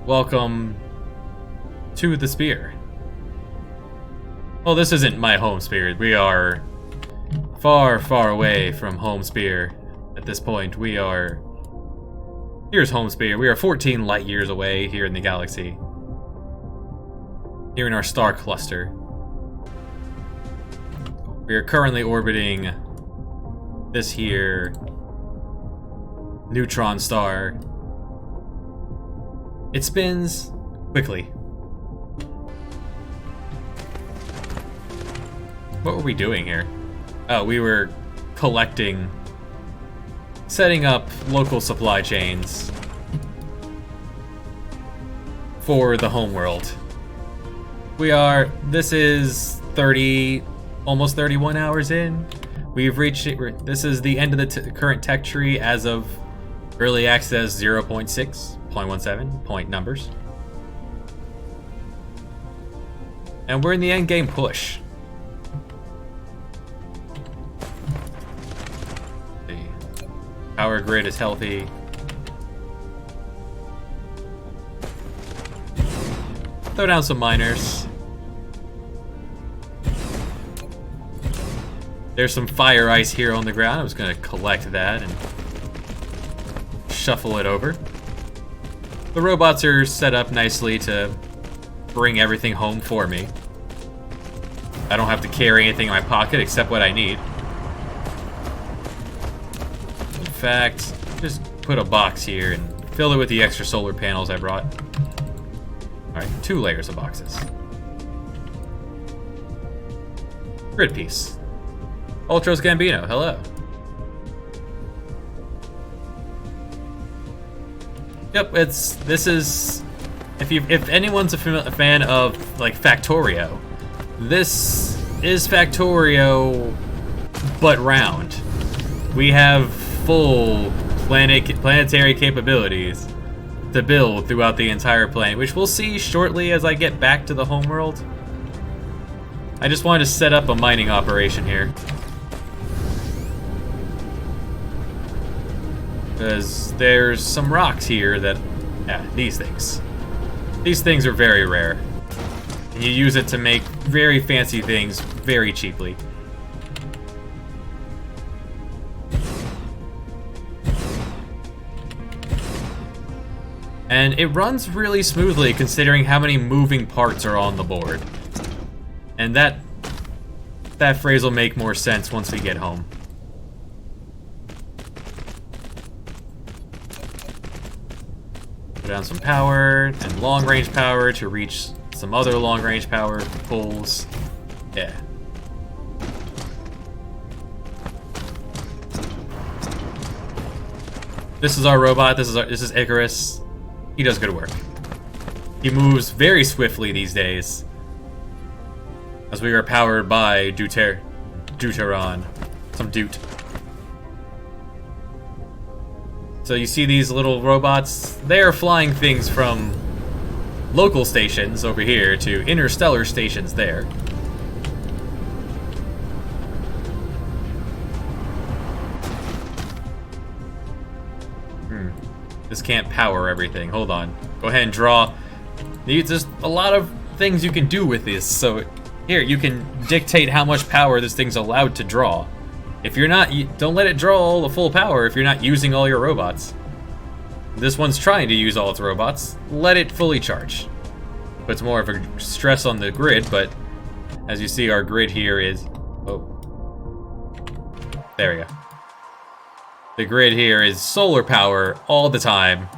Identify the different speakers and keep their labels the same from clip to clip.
Speaker 1: welcome to the Spear. Well, this isn't my home Spear. We are far, far away from home Spear at this point. Here's home Spear. We are 14 light years away here in the galaxy. Here in our star cluster. We are currently orbiting this here neutron star. It spins quickly. What were we doing here? Oh, we were collecting, setting up local supply chains for the homeworld. This is 30, almost 31 hours in. We've reached it. This is the end of the current tech tree as of early access 0.6, 0.17, point numbers. And we're in the end game push. The power grid is healthy. Throw down some miners. There's some fire ice here on the ground. I was gonna collect that and shuffle it over. The robots are set up nicely to bring everything home for me. I don't have to carry anything in my pocket except what I need. In fact, just put a box here and fill it with the extra solar panels I brought. Alright, 2 layers of boxes. Grid piece. Ultros Gambino, hello. Yep, if anyone's a fan of like Factorio, this is Factorio but round. We have full planetary capabilities to build throughout the entire planet, which we'll see shortly as I get back to the homeworld. I just wanted to set up a mining operation here. Because there's some rocks here that, these things. These things are very rare. And you use it to make very fancy things very cheaply. And it runs really smoothly considering how many moving parts are on the board. And that phrase will make more sense once we get home. Down some power and long-range power to reach some other long-range power pulls. Yeah. This is our robot. This is Icarus. He does good work. He moves very swiftly these days, as we are powered by Deuteron, some Dute. So you see these little robots? They are flying things from local stations over here to interstellar stations there. This can't power everything. Hold on. Go ahead and draw. There's a lot of things you can do with this. So here, you can dictate how much power this thing's allowed to draw. If you're not, don't let it draw all the full power if you're not using all your robots. This one's trying to use all its robots. Let it fully charge. Puts more of a stress on the grid, but as you see, our grid here is... Oh. There we go. The grid here is solar power all the time.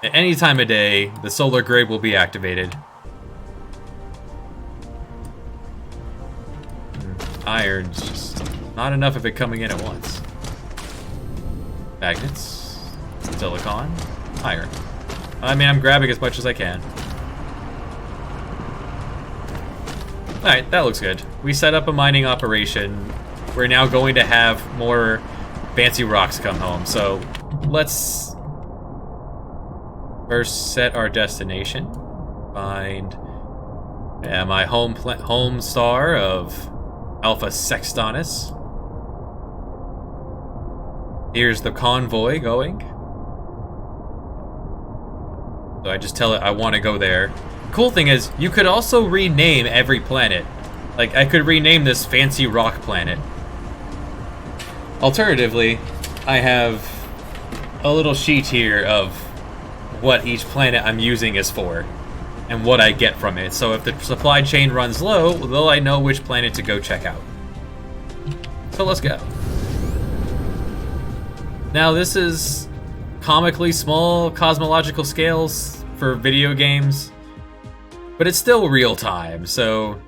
Speaker 1: At any time of day, the solar grid will be activated. Iron's just not enough of it coming in at once. Magnets, silicon, iron. I mean, I'm grabbing as much as I can. Alright, that looks good. We set up a mining operation. We're now going to have more fancy rocks come home, so let's first set our destination. Find my home star of Alpha Sextanus. Here's the convoy going. So I just tell it I want to go there. Cool thing is, you could also rename every planet. Like, I could rename this Fancy Rock Planet. Alternatively, I have a little sheet here of what each planet I'm using is for, and what I get from it. So if the supply chain runs low, well, I know which planet to go check out. So let's go. Now this is comically small cosmological scales for video games, but it's still real time, so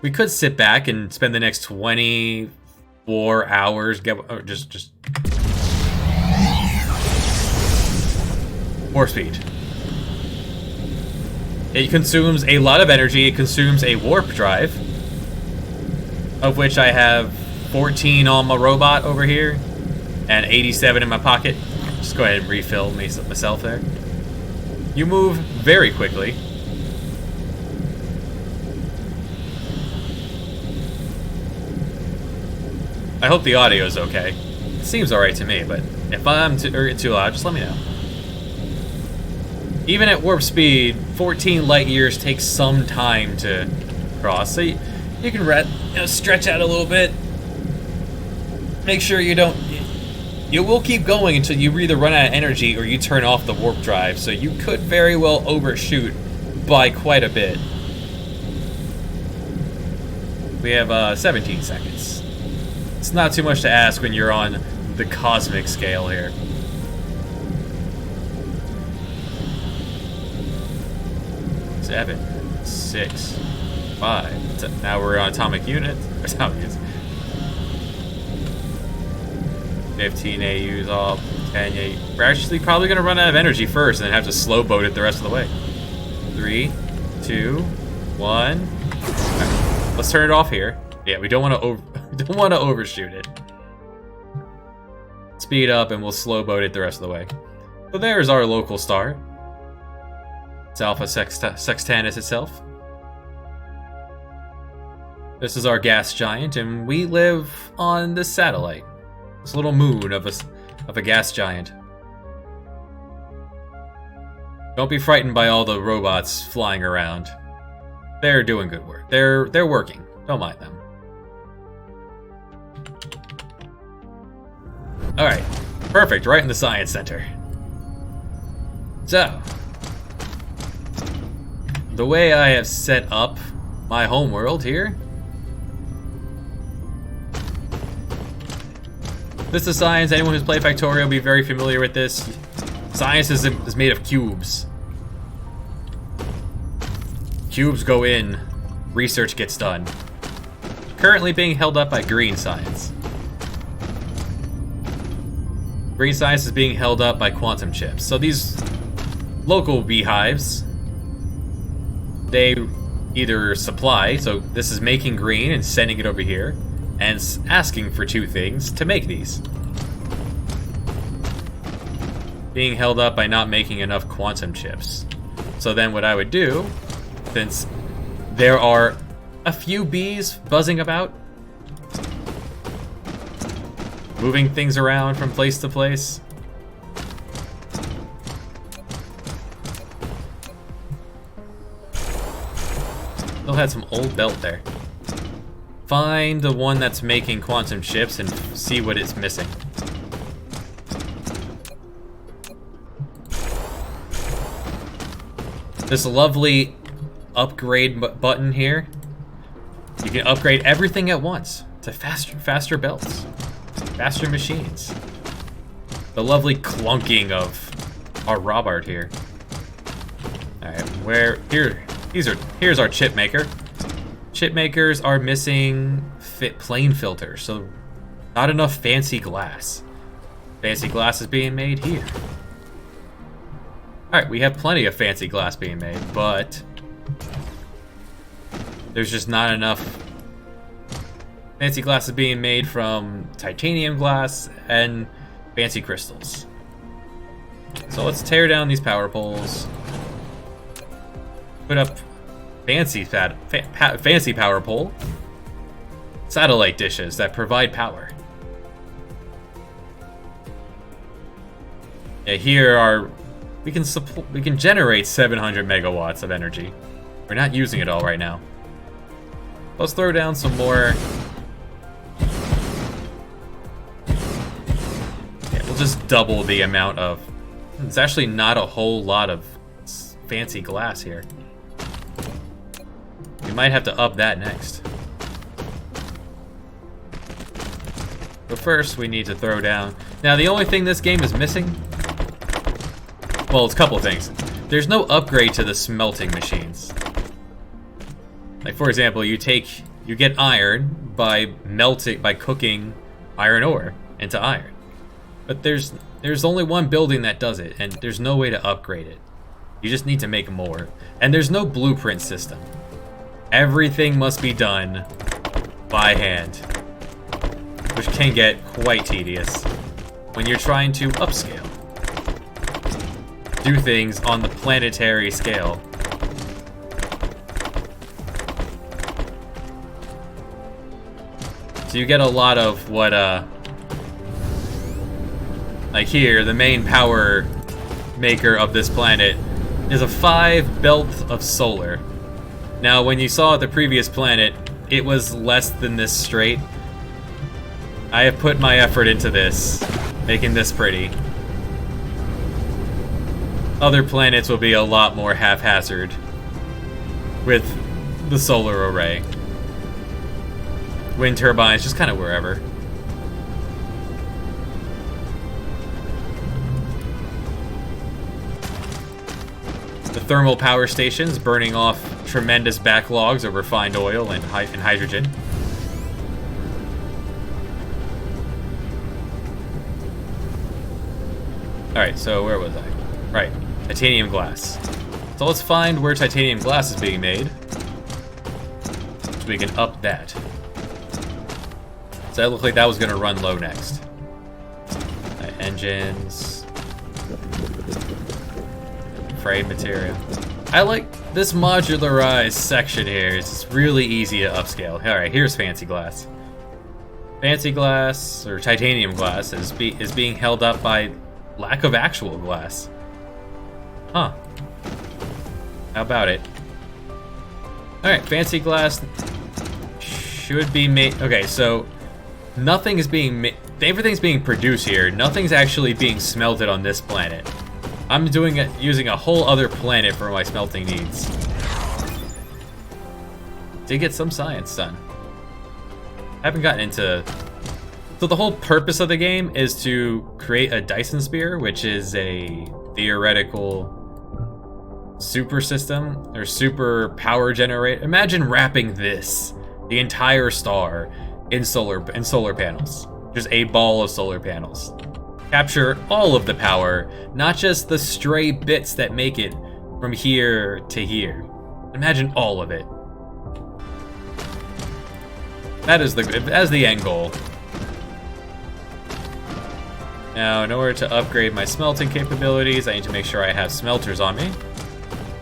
Speaker 1: we could sit back and spend the next 24 hours just warp speed. It consumes a lot of energy. It consumes a warp drive, of which I have 14 on my robot over here and 87 in my pocket. Just go ahead and refill myself there. You move very quickly. I hope the audio is okay. It seems alright to me, but if I'm too loud, just let me know. Even at warp speed, 14 light years takes some time to cross, so you can stretch out a little bit. Make sure you don't. You will keep going until you either run out of energy or you turn off the warp drive, so you could very well overshoot by quite a bit. We have 17 seconds. It's not too much to ask when you're on the cosmic scale here. Seven, 6, 5. Now we're on atomic units. 15 AUs off, 10 AUs. We're actually probably going to run out of energy first and then have to slow boat it the rest of the way. 3, 2, 1. Right, let's turn it off here. Yeah, we don't want to overshoot it. Speed up and we'll slow boat it the rest of the way. So there's our local star. It's Alpha Sextanus itself. This is our gas giant, and we live on this satellite. This little moon of a gas giant. Don't be frightened by all the robots flying around. They're doing good work. They're working. Don't mind them. Alright. Perfect, right in the science center. So, the way I have set up my homeworld here. This is science. Anyone who's played Factorio will be very familiar with this. Science is made of cubes. Cubes go in, research gets done. Currently being held up by green science. Green science is being held up by quantum chips. So these local beehives, they either supply, so this is making green and sending it over here, and asking for 2 things to make these. Being held up by not making enough quantum chips. So then what I would do, since there are a few bees buzzing about, moving things around from place to place, still had some old belt there. Find the one that's making quantum chips and see what it's missing. This lovely upgrade button here. You can upgrade everything at once to faster belts, faster machines. The lovely clunking of our Robart here. All right, here's our chip maker. Chip makers are missing plain filters, so not enough fancy glass. Fancy glass is being made here. Alright, we have plenty of fancy glass being made, but there's just not enough fancy glass is being made from titanium glass and fancy crystals. So let's tear down these power poles. Put up fancy power pole. Satellite dishes that provide power. Yeah, here we can generate 700 megawatts of energy. We're not using it all right now. Let's throw down some more. Yeah, we'll just double the amount of. It's actually not a whole lot of fancy glass here. We might have to up that next. But first, we need to throw down. Now, the only thing this game is missing. Well, it's a couple of things. There's no upgrade to the smelting machines. Like, for example, you get iron by cooking iron ore into iron. But there's only one building that does it, and there's no way to upgrade it. You just need to make more. And there's no blueprint system. Everything must be done by hand, which can get quite tedious when you're trying to upscale. Do things on the planetary scale. So you get a lot of what, like here, the main power maker of this planet is a 5 belt of solar. Now, when you saw the previous planet, it was less than this straight. I have put my effort into this, making this pretty. Other planets will be a lot more haphazard with the solar array. Wind turbines, just kind of wherever. The thermal power stations burning off tremendous backlogs of refined oil and hydrogen. Alright, so where was I? Right, titanium glass. So let's find where titanium glass is being made, so we can up that. So that looked like that was going to run low next. Right, engines. Frayed material. I like this modularized section here. It's really easy to upscale. Alright, here's fancy glass. Fancy glass, or titanium glass, is being held up by lack of actual glass. Huh. How about it? Alright, fancy glass should be made. Okay, so nothing is being made. Everything's being produced here. Nothing's actually being smelted on this planet. I'm doing it using a whole other planet for my smelting needs. Did get some science done. Haven't gotten into. So the whole purpose of the game is to create a Dyson sphere, which is a theoretical super system or super power generator. Imagine wrapping this, the entire star, in solar panels. Just a ball of solar panels. Capture all of the power, not just the stray bits that make it from here to here. Imagine all of it. That is the end goal. Now, in order to upgrade my smelting capabilities, I need to make sure I have smelters on me.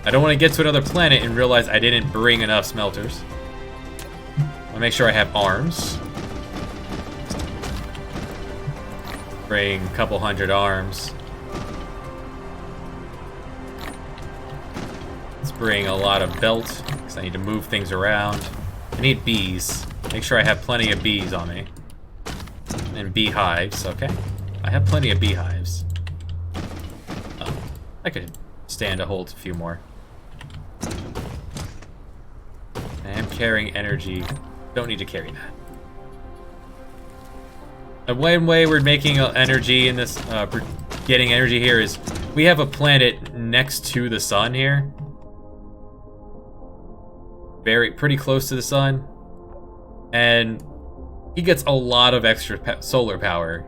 Speaker 1: I don't want to get to another planet and realize I didn't bring enough smelters. I'll make sure I have arms. Bring a couple hundred arms. Let's bring a lot of belt, because I need to move things around. I need bees. Make sure I have plenty of bees on me. And beehives, okay. I have plenty of beehives. Oh, I could stand to hold a few more. I am carrying energy. Don't need to carry that. And one way we're making energy in this, getting energy here is we have a planet next to the sun here. Pretty close to the sun. And he gets a lot of extra solar power.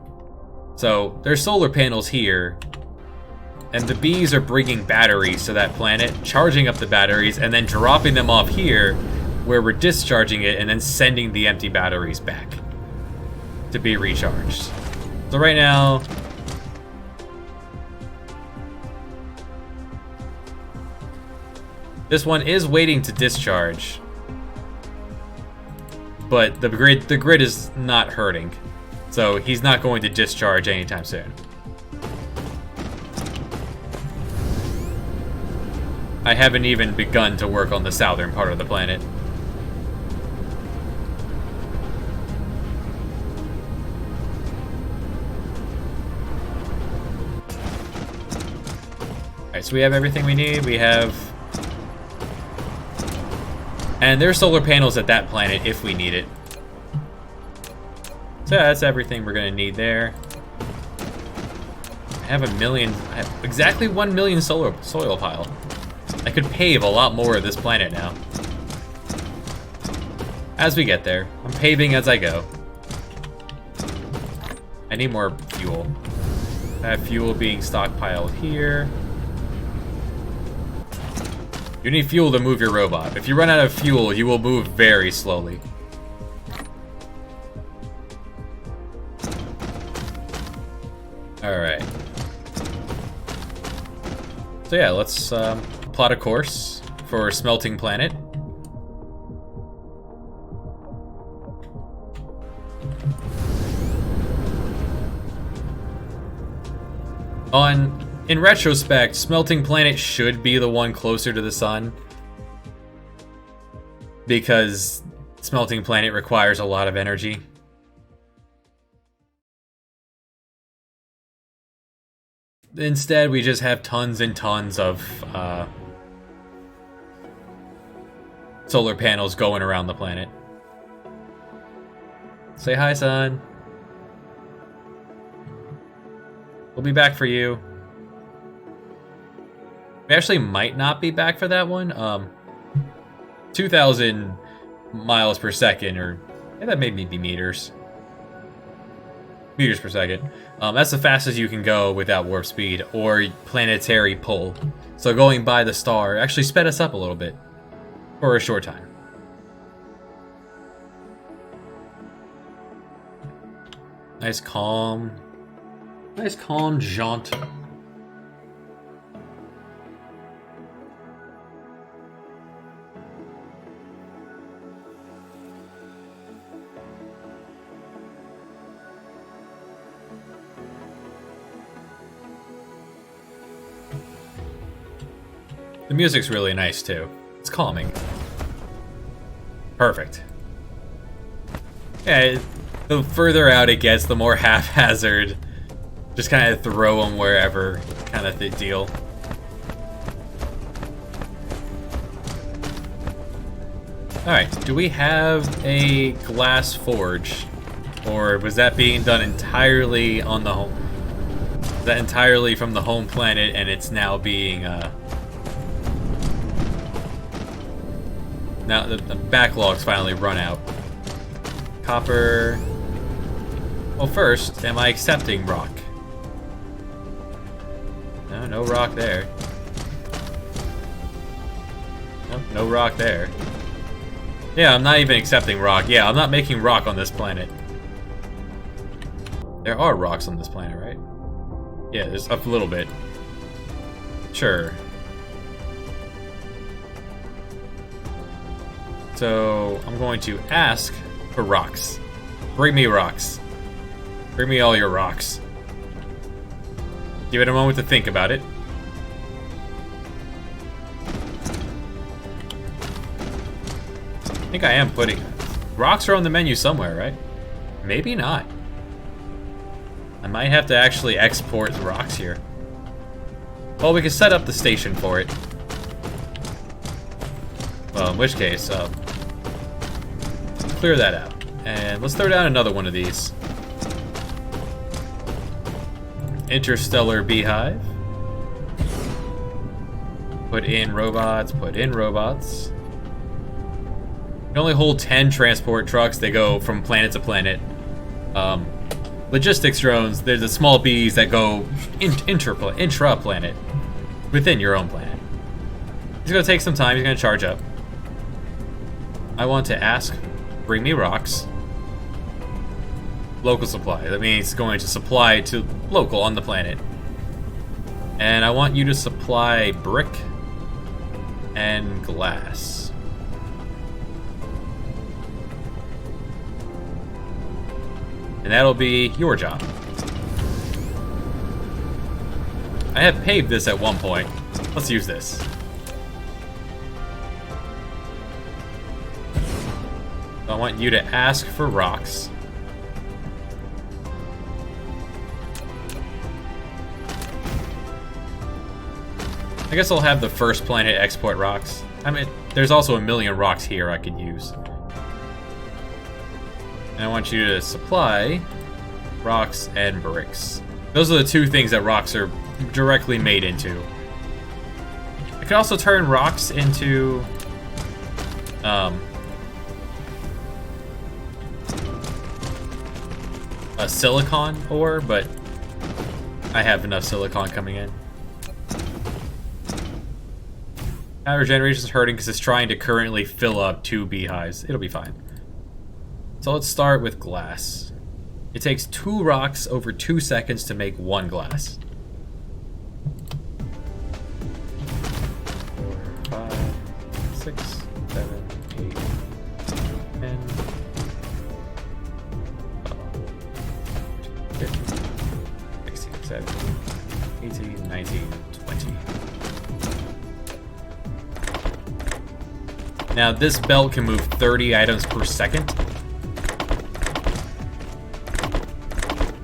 Speaker 1: So there's solar panels here, and the bees are bringing batteries to that planet, charging up the batteries, and then dropping them off here, where we're discharging it and then sending the empty batteries back to be recharged. So right now, this one is waiting to discharge, but the grid is not hurting. So he's not going to discharge anytime soon. I haven't even begun to work on the southern part of the planet. Alright, so we have everything we need. We have... And there's solar panels at that planet if we need it. So yeah, that's everything we're gonna need there. I have exactly 1 million soil pile. I could pave a lot more of this planet now. As we get there, I'm paving as I go. I need more fuel. I have fuel being stockpiled here. You need fuel to move your robot. If you run out of fuel, you will move very slowly. Alright. So yeah, let's plot a course for Smelting Planet. In retrospect, Smelting Planet should be the one closer to the sun, because Smelting Planet requires a lot of energy. Instead, we just have tons and tons of solar panels going around the planet. Say hi, son. We'll be back for you. We actually might not be back for that one. 2,000 miles per second, or yeah, that may be meters. Meters per second. That's the fastest you can go without warp speed or planetary pull. So going by the star actually sped us up a little bit for a short time. Nice calm jaunt. The music's really nice too. It's calming. Perfect. Yeah, the further out it gets, the more haphazard. Just kind of throw them wherever kind of deal. Alright, do we have a glass forge? Or was that being done entirely on the home? Is that entirely from the home planet and it's now being now the backlog's finally run out. Copper. Well, first, am I accepting rock? No, no rock there. Nope, no rock there. Yeah, I'm not even accepting rock. Yeah, I'm not making rock on this planet. There are rocks on this planet, right? Yeah, there's a little bit. Sure. So, I'm going to ask for rocks. Bring me rocks. Bring me all your rocks. Give it a moment to think about it. I think I am putting... Rocks are on the menu somewhere, right? Maybe not. I might have to actually export the rocks here. Well, we can set up the station for it. Well, in which case, clear that out. And let's throw down another one of these. Interstellar beehive. Put in robots, put in robots. You can only hold 10 transport trucks. They go from planet to planet. Logistics drones, they're the small bees that go intra-planet. Within your own planet. He's gonna take some time, he's gonna charge up. I want to ask, bring me rocks. Local supply. That means going to supply to local on the planet. And I want you to supply brick and glass. And that'll be your job. I have paved this at one point. Let's use this. I want you to ask for rocks. I guess I'll have the first planet export rocks. I mean, there's also a million rocks here I could use. And I want you to supply rocks and bricks. Those are the two things that rocks are directly made into. I could also turn rocks into a silicon ore, but I have enough silicon coming in. Power generation is hurting because it's trying to currently fill up 2 beehives. It'll be fine. So let's start with glass. It takes 2 rocks over 2 seconds to make 1 glass. 4, 5, 6, 7, 8, 10, 15, 16, 17, 18, 19, 20. Now this belt can move 30 items per second.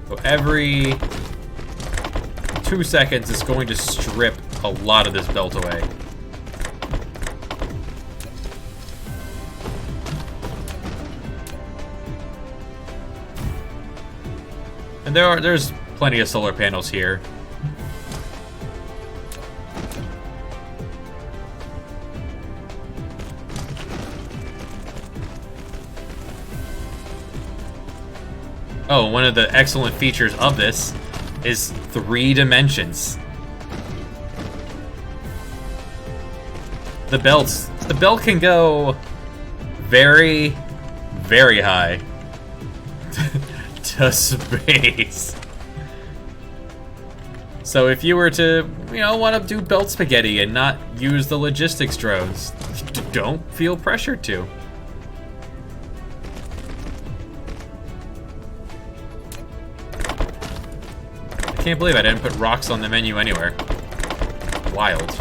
Speaker 1: So every 2 seconds it's going to strip a lot of this belt away. And there's plenty of solar panels here. Oh, one of the excellent features of this is 3 dimensions. The belt can go very, very high to space. So if you were to, want to do belt spaghetti and not use the logistics drones, don't feel pressured to. I can't believe I didn't put rocks on the menu anywhere. Wild.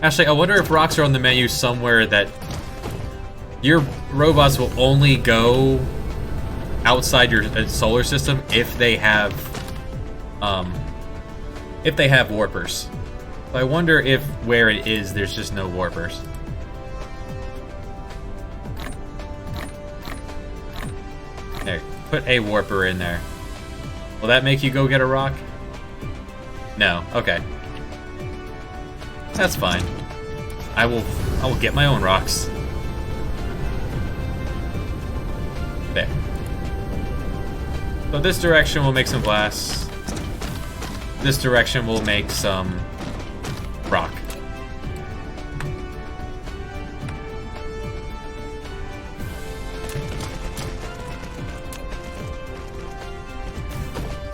Speaker 1: Actually, I wonder if rocks are on the menu somewhere that your robots will only go outside your solar system if they have warpers. So I wonder if where it is, there's just no warpers. There, put a warper in there. Will that make you go get a rock? No, okay. That's fine. I will get my own rocks. There. So this direction will make some glass. This direction will make some rock.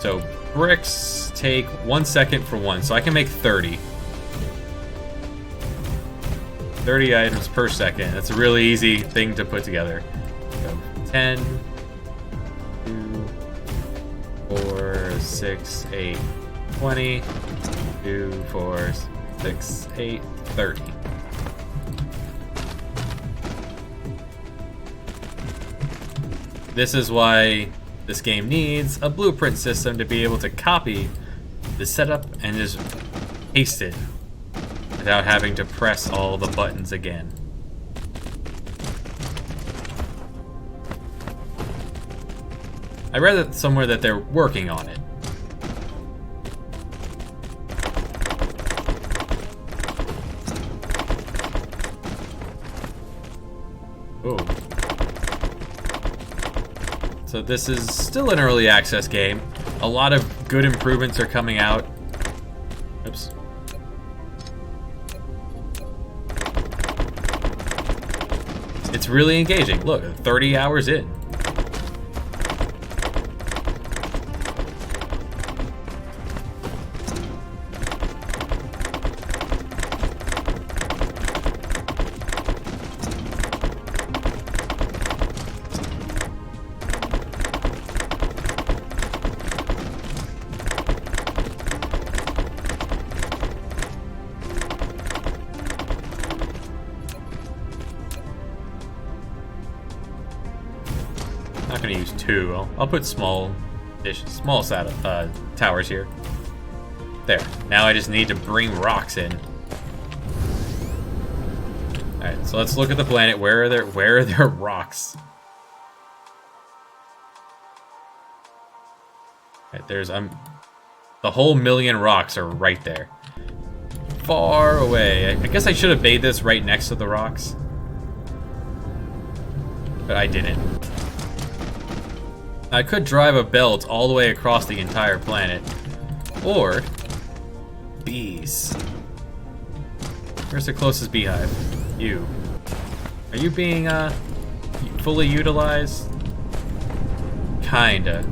Speaker 1: So bricks take 1 second for 1, so I can make 30. 30 items per second. That's a really easy thing to put together. So 10, 2, 4, 6, 8, 20, 2, 4, 6, 8, 30. This is why this game needs a blueprint system to be able to copy the setup and just paste it without having to press all the buttons again. I read it somewhere that they're working on it. Oh. So this is still an early access game. A lot of good improvements are coming out. Oops. It's really engaging. Look, 30 hours in. Not gonna use two. I'll put small towers here. There. Now I just need to bring rocks in. Alright, so let's look at the planet. Where are there rocks? Alright, there's the whole million rocks are right there. Far away. I guess I should have made this right next to the rocks. But I didn't. I could drive a belt all the way across the entire planet. Or bees. Where's the closest beehive? You. Are you being fully utilized? Kinda.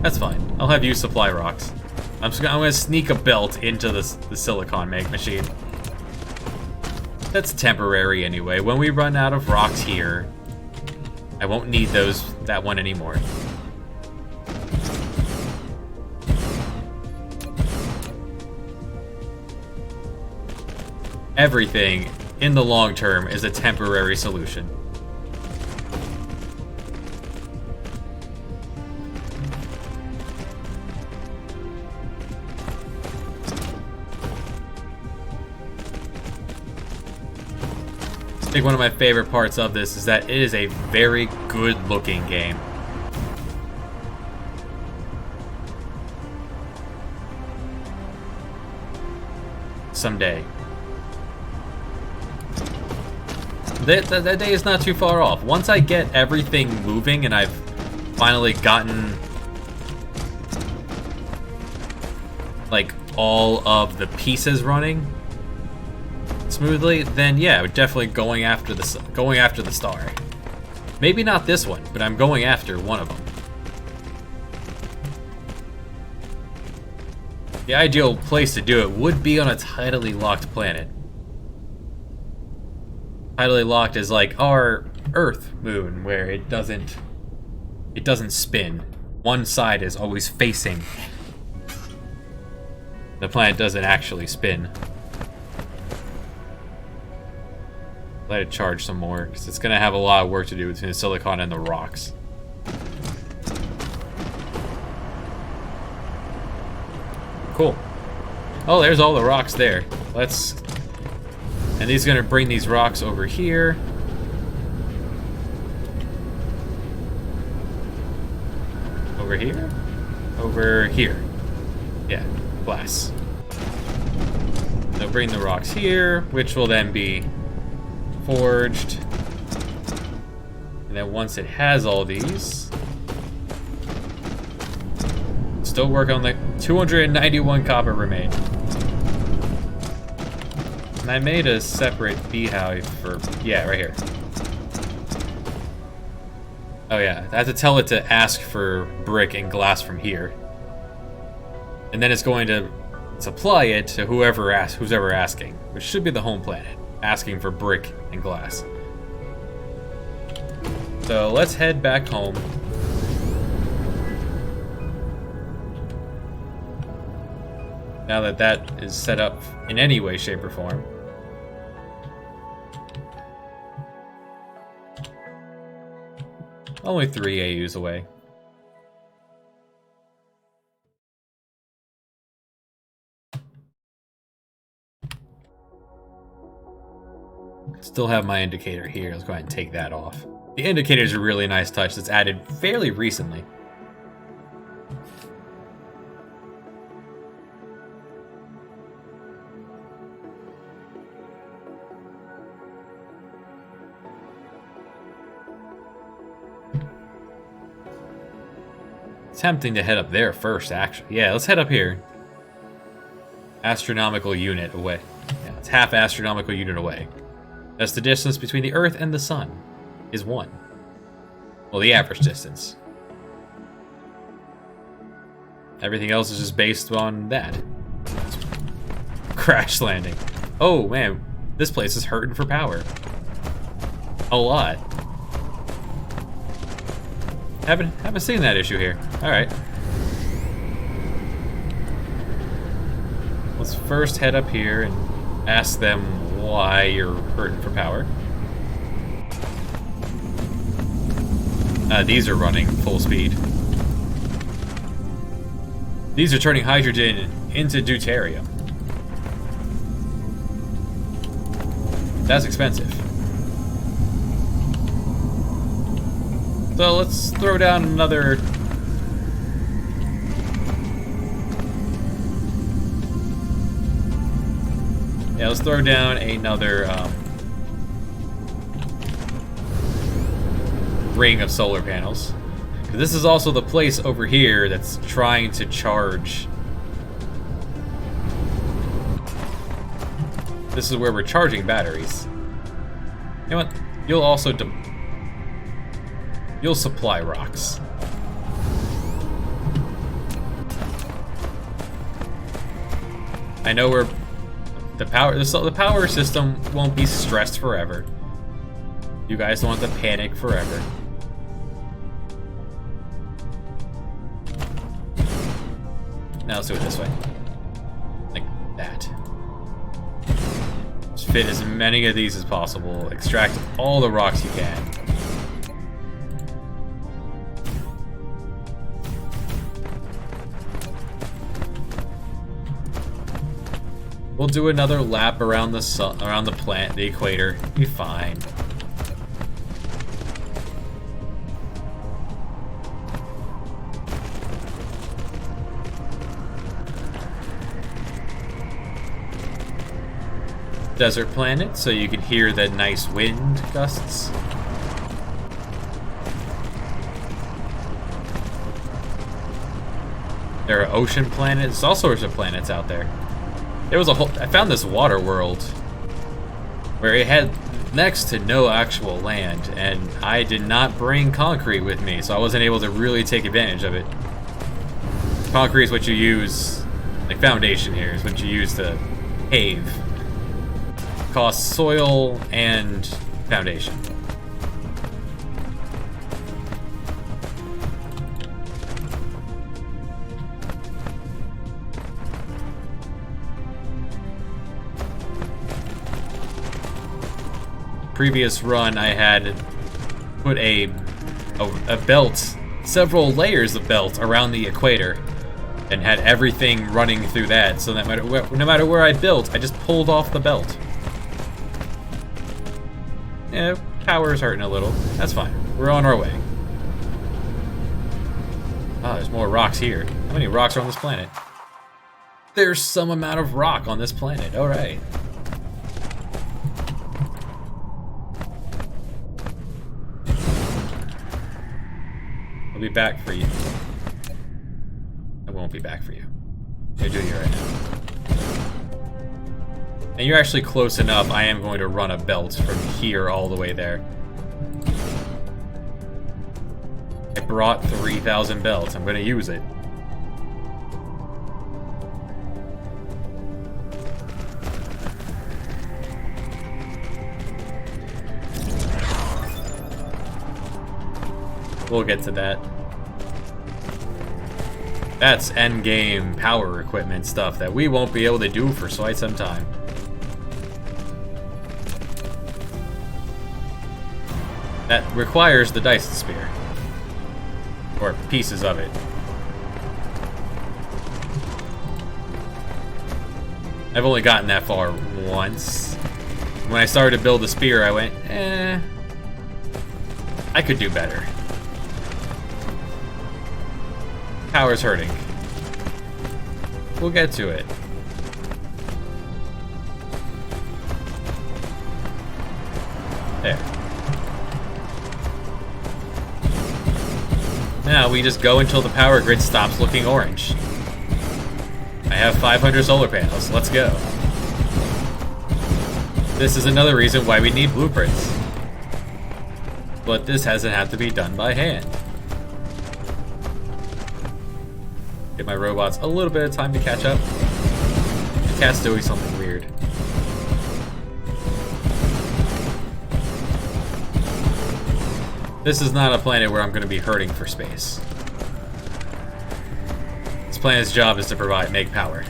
Speaker 1: That's fine. I'll have you supply rocks. I'm gonna sneak a belt into the silicon make machine. That's temporary anyway. When we run out of rocks here, I won't need that one anymore. Everything in the long term is a temporary solution. I think one of my favorite parts of this is that it is a very good looking game. Someday. That day is not too far off. Once I get everything moving and I've finally gotten like all of the pieces running smoothly, then yeah, we're definitely going after the star. Maybe not this one, but I'm going after one of them. The ideal place to do it would be on a tidally locked planet. Tidally locked is like our Earth moon, where it doesn't spin. One side is always facing. The planet doesn't actually spin. Let it charge some more, because it's gonna have a lot of work to do between the silicon and the rocks. Cool. Oh, there's all the rocks there. And he's gonna bring these rocks over here. Over here? Over here. Yeah, glass. They'll bring the rocks here, which will then be forged. And then once it has all these, still work on the 291 copper remain. And I made a separate beehive for, yeah, right here. Oh yeah, I have to tell it to ask for brick and glass from here. And then it's going to supply it to whoever who's ever asking, which should be the home planet, asking for brick and glass. So let's head back home. Now that that is set up in any way, shape, or form. Only 3 AUs away. Still have my indicator here. Let's go ahead and take that off. The indicator is a really nice touch that's added fairly recently. Tempting to head up there first, actually. Yeah, let's head up here. Astronomical unit away. Yeah, it's half astronomical unit away. That's the distance between the Earth and the Sun, is 1. Well, the average distance. Everything else is just based on that. Crash landing. Oh man, this place is hurting for power. A lot. Haven't seen that issue here. Alright. Let's first head up here and ask them why you're hurting for power. These are running full speed. These are turning hydrogen into deuterium. That's expensive. So let's throw down another... Yeah, let's throw down another ring of solar panels. This is also the place over here that's trying to charge. This is where we're charging batteries. You know what? You'll also you'll supply rocks. I know we're the power system won't be stressed forever. You guys don't have to panic forever. Now let's do it this way. Like that. Just fit as many of these as possible. Extract all the rocks you can. We'll do another lap around the sun, around the planet, the equator. Be fine. Desert planet, so you can hear the nice wind gusts. There are ocean planets, all sorts of planets out there. There was a whole... I found this water world where it had next to no actual land, and I did not bring concrete with me, so I wasn't able to really take advantage of it. Concrete is what you use, like foundation here, is what you use to pave. Costs soil and foundation. Previous run, I had put a belt, several layers of belt around the equator, and had everything running through that, so that no matter where I built, I just pulled off the belt. Yeah, power's hurting a little. That's fine. We're on our way. Ah, there's more rocks here. How many rocks are on this planet? There's some amount of rock on this planet. All right. I'll be back for you. I won't be back for you. I do you right now. And you're actually close enough, I am going to run a belt from here all the way there. I brought 3,000 belts. I'm going to use it. We'll get to that. That's endgame power equipment stuff that we won't be able to do for quite some time. That requires the Dyson spear. Or pieces of it. I've only gotten that far once. When I started to build the spear, I went, I could do better. Power's hurting. We'll get to it. There. Now we just go until the power grid stops looking orange. I have 500 solar panels. Let's go. This is another reason why we need blueprints. But this hasn't had to be done by hand. Give my robots a little bit of time to catch up. The cat's doing something weird. This is not a planet where I'm going to be hurting for space. This planet's job is to make power.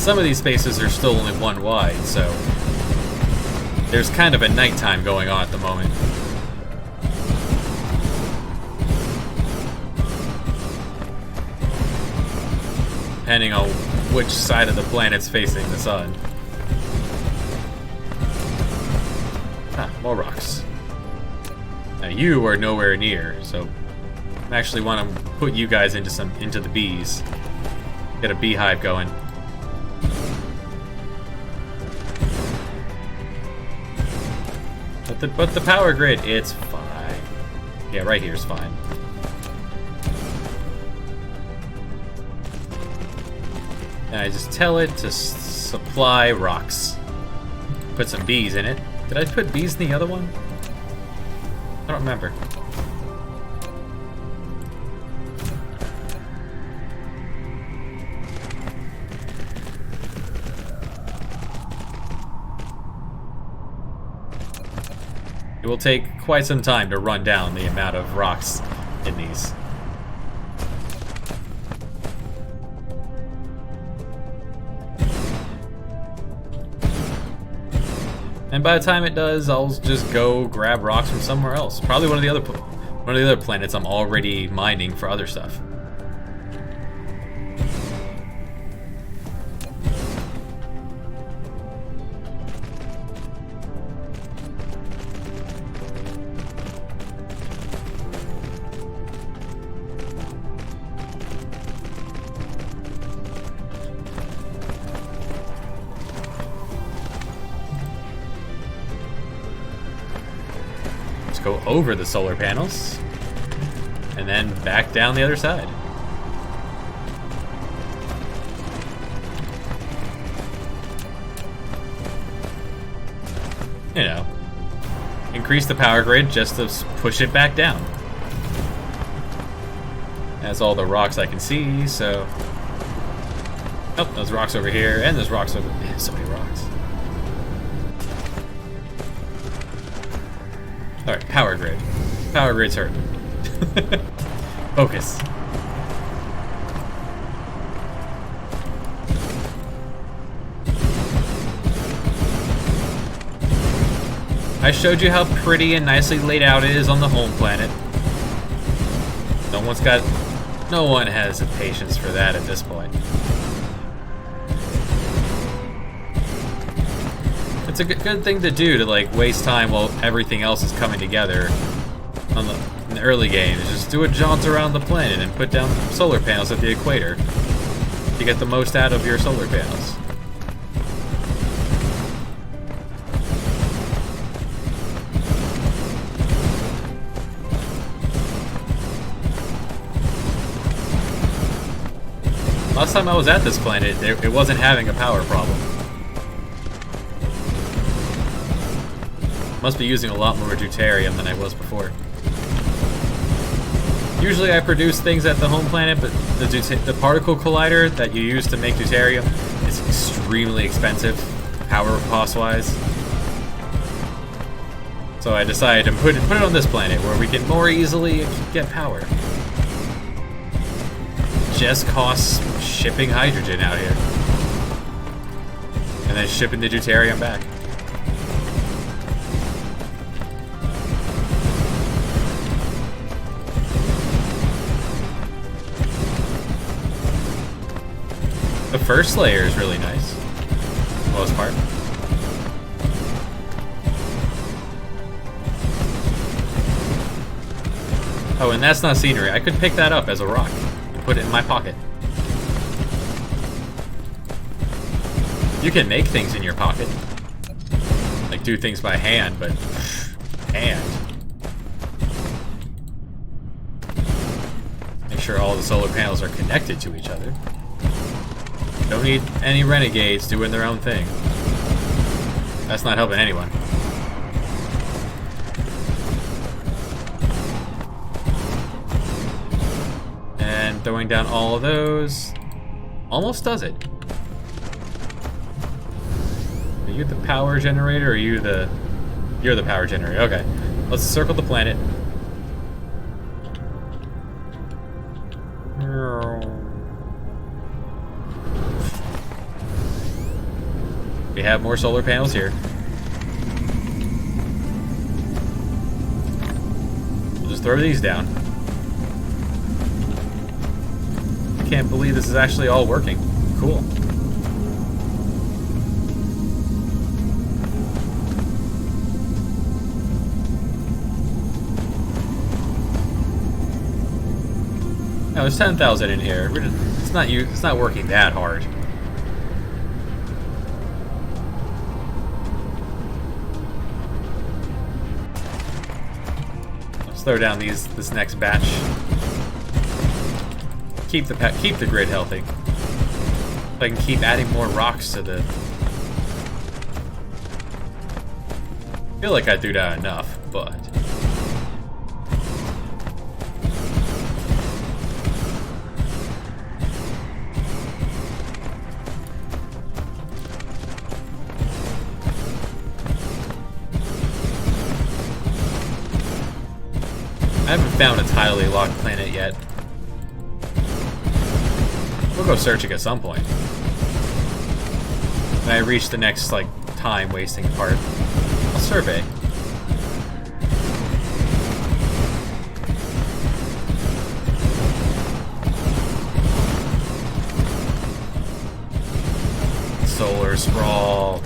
Speaker 1: some of these spaces are still only one wide, so there's kind of a nighttime going on at the moment. Depending on which side of the planet's facing the sun. Ah, more rocks. Now you are nowhere near, so I actually want to put you guys into the bees. Get a beehive going. But the power grid, it's fine. Yeah, right here's fine. And I just tell it to supply rocks. Put some bees in it. Did I put bees in the other one? I don't remember. It will take quite some time to run down the amount of rocks in these. And by the time it does, I'll just go grab rocks from somewhere else. Probably one of the other planets I'm already mining for other stuff. Go over the solar panels and then back down the other side. You know, increase the power grid just to push it back down. That's all the rocks I can see, so... Oh, there's rocks over here, and there's rocks over... Man, so many rocks. Alright, power grid. Power grid's hurting. Focus. I showed you how pretty and nicely laid out it is on the home planet. No one has the patience for that at this point. It's a good thing to do to like waste time while everything else is coming together in the early game. Just do a jaunt around the planet and put down solar panels at the equator to get the most out of your solar panels. Last time I was at this planet, it wasn't having a power problem. Must be using a lot more deuterium than I was before. Usually I produce things at the home planet, but the particle collider that you use to make deuterium is extremely expensive, power cost-wise. So I decided to put it on this planet where we can more easily get power. Just costs shipping hydrogen out here. And then shipping the deuterium back. The first layer is really nice, for the most part. Oh, and that's not scenery. I could pick that up as a rock and put it in my pocket. You can make things in your pocket. Like do things by hand, but hand. Make sure all the solar panels are connected to each other. Don't need any renegades doing their own thing. That's not helping anyone. And throwing down all of those almost does it. Are you the power generator or are you the... You're the power generator. Okay. Let's circle the planet. We have more solar panels here. We'll just throw these down. I can't believe this is actually all working. Cool. Now there's 10,000 in here. It's not working that hard. Let's throw down this next batch. Keep the grid healthy. So I can keep adding more rocks to the. I feel like I threw down enough, but. I haven't found a tidally locked planet yet. We'll go searching at some point. When I reach the next, like, time-wasting part, I'll survey. Solar sprawl.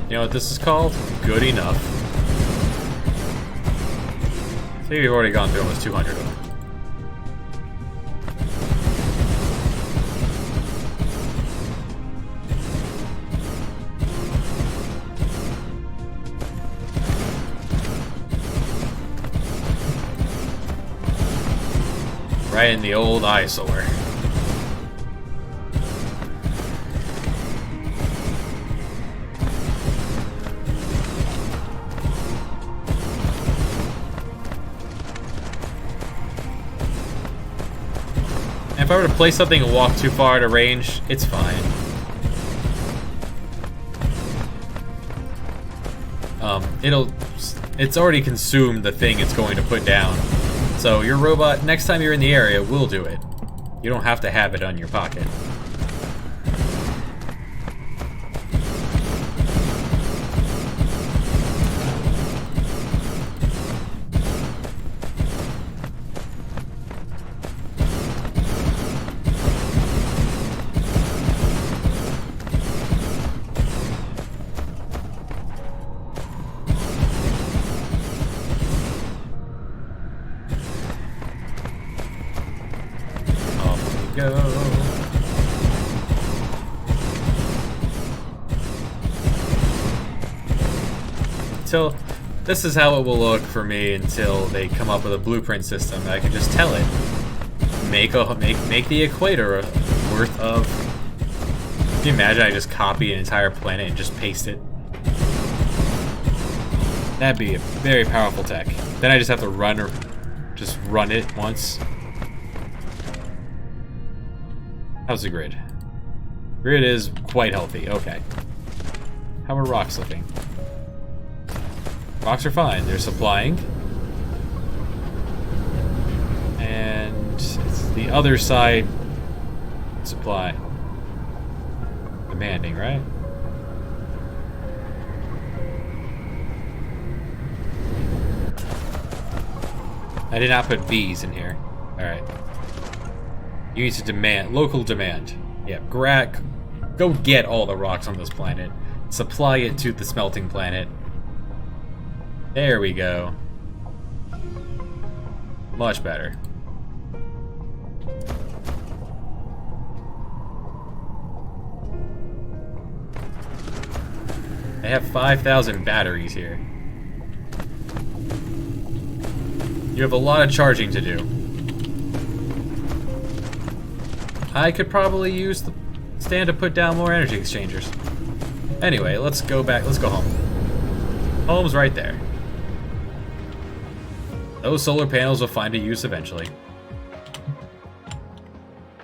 Speaker 1: You know what this is called? Good enough. See, we've already gone through almost 200 of them. Right in the old eyesore. If I were to place something and walk too far out of range, it's fine. It's already consumed the thing it's going to put down. So your robot, next time you're in the area, will do it. You don't have to have it on your pocket. Go. So this is how it will look for me until they come up with a blueprint system that I can just tell it make the equator worth of. Can you imagine I just copy an entire planet and just paste it? That'd be a very powerful tech. Then I just have to run it once. How's the grid? Grid is quite healthy. Okay. How are rocks looking? Rocks are fine. They're supplying. And it's the other side supply. Demanding, right? I did not put bees in here. Alright. You need to demand, local demand. Yeah, go get all the rocks on this planet. Supply it to the smelting planet. There we go. Much better. I have 5,000 batteries here. You have a lot of charging to do. I could probably use the stand to put down more energy exchangers. Anyway, let's go back. Let's go home. Home's right there. Those solar panels will find a use eventually.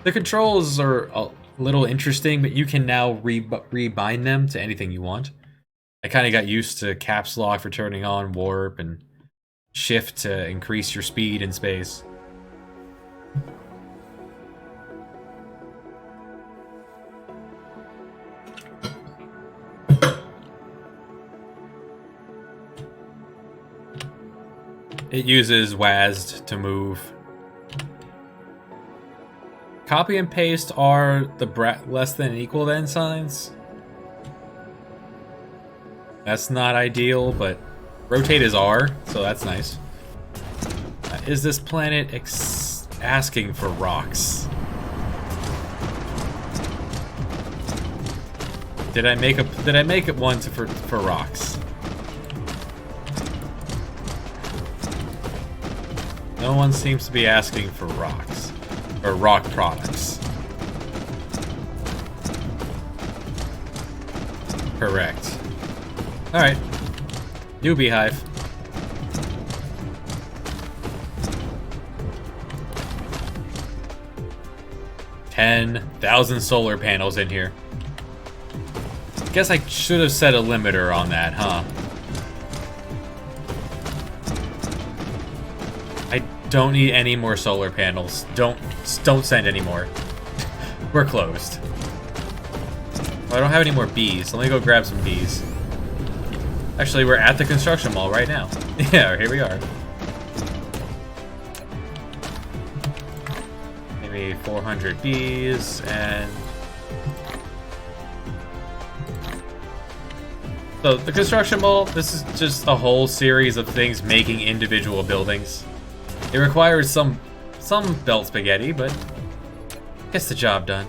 Speaker 1: The controls are a little interesting, but you can now rebind them to anything you want. I kind of got used to caps lock for turning on warp and shift to increase your speed in space. It uses WASD to move. Copy and paste are the less than and equal than signs. That's not ideal, but rotate is R, so that's nice. Is this planet asking for rocks? Did I make it one for rocks? No one seems to be asking for rocks. Or rock products. Correct. Alright. New beehive. 10,000 solar panels in here. Guess I should have set a limiter on that, huh? I don't need any more solar panels. Don't send any more. We're closed. Oh, I don't have any more bees. Let me go grab some bees. Actually, we're at the construction mall right now. Yeah, here we are. Maybe 400 bees and... So, the construction mall, this is just a whole series of things making individual buildings. It requires some belt spaghetti, but gets the job done.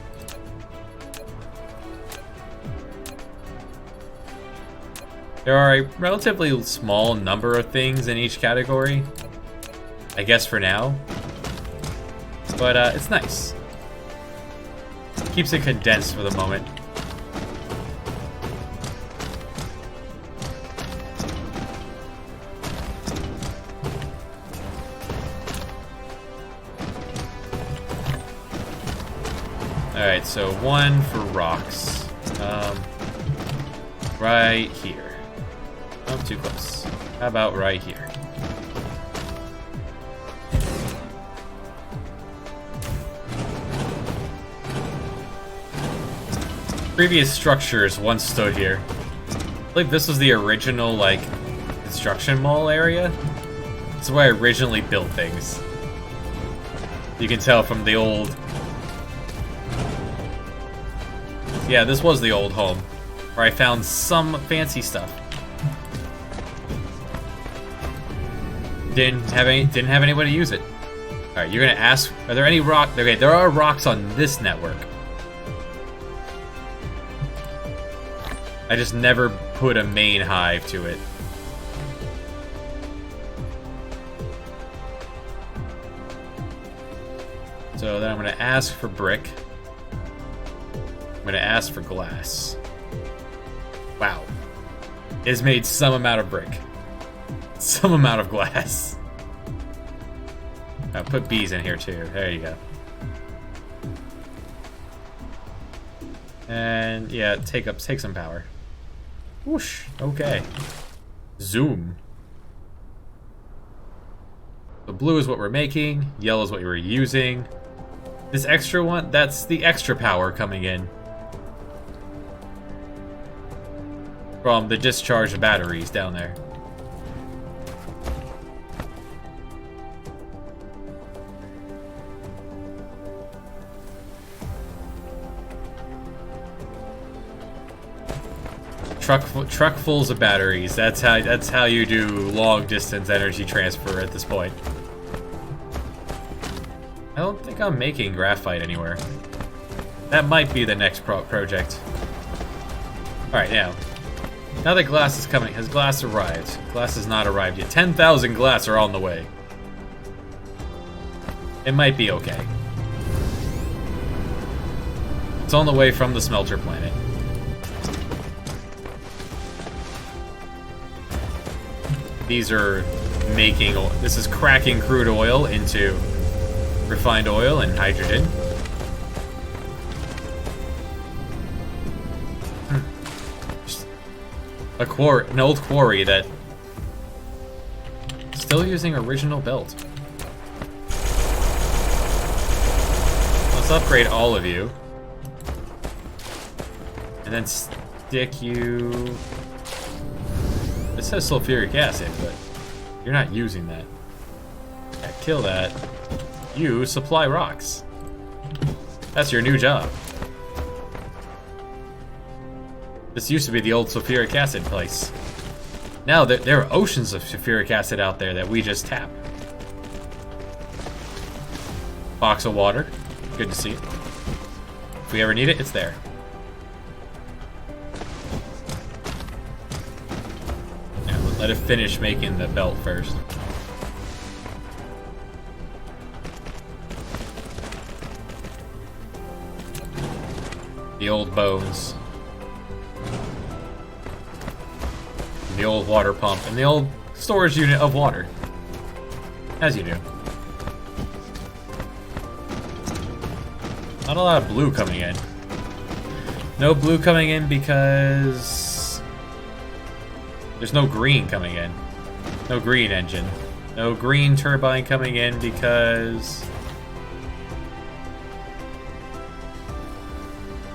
Speaker 1: There are a relatively small number of things in each category, I guess for now. But it's nice. Keeps it condensed for the moment. Alright, so one for rocks. Right here. Oh, too close. How about right here? Previous structures once stood here. I believe this was the original, like, construction mall area. This is where I originally built things. You can tell from the old... Yeah, this was the old home, where I found some fancy stuff. Didn't have anybody use it. All right, you're gonna ask, are there any rock? Okay, there are rocks on this network. I just never put a main hive to it. So then I'm gonna ask for brick. I'm gonna ask for glass. Wow. It's made some amount of brick. Some amount of glass. I'll put bees in here too. There you go. And yeah, take some power. Whoosh. Okay. Zoom. The blue is what we're making. Yellow is what you were using. This extra one, that's the extra power coming in from the discharge of batteries down there. Truckfuls of batteries. That's how you do long distance energy transfer at this point. I don't think I'm making graphite anywhere. That might be the next project. Alright, now that glass is coming, has glass arrived? Glass has not arrived yet. 10,000 glass are on the way. It might be okay. It's on the way from the smelter planet. These are making, this is cracking crude oil into refined oil and hydrogen. an old quarry that still using original belt. Let's upgrade all of you. And then stick you... This says sulfuric acid, but you're not using that. Yeah, kill that. You supply rocks. That's your new job. This used to be the old sulfuric acid place. Now there are oceans of sulfuric acid out there that we just tap. Box of water. Good to see it. If we ever need it, it's there. Now, let it finish making the belt first. The old bones. The old water pump. And the old storage unit of water. As you do. Not a lot of blue coming in. No blue coming in because there's no green coming in. No green engine. No green turbine coming in because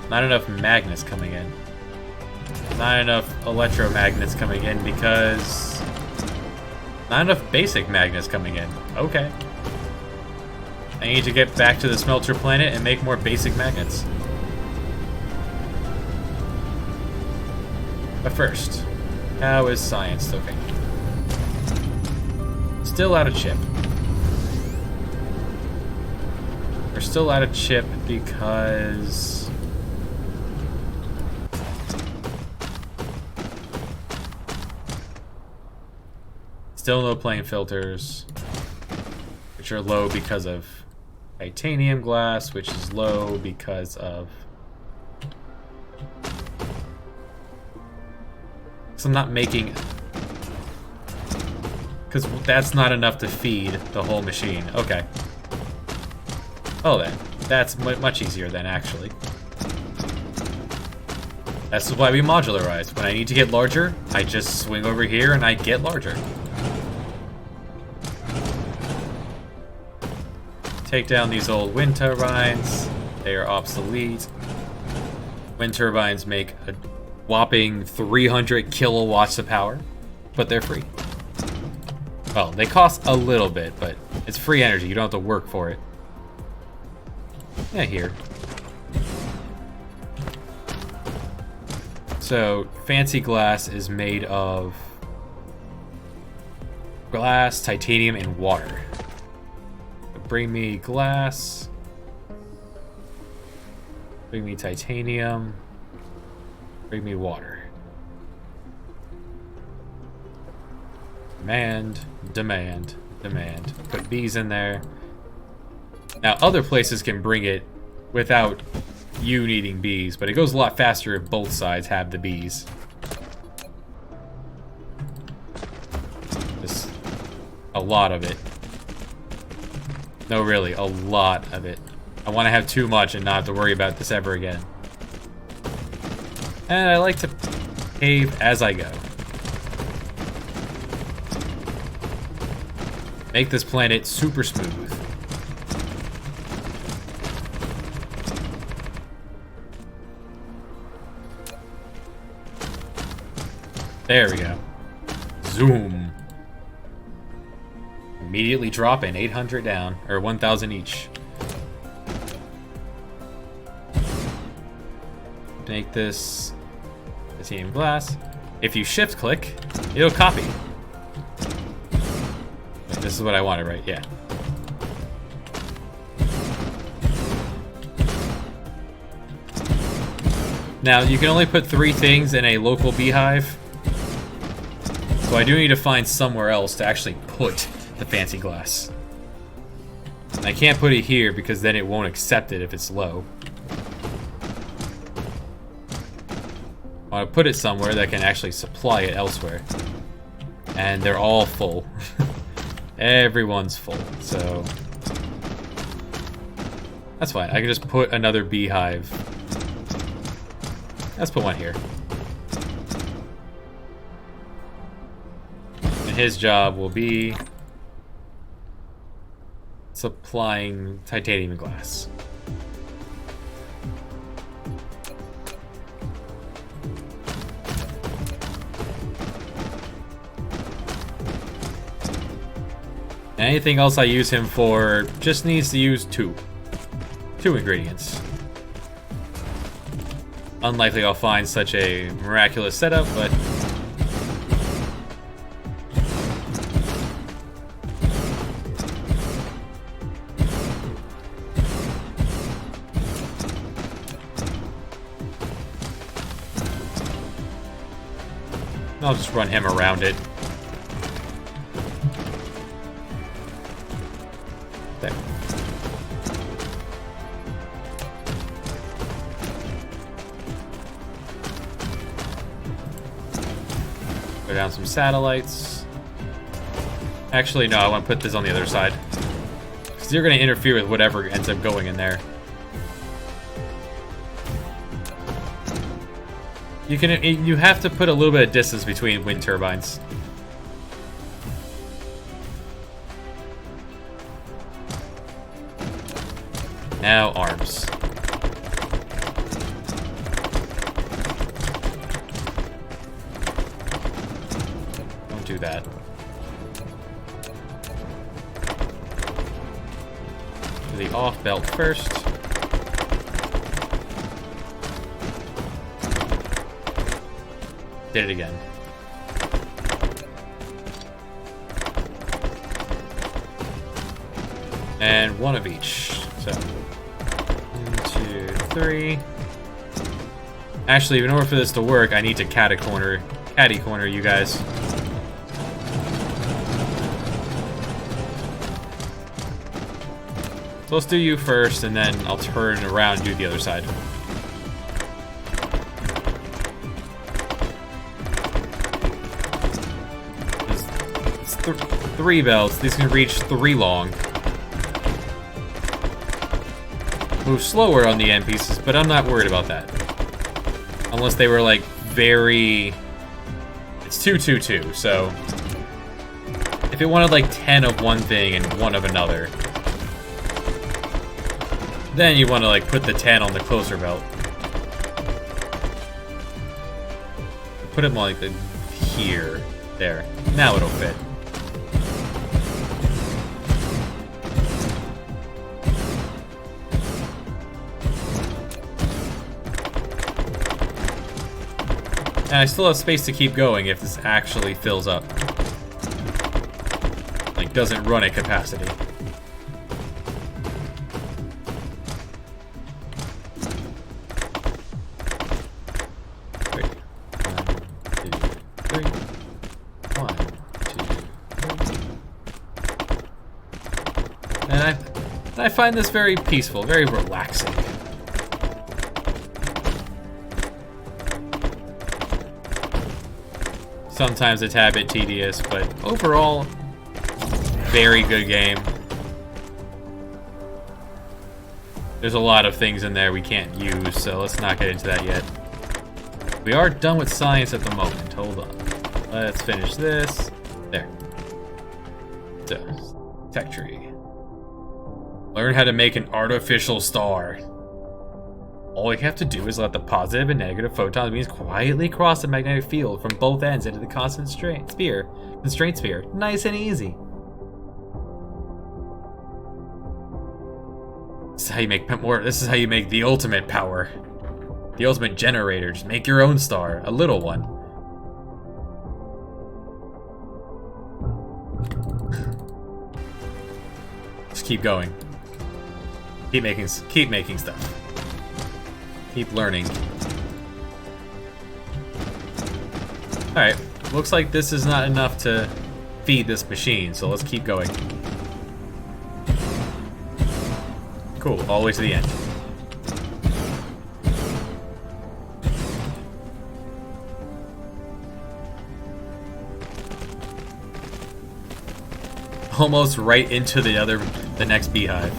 Speaker 1: not enough magnets coming in. Not enough electromagnets coming in because not enough basic magnets coming in. Okay. I need to get back to the smelter planet and make more basic magnets. But first, how is science looking? Still out of chip. We're still out of chip because still no plane filters, which are low because of titanium glass, which is low because of... So I'm not making... Because that's not enough to feed the whole machine. Okay. Oh, then. That's much easier then, actually. That's why we modularize. When I need to get larger, I just swing over here and I get larger. Take down these old wind turbines. They are obsolete. Wind turbines make a whopping 300 kilowatts of power, but they're free. Well, they cost a little bit, but it's free energy. You don't have to work for it. Yeah, here. So, fancy glass is made of glass, titanium, and water. Bring me glass. Bring me titanium. Bring me water. Demand, demand, demand. Put bees in there. Now, other places can bring it without you needing bees, but it goes a lot faster if both sides have the bees. Just a lot of it. No, really, a lot of it. I want to have too much and not have to worry about this ever again. And I like to cave as I go. Make this planet super smooth. There we go. Zoom. Immediately dropping 800 down, or 1,000 each. Make this titanium glass. If you shift click, it'll copy. This is what I wanted, right? Yeah. Now, you can only put 3 things in a local beehive. So I do need to find somewhere else to actually put the fancy glass. And I can't put it here because then it won't accept it if it's low. I want to put it somewhere that can actually supply it elsewhere. And they're all full. Everyone's full, so that's fine. I can just put another beehive. Let's put one here. And his job will be supplying titanium glass. Anything else I use him for just needs to use two ingredients. Unlikely I'll find such a miraculous setup, but I'll just run him around it. There. Go down some satellites. Actually, no, I want to put this on the other side. Because you're going to interfere with whatever ends up going in there. You have to put a little bit of distance between wind turbines. Now arms. Don't do that. Do the off belt first. Did it again. And one of each. So 1, 2, 3. Actually, in order for this to work, I need to catty corner you guys. So let's do you first, and then I'll turn around and do the other side. Three belts. These can reach 3 long. Move slower on the end pieces, but I'm not worried about that. Unless they were like very... It's 2, 2, 2, so... If it wanted like 10 of one thing and 1 of another, then you want to like put the 10 on the closer belt. Put it more like here. There. Now it'll fit. And I still have space to keep going if this actually fills up. Like, doesn't run at capacity. Wait. 1, 2, 3. 1, 2, 3. And I find this very peaceful, very relaxing. Sometimes a tad bit tedious, but overall, very good game. There's a lot of things in there we can't use, so let's not get into that yet. We are done with science at the moment. Hold on. Let's finish this. There. So, tech tree. Learn how to make an artificial star. All you have to do is let the positive and negative photons beams quietly cross the magnetic field from both ends into the constraint sphere. Nice and easy. This is how you make more. This is how you make the ultimate power. The ultimate generator. Just make your own star, a little one. Just keep going. Keep making stuff. Keep learning. Alright, looks like this is not enough to feed this machine, so let's keep going. Cool, all the way to the end. Almost right into the next beehive.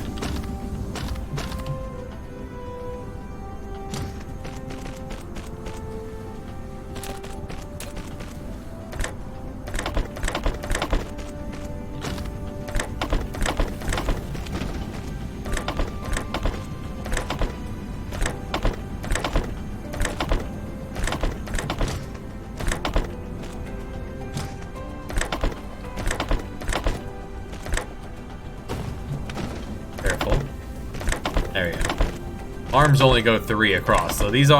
Speaker 1: There we go. Arms only go 3 across, so these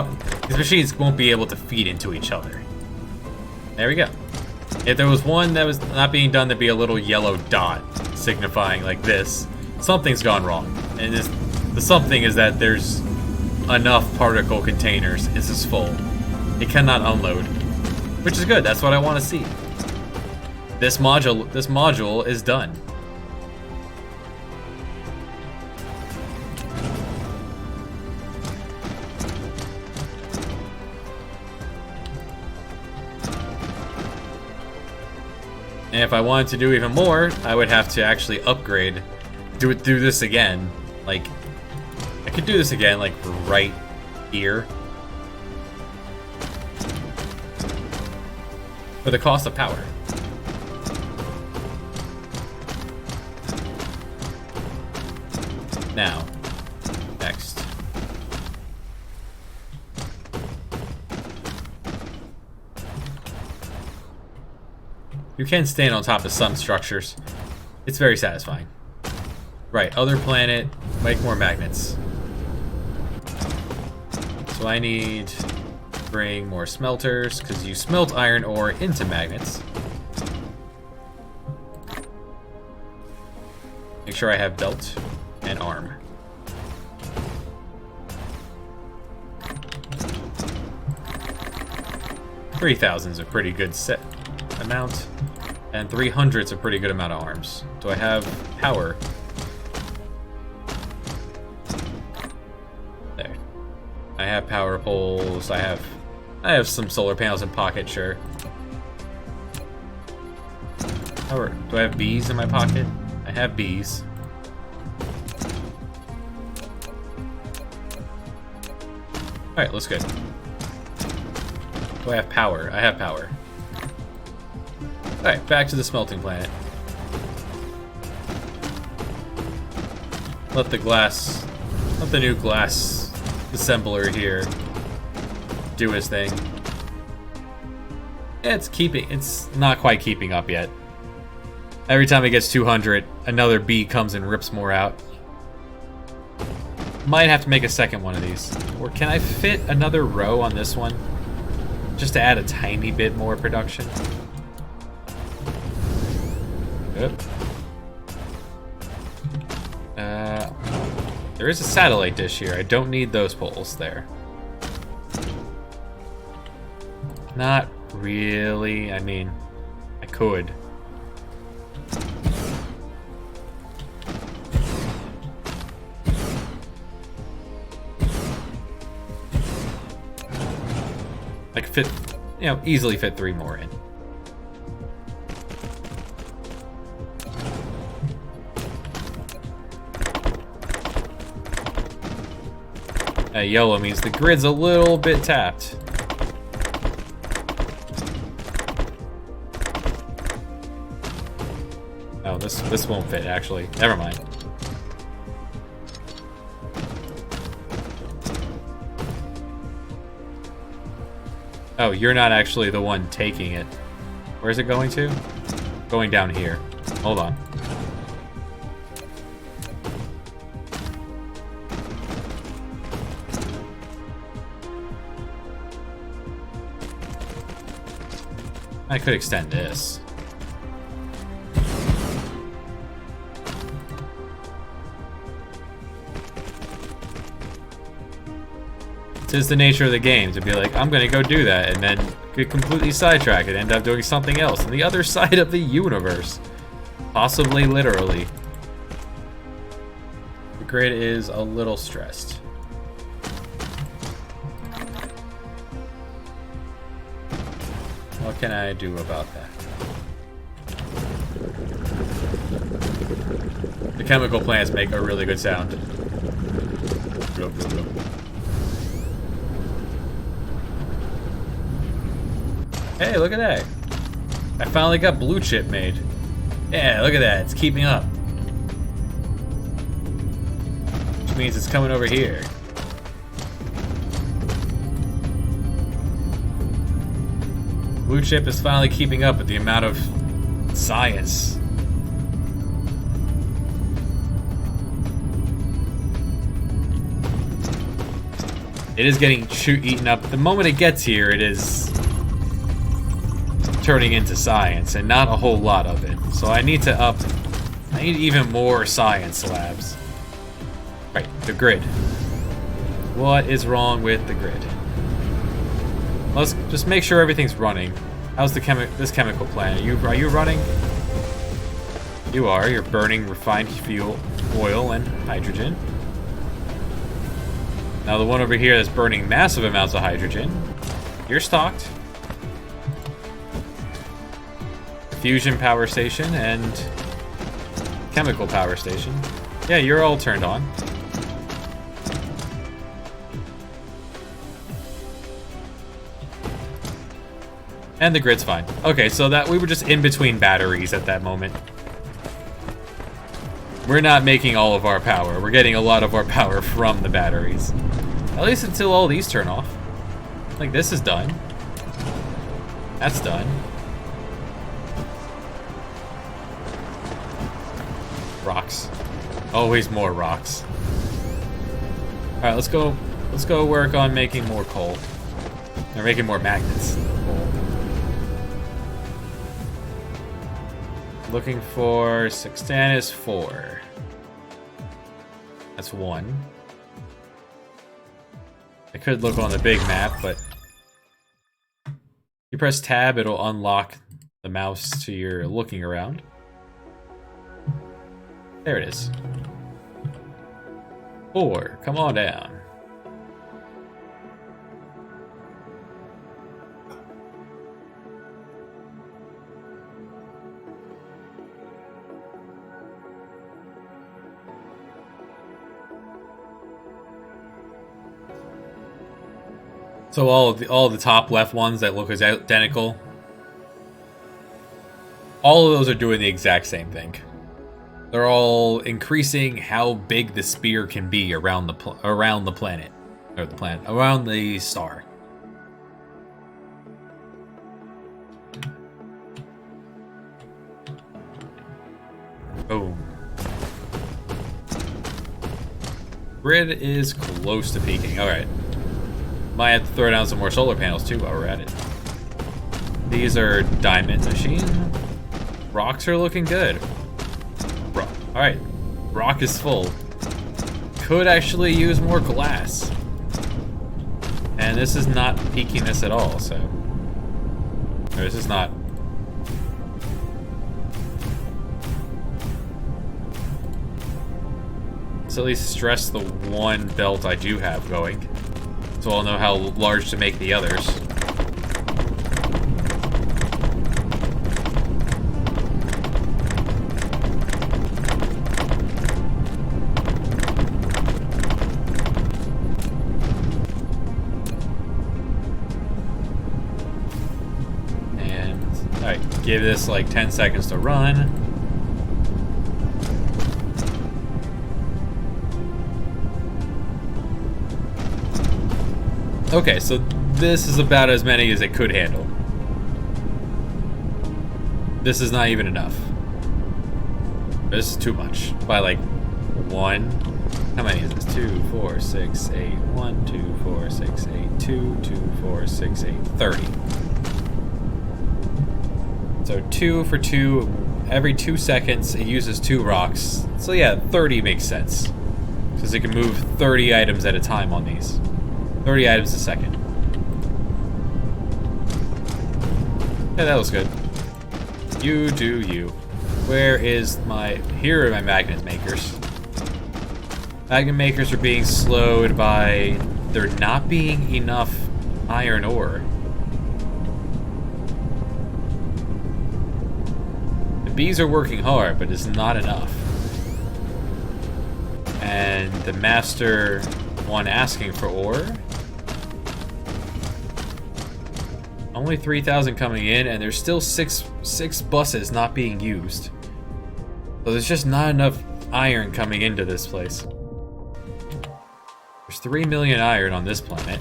Speaker 1: machines won't be able to feed into each other. There we go. If there was one that was not being done, there'd be a little yellow dot signifying like this. Something's gone wrong. And the something is that there's enough particle containers. This is full. It cannot unload. Which is good, that's what I want to see. This module is done. And if I wanted to do even more, I would have to actually upgrade, do this again. Like, I could do this again, like, right here. For the cost of power. Now, next. You can stand on top of some structures. It's very satisfying. Right, other planet, make more magnets. So I need to bring more smelters, because you smelt iron ore into magnets. Make sure I have belt and arm. $3,000 is a pretty good set amount, and 300 is a pretty good amount of arms. Do I have power? There. I have power poles. I have some solar panels in pocket, sure. Power. Do I have bees in my pocket? I have bees. Alright, looks good. Do I have power? I have power. Alright, back to the smelting planet. Let the new glass assembler here do his thing. It's not quite keeping up yet. Every time it gets 200, another bee comes and rips more out. Might have to make a second one of these. Or can I fit another row on this one? Just to add a tiny bit more production. Good. There is a satellite dish here. I don't need those poles there. Not really. I mean, I could. I could fit, easily fit 3 more in. Yellow means the grid's a little bit tapped. Oh, this won't fit, actually. Never mind. Oh, you're not actually the one taking it. Where's it going to? Going down here. Hold on. I could extend this. Tis the nature of the game to be like, I'm gonna go do that, and then get completely sidetracked and end up doing something else on the other side of the universe. Possibly literally. The grid is a little stressed. What can I do about that? The chemical plants make a really good sound. Blub, blub, blub. Hey, look at that. I finally got blue chip made. Yeah, look at that. It's keeping up. Which means it's coming over here. Blue chip is finally keeping up with the amount of science. It is getting eaten up. The moment it gets here, it is turning into science, and not a whole lot of it. So I need even more science labs. Right, the grid. What is wrong with the grid? Let's just make sure everything's running. How's this chemical plant? Are you running? You are. You're burning refined fuel, oil, and hydrogen. Now the one over here that's burning massive amounts of hydrogen. You're stocked. Fusion power station and chemical power station. Yeah, you're all turned on. And the grid's fine. Okay, so that we were just in between batteries at that moment. We're not making all of our power. We're getting a lot of our power from the batteries. At least until all these turn off. Like, this is done. That's done. Rocks. Always more rocks. Alright, let's go work on making more coal. Or making more magnets. Coal. Looking for sextan is 4. That's 1. I could look on the big map, but you press tab, it'll unlock the mouse to your looking around. There it is. 4, come on down. So all the top left ones that look as identical, all of those are doing the exact same thing. They're all increasing how big the spear can be around the planet, around the star. Boom. Grid is close to peaking. All right. Might have to throw down some more solar panels too while we're at it. These are diamond machine. Rocks are looking good. Alright, rock is full. Could actually use more glass. And this is not peaking this at all, so. Or this is not. Let's at least stress the one belt I do have going. So I'll know how large to make the others. And, alright, give this like 10 seconds to run. Okay, so this is about as many as it could handle. This is not even enough. This is too much. By like 1. How many is this? 2, 4, 6, 8. 1, 2, 4, 6, 8. 2, 2, 4, 6, 8. 30. So 2 for 2. Every 2 seconds, it uses 2 rocks. So yeah, 30 makes sense. Because it can move 30 items at a time on these. 30 items a second. Yeah, that was good. You do you. Where is my... Here are my magnet makers. Magnet makers are being slowed by there not being enough iron ore. The bees are working hard, but it's not enough. And the master one asking for ore. Only 3,000 coming in, and there's still six buses not being used. So there's just not enough iron coming into this place. There's 3 million iron on this planet.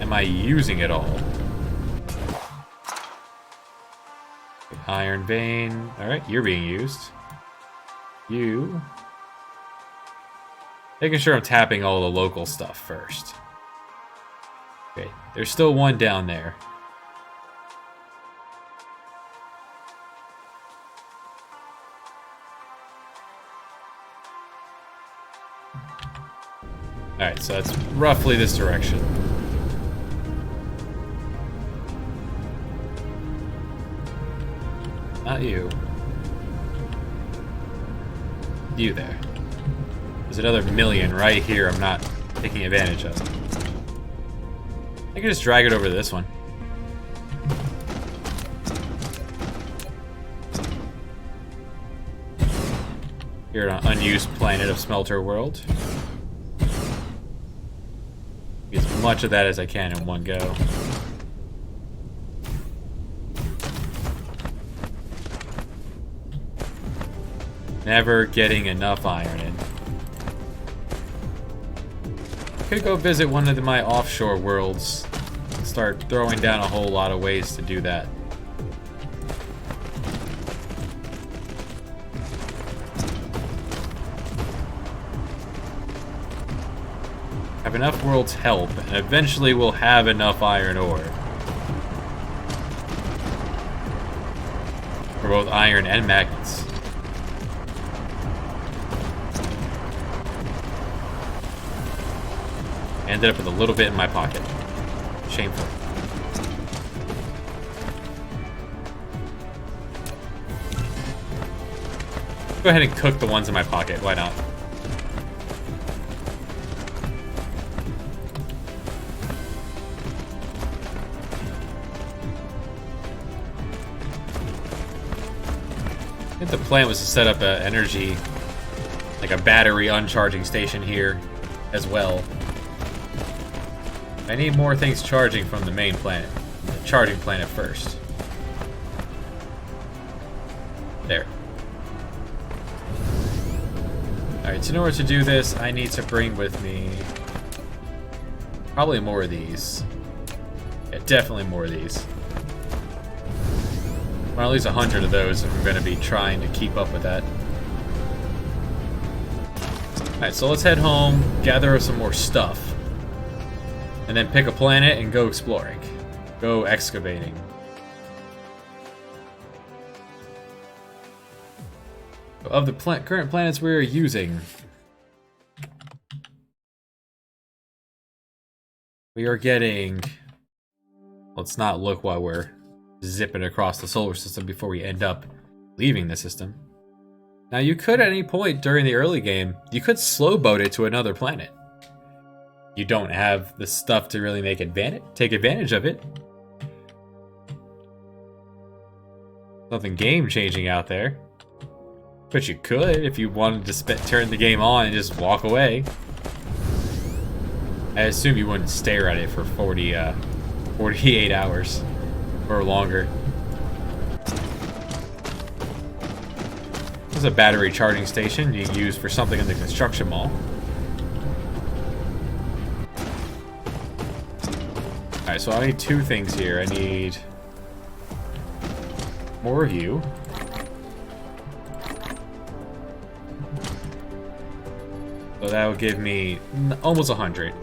Speaker 1: Am I using it all? Iron vein. Alright, you're being used. You. Making sure I'm tapping all the local stuff first. Okay, there's still one down there. Alright, so that's roughly this direction. Not you. You there. There's another million right here I'm not taking advantage of. I can just drag it over to this one. Here on an unused planet of Smelter World. Get as much of that as I can in one go. Never getting enough iron in. Could go visit one of my offshore worlds and start throwing down a whole lot of ways to do that. Have enough worlds help, and eventually we'll have enough iron ore. For both iron and magnets. Ended up with a little bit in my pocket. Shameful. Go ahead and cook the ones in my pocket, why not? I think the plan was to set up an energy, like a battery uncharging station here as well. I need more things charging from the main planet. The charging planet first. There. Alright, so in order to do this, I need to bring with me probably more of these. Yeah, definitely more of these. Well, at least 100 of those if I'm going to be trying to keep up with that. Alright, so let's head home, gather some more stuff, and then pick a planet and go exploring. Go excavating. Of the current planets we're using, we are getting... Let's not look while we're zipping across the solar system before we end up leaving the system. Now you could at any point during the early game, you could slow boat it to another planet. You don't have the stuff to really take advantage of it. Nothing game changing out there. But you could if you wanted to turn the game on and just walk away. I assume you wouldn't stare at it for 48 hours. Or longer. This is a battery charging station you can use for something in the construction mall. Alright, so I need two things here. I need more of you. So that will give me almost 100.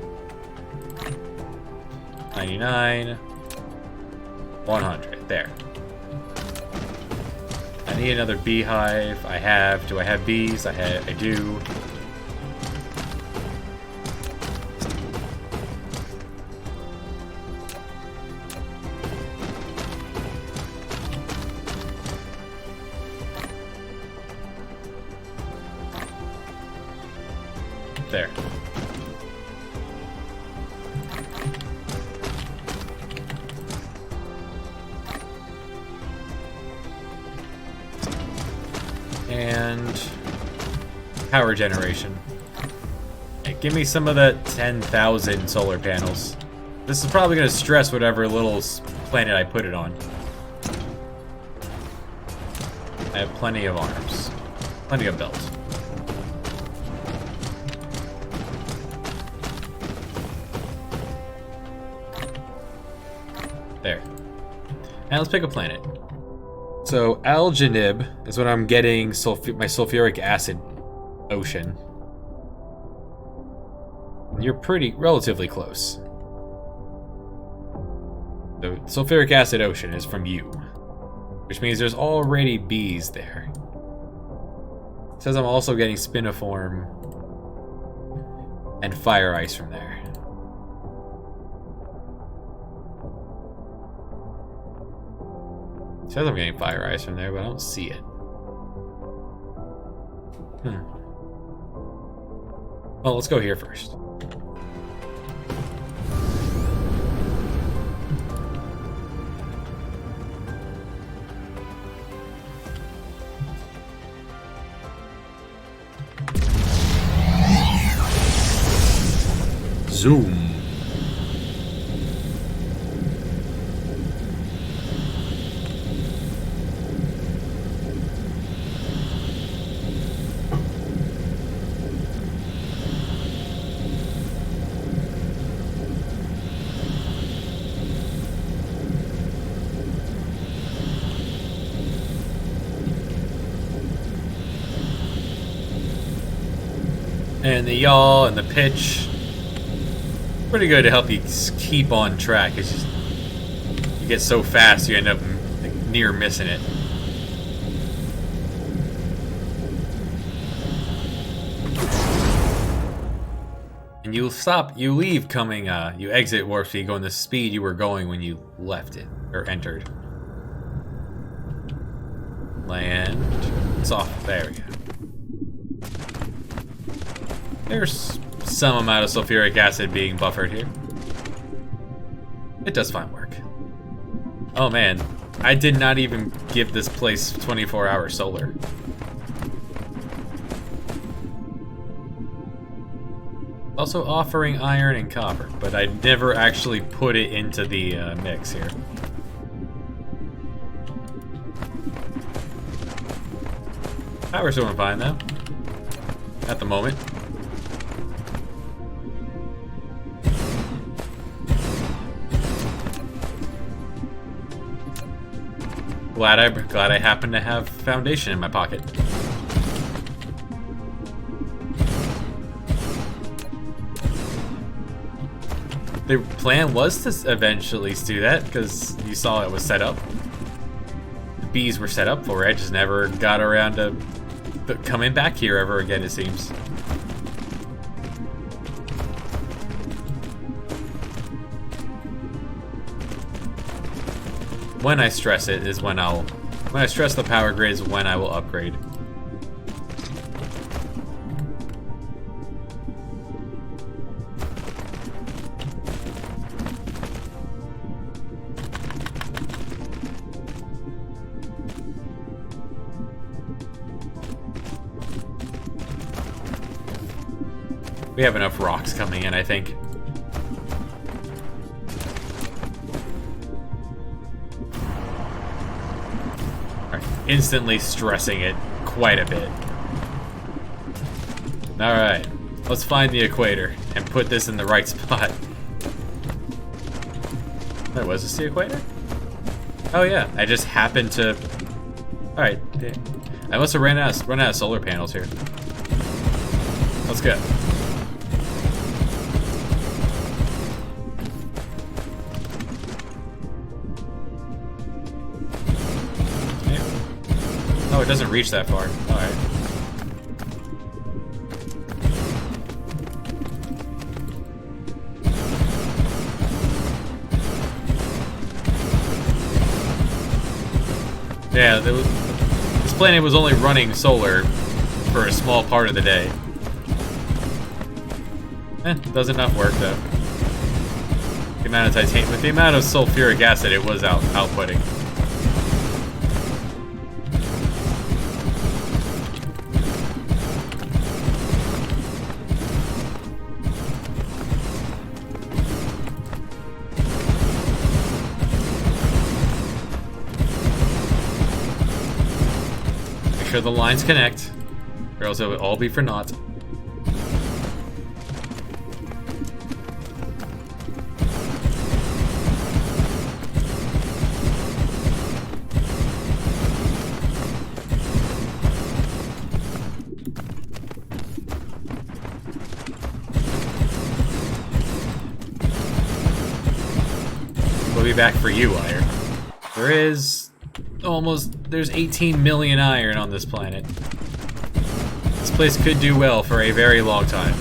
Speaker 1: 99. 100. There. I need another beehive. Do I have bees? I do. There. And power generation. Hey, give me some of the 10,000 solar panels. This is probably going to stress whatever little planet I put it on. I have plenty of arms. Plenty of belts. There. Now let's pick a planet. So, Algenib is what I'm getting my sulfuric acid ocean. You're relatively close. The sulfuric acid ocean is from you, which means there's already bees there. It says I'm also getting spiniform and fire ice from there. It says I'm getting fire ice from there, but I don't see it. Well, let's go here first. Zoom. And the yaw and the pitch. Pretty good to help you keep on track. It's just you get so fast you end up near missing it. And you leave coming, you exit warp speed going the speed you were going when you left it, or entered. Land, soft, there we go. There's some amount of sulfuric acid being buffered here. It does fine work. Oh man, I did not even give this place 24-hour solar. Also offering iron and copper, but I never actually put it into the mix here. Power's doing fine though, at the moment. Glad I happen to have foundation in my pocket. The plan was to eventually do that because you saw it was set up. The bees were set up for it. I just never got around to coming back here ever again, it seems. When I stress it is when I stress the power grid is when I will upgrade. We have enough rocks coming in, I think. Instantly stressing it quite a bit. Alright, let's find the equator and put this in the right spot. Wait, was this the equator? Oh yeah, I just happened to... Alright, I must have run out of solar panels here. Let's go. Oh, it doesn't reach that far. Alright. Yeah, this planet was only running solar for a small part of the day. Does enough work though. The amount of titanium, with the amount of sulfuric acid it was outputting. Make sure the lines connect, or else it would all be for naught. We'll be back for you, iron. There's 18 million iron on this planet. This place could do well for a very long time.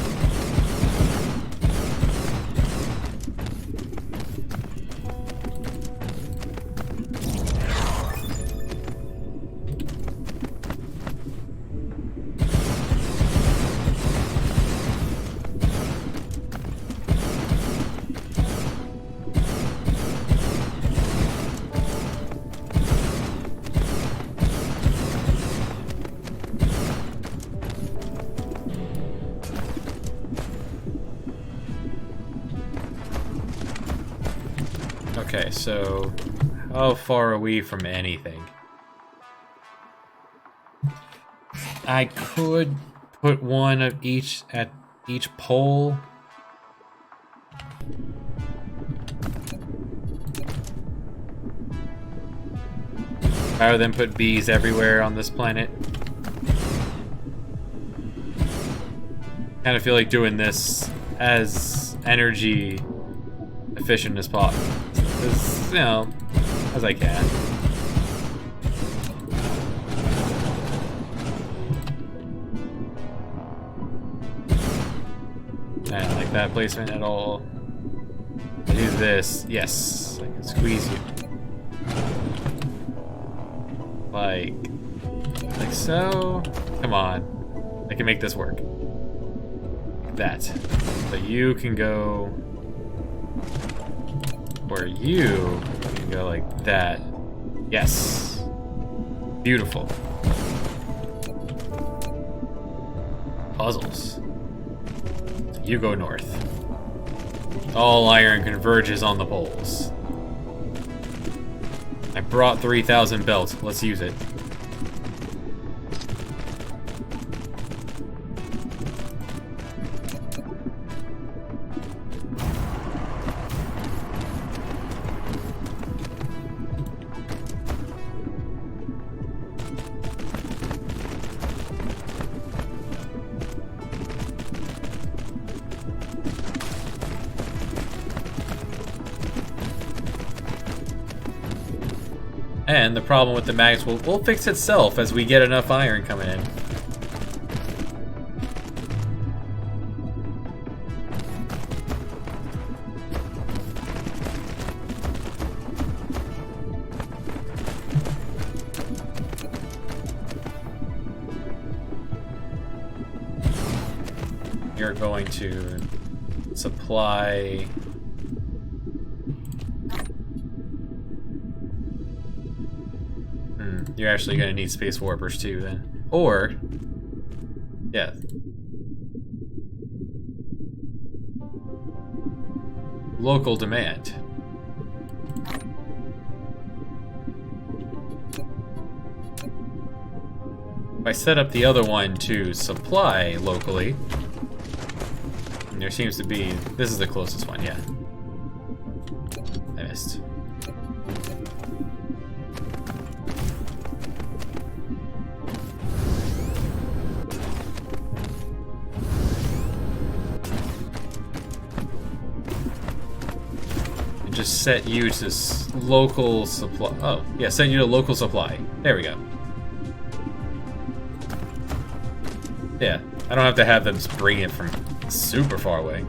Speaker 1: Okay, so how far are we from anything? I could put one of each at each pole. Rather than put bees everywhere on this planet. Kind of feel like doing this as energy efficient as possible. As, you know, as I can. I don't like that placement at all. I do this. Yes, I can squeeze you. Like so. Come on. I can make this work. Like that. So you can go... Or you can go like that. Yes. Beautiful. Puzzles. You go north. All iron converges on the poles. I brought 3,000 belts. Let's use it. And the problem with the magnets will fix itself as we get enough iron coming in. You're going to supply... You're actually going to need space warpers too then. Or, yeah. Local demand. If I set up the other one to supply locally, and there seems to be, this is the closest one, yeah. I missed. Just set you to local supply. Oh, yeah, set you to local supply. There we go. Yeah, I don't have to have them bring it from super far away.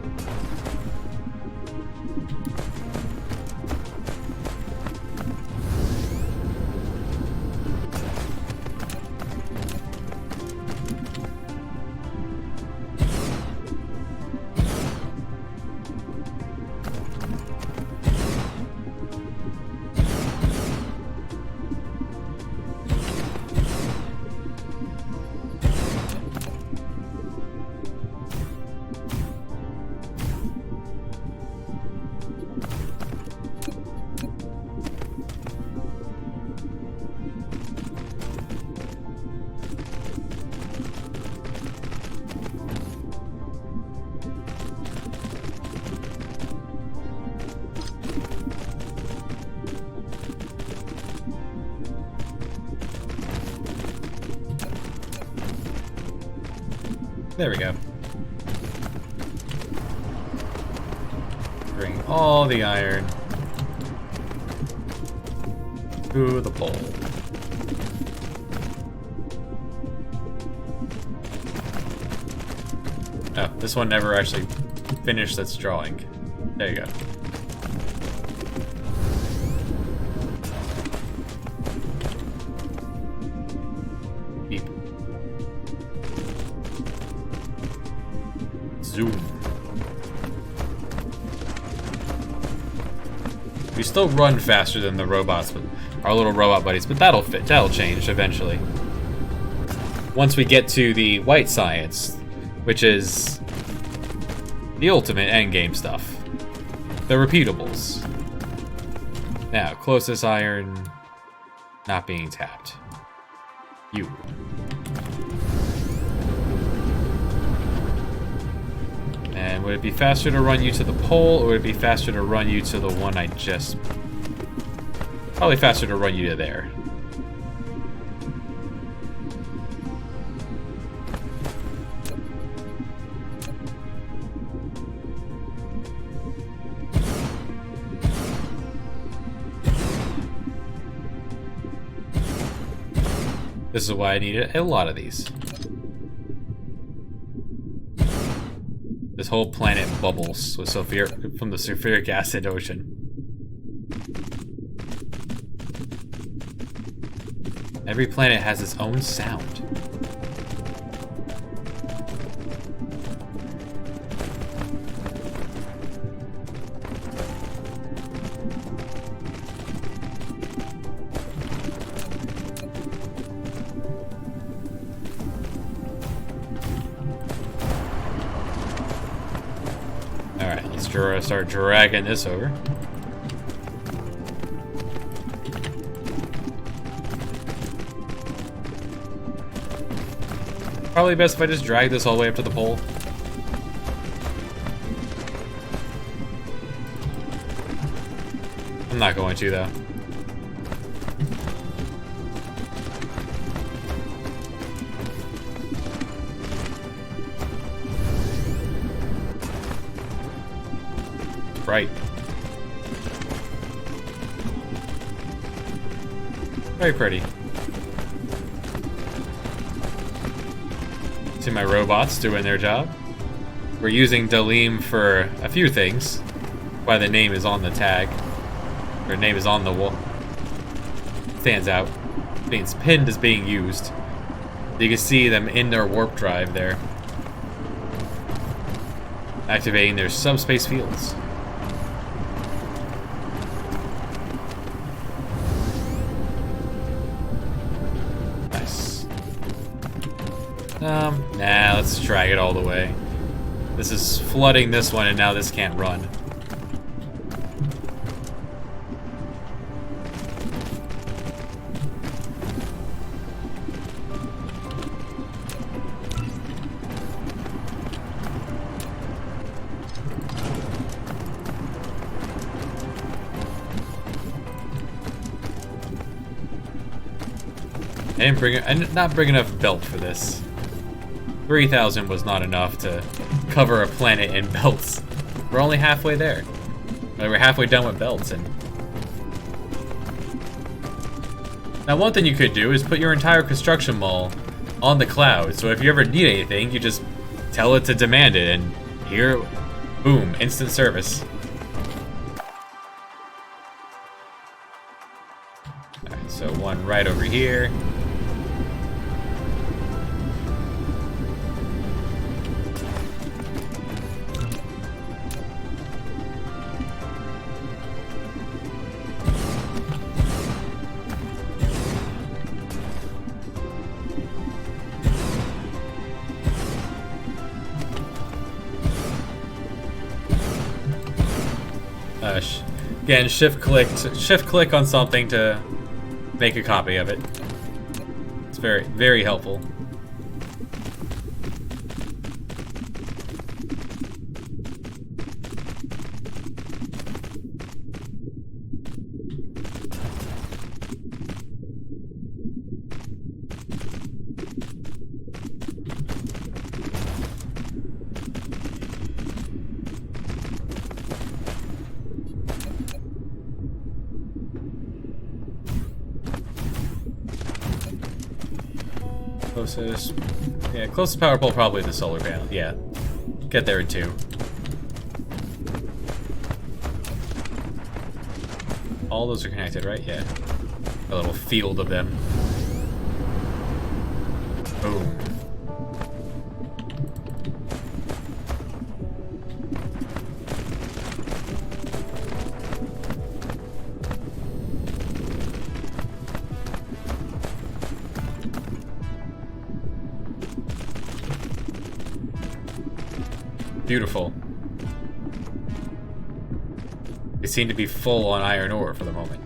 Speaker 1: There we go. Bring all the iron To the pole. Oh, this one never actually finished its drawing. There you go. Beep. Zoom. We still run faster than the robots, but our little robot buddies, but that'll change eventually. Once we get to the white science, which is the ultimate endgame stuff. The repeatables. Now, closest iron not being tapped. You. And would it be faster to run you to the pole, or would it be faster to run you to the one I just... Probably faster to run you to there. This is why I needed a lot of these. This whole planet bubbles with from the sulfuric acid ocean. Every planet has its own sound. Start dragging this over. Probably best if I just drag this all the way up to the pole. I'm not going to, though. Right. Very pretty. See my robots doing their job. We're using Dalim for a few things. Why the name is on the tag. Or name is on the wall. Stands out. Means pinned is being used. You can see them in their warp drive there. Activating their subspace fields. Nah, let's drag it all the way. This is flooding this one, and now this can't run. I did not bring enough belt for this. 3,000 was not enough to cover a planet in belts. We're only halfway there. We're halfway done with belts. And now one thing you could do is put your entire construction mall on the cloud. So if you ever need anything, you just tell it to demand it, and here, boom, instant service. Alright, so one right over here. Again, shift click on something to make a copy of it. It's very, very helpful. Closest. Yeah, closest power pole probably the solar panel. Yeah. Get there in 2. All those are connected, right? Yeah. A little field of them. Boom. Beautiful. They seem to be full on iron ore for the moment.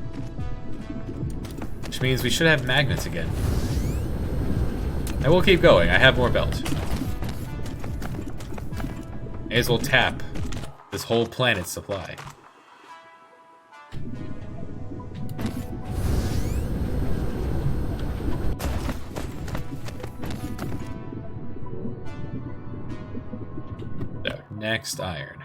Speaker 1: Which means we should have magnets again. I will keep going. I have more belt. May as well tap this whole planet's supply. So, next iron.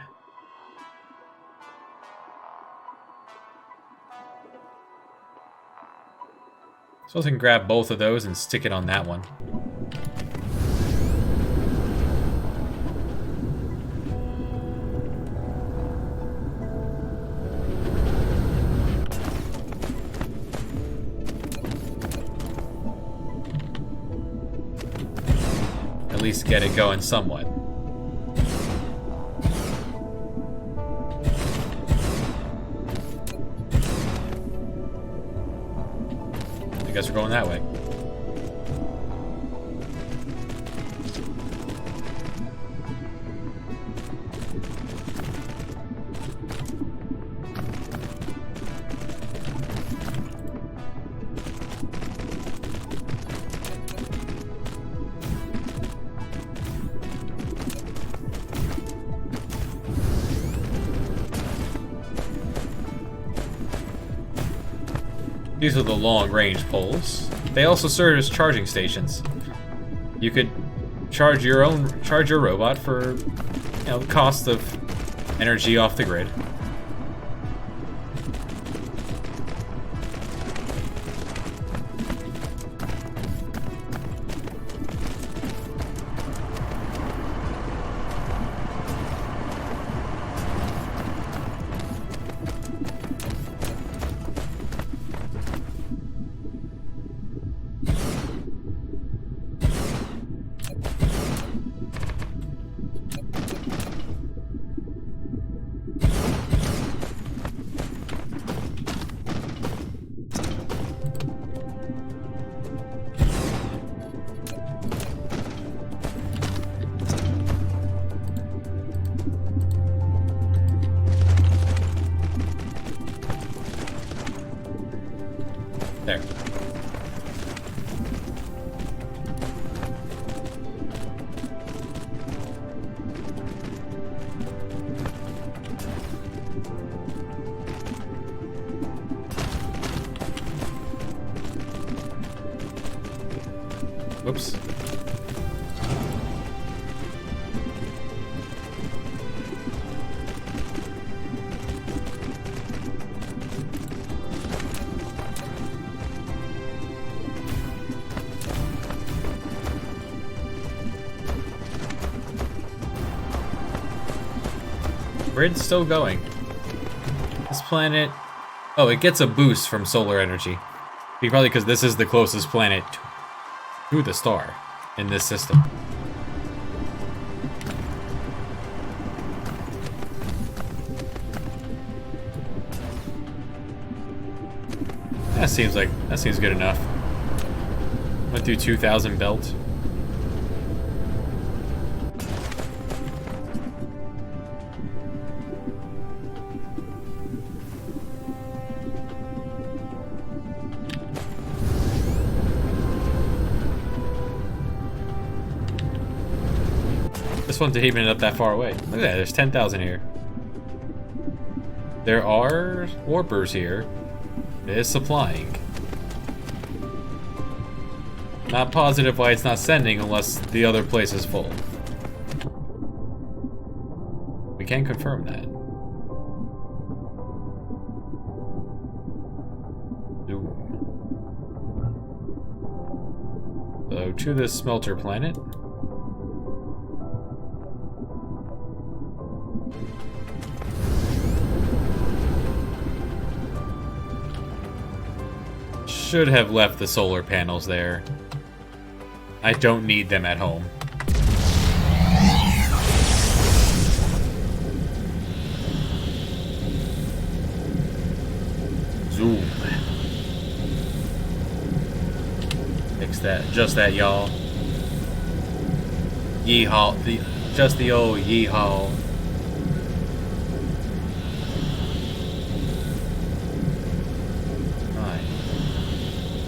Speaker 1: So I can grab both of those and stick it on that one. At least get it going somewhat. I guess we're going that way. These are the long-range poles. They also serve as charging stations. You could charge your robot for, you know, the cost of energy off the grid. There. Whoops. Grid's still going. This planet... Oh, it gets a boost from solar energy. Probably because this is the closest planet to the star in this system. That seems good enough. Went through 2,000 belt. This one's even up that far away. Look at that, there's 10,000 here. There are warpers here. It is supplying. Not positive why it's not sending unless the other place is full. We can confirm that. So to the smelter planet. Should have left the solar panels there. I don't need them at home. Zoom. Fix that. Just that, y'all. Yeehaw. Just the old yeehaw.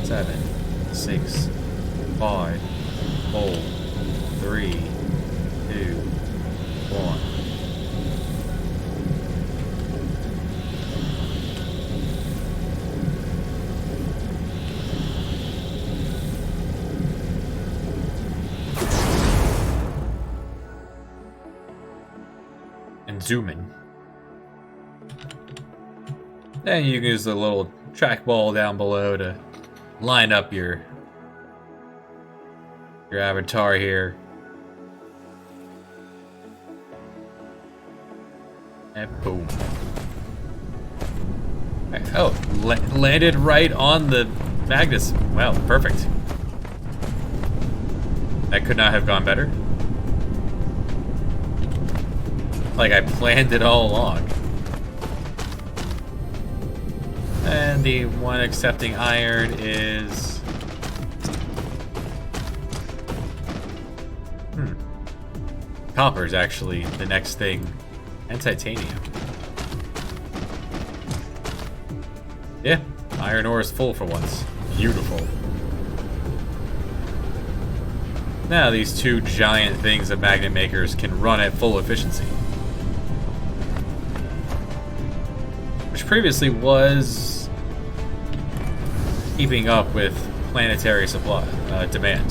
Speaker 1: Seven, 6, 5, 4, 3, 2, 1. And zoom in. Then you can use the little trackball down below to line up your avatar here. And boom. Oh, landed right on the Magnus. Wow, perfect. That could not have gone better. Like I planned it all along. And the one accepting iron is... Copper is actually the next thing. And titanium. Yeah, iron ore is full for once. Beautiful. Now these two giant things of magnet makers can run at full efficiency. Which previously was keeping up with planetary supply demand.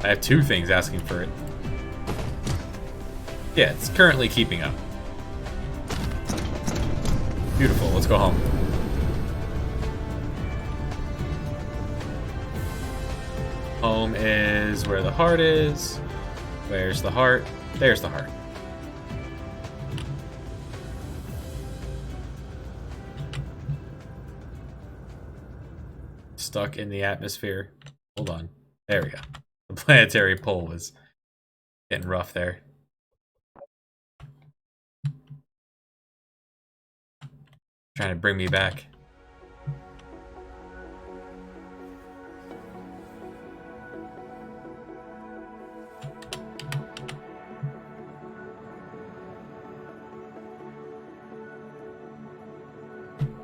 Speaker 1: I have two things asking for it. Yeah, it's currently keeping up. Beautiful, let's go home. Home is where the heart is. Where's the heart? There's the heart. Stuck in the atmosphere. Hold on. There we go. The planetary pole is getting rough there. Trying to bring me back.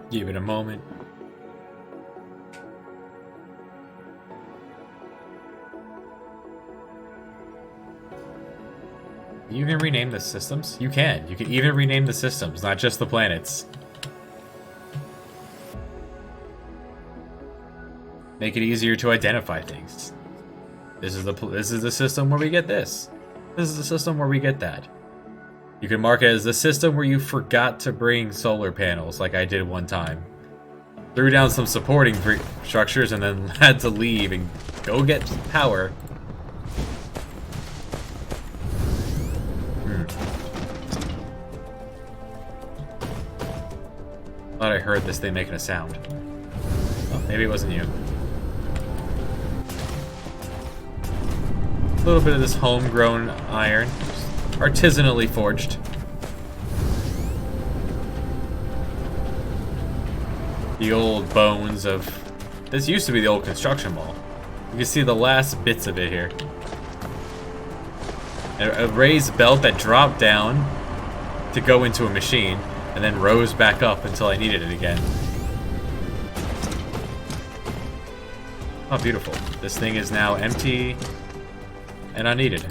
Speaker 1: Give it a moment. You can rename the systems? You can. You can even rename the systems, not just the planets. Make it easier to identify things. This is the system where we get this. This is the system where we get that. You can mark it as the system where you forgot to bring solar panels, like I did one time. Threw down some supporting structures and then had to leave and go get power. Thought I heard this thing making a sound. Oh, maybe it wasn't you. A little bit of this homegrown iron, artisanally forged. The old bones of... This used to be the old construction mall. You can see the last bits of it here. A raised belt that dropped down to go into a machine, and then rose back up until I needed it again. Oh, beautiful. This thing is now empty and unneeded.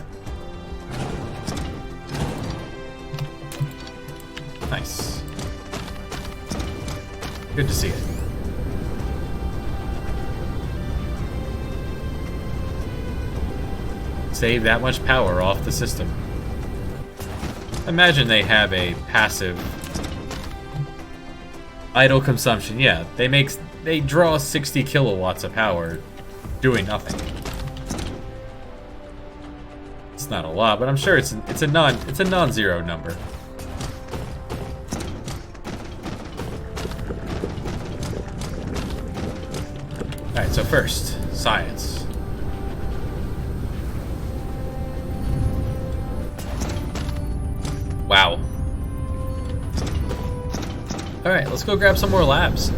Speaker 1: Nice. Good to see it. Save that much power off the system. Imagine they have a passive idle consumption. Yeah, they make they draw 60 kilowatts of power doing nothing. It's not a lot, but I'm sure it's a non-zero number. All right, so first, science. Wow. All right, let's go grab some more labs.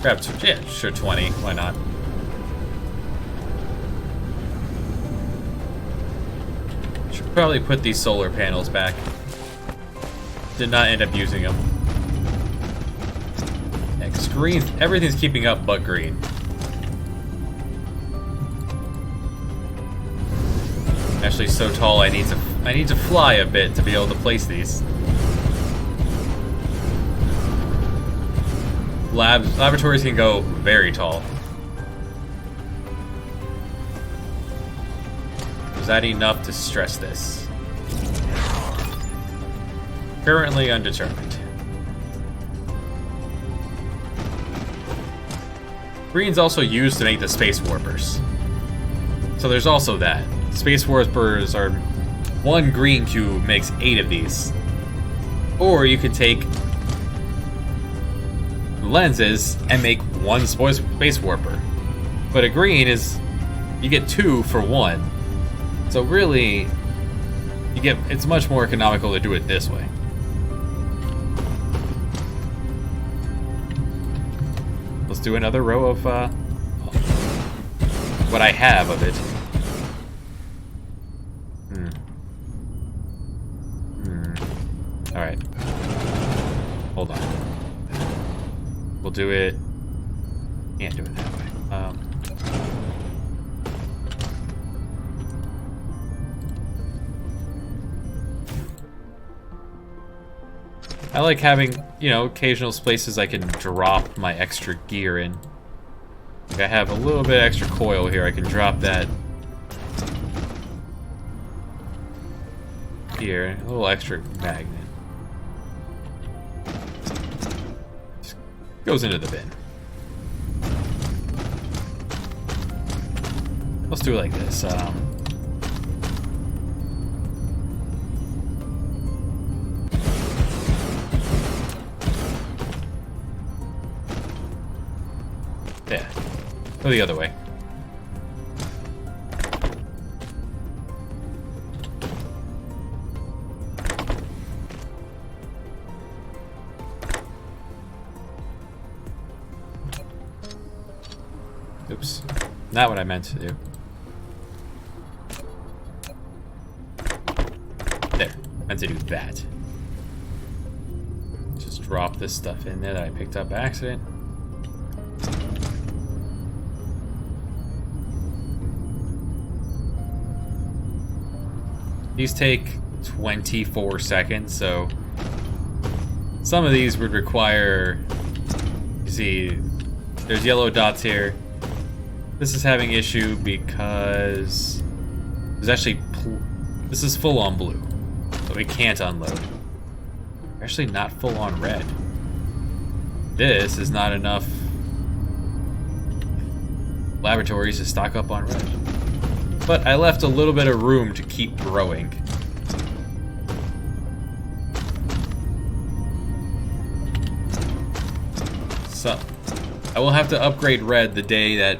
Speaker 1: Grab, yeah, sure, 20. Why not? Should probably put these solar panels back. Did not end up using them. Yeah, 'cause green, everything's keeping up but green. Actually, so tall, I need to fly a bit to be able to place these. Laboratories can go very tall. Is that enough to stress this? Currently undetermined. Green's also used to make the space warpers. So there's also that. Space warpers are 1 green cube makes 8 of these. Or you could take lenses and make 1 space warper. But a green is, you get 2 for 1. So really, it's much more economical to do it this way. Let's do another row of what I have of it. Alright. Hold on. We'll do it... Can't do it that way. I like having, you know, occasional places I can drop my extra gear in. Like I have a little bit extra coil here. I can drop that here. A little extra magnet. Just goes into the bin. Let's do it like this. Yeah. Go the other way. Oops. Not what I meant to do. There. Meant to do that. Just drop this stuff in there that I picked up by accident. These take 24 seconds, so some of these would require, you see, there's yellow dots here. This is having issue because there's actually, this is full on blue, so it can't unload. Actually not full on red. This is not enough laboratories to stock up on red. But I left a little bit of room to keep growing. So, I will have to upgrade red the day that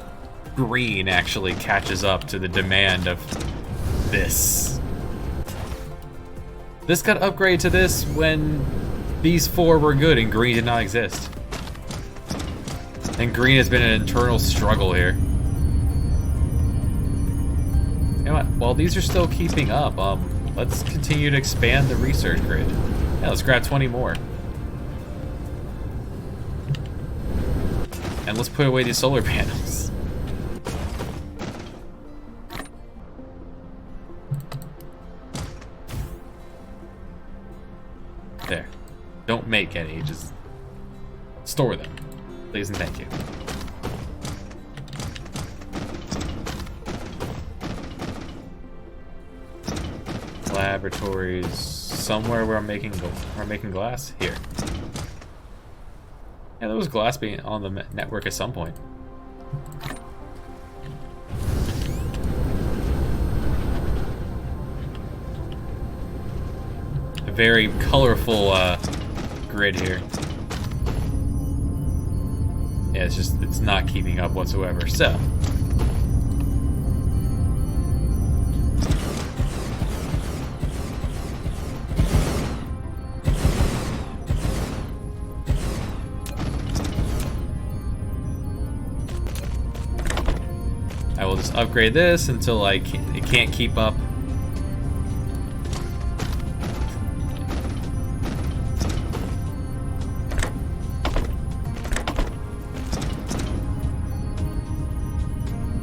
Speaker 1: green actually catches up to the demand of this. This got upgraded to this when these 4 were good and green did not exist. And green has been an internal struggle here. You know what? While these are still keeping up, let's continue to expand the research grid. Yeah, let's grab 20 more. And let's put away these solar panels. There. Don't make any, just store them. Please and thank you. Laboratories somewhere where we're making glass here. Yeah, there was glass being on the network at some point. A very colorful grid here. Yeah, it's not keeping up whatsoever. So I will just upgrade this until it can't keep up.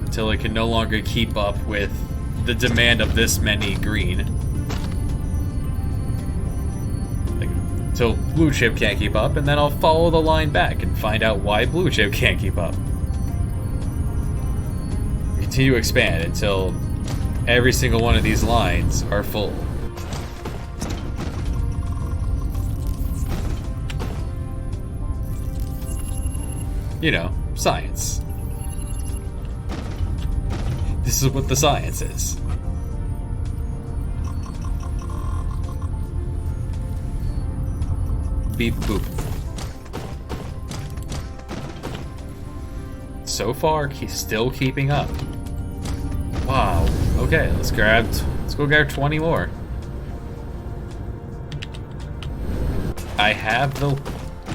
Speaker 1: Until it can no longer keep up with the demand of this many green. Until blue chip can't keep up, and then I'll follow the line back and find out why blue chip can't keep up. Continue to expand until every single one of these lines are full. You know, science. This is what the science is. Beep boop. So far, he's still keeping up. Wow. Okay, let's go grab 20 more.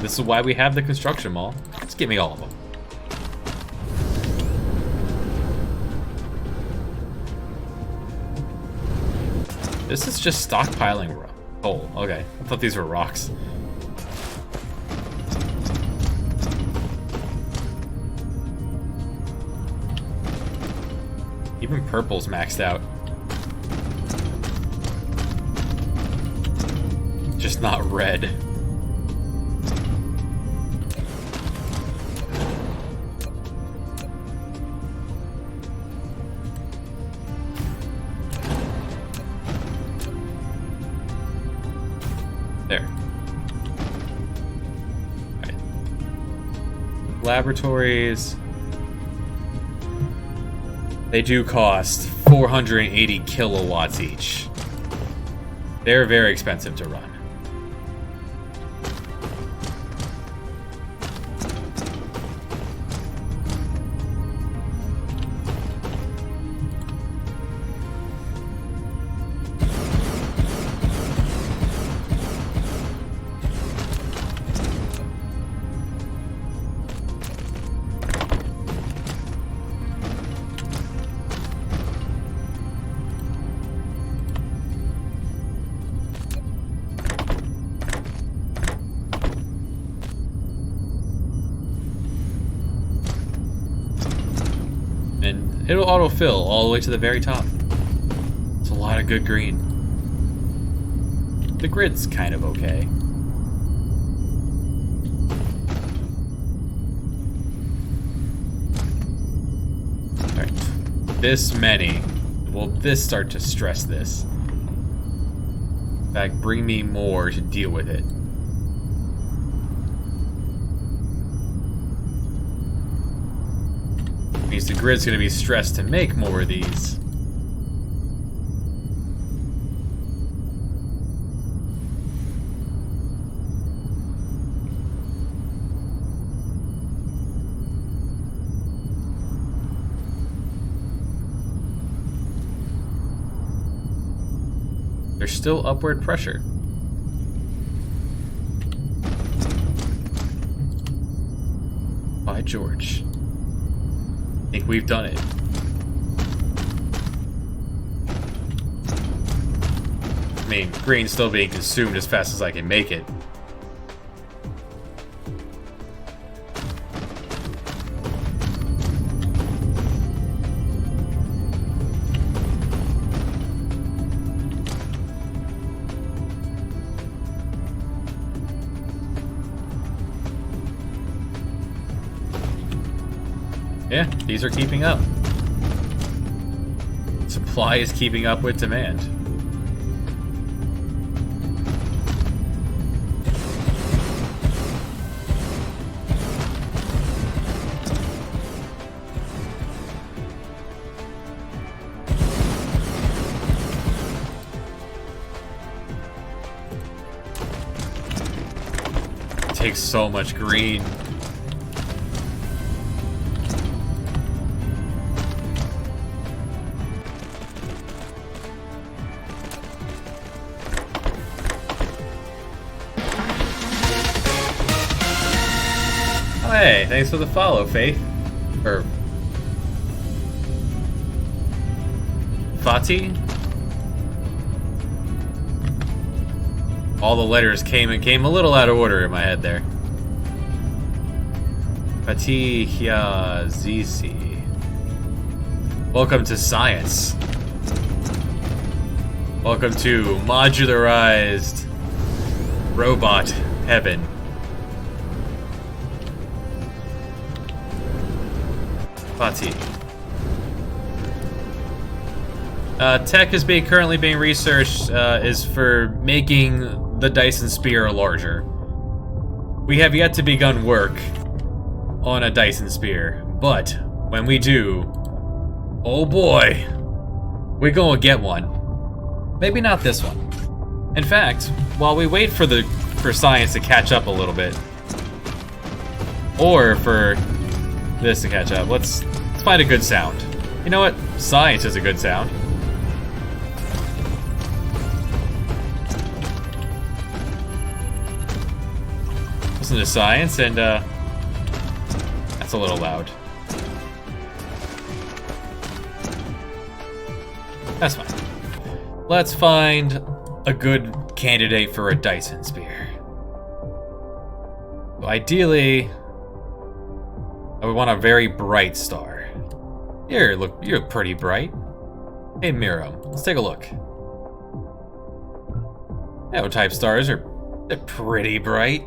Speaker 1: This is why we have the construction mall. Just give me all of them. This is just stockpiling coal. Okay, I thought these were rocks. Even purple's maxed out. Just not red. There. Right. Laboratories. They do cost 480 kilowatts each. They're very expensive to run. It'll autofill all the way to the very top. It's a lot of good green. The grid's kind of okay. Alright. This many. Will this start to stress this? In fact, bring me more to deal with it. Means the grid's going to be stressed to make more of these. There's still upward pressure. By George. I think we've done it. I mean, green's still being consumed as fast as I can make it. Yeah, these are keeping up. Supply is keeping up with demand. takes so much green. Oh, hey, thanks for the follow, Faith. Or Fati? All the letters came a little out of order in my head there. Fati Hia Zizi. Welcome to science. Welcome to modularized robot heaven. Fati. Tech is currently being researched is for making the Dyson Sphere larger. We have yet to begun work on a Dyson Sphere, but when we do, oh boy, we're gonna get one. Maybe not this one. In fact, while we wait for science to catch up a little bit, or for this to catch up, let's find a good sound. You know what? Science is a good sound. Listen to science, and that's a little loud. That's fine. Let's find a good candidate for a Dyson Sphere. So ideally, I would want a very bright star. You're pretty bright. Hey Miro, let's take a look. Type stars they're pretty bright.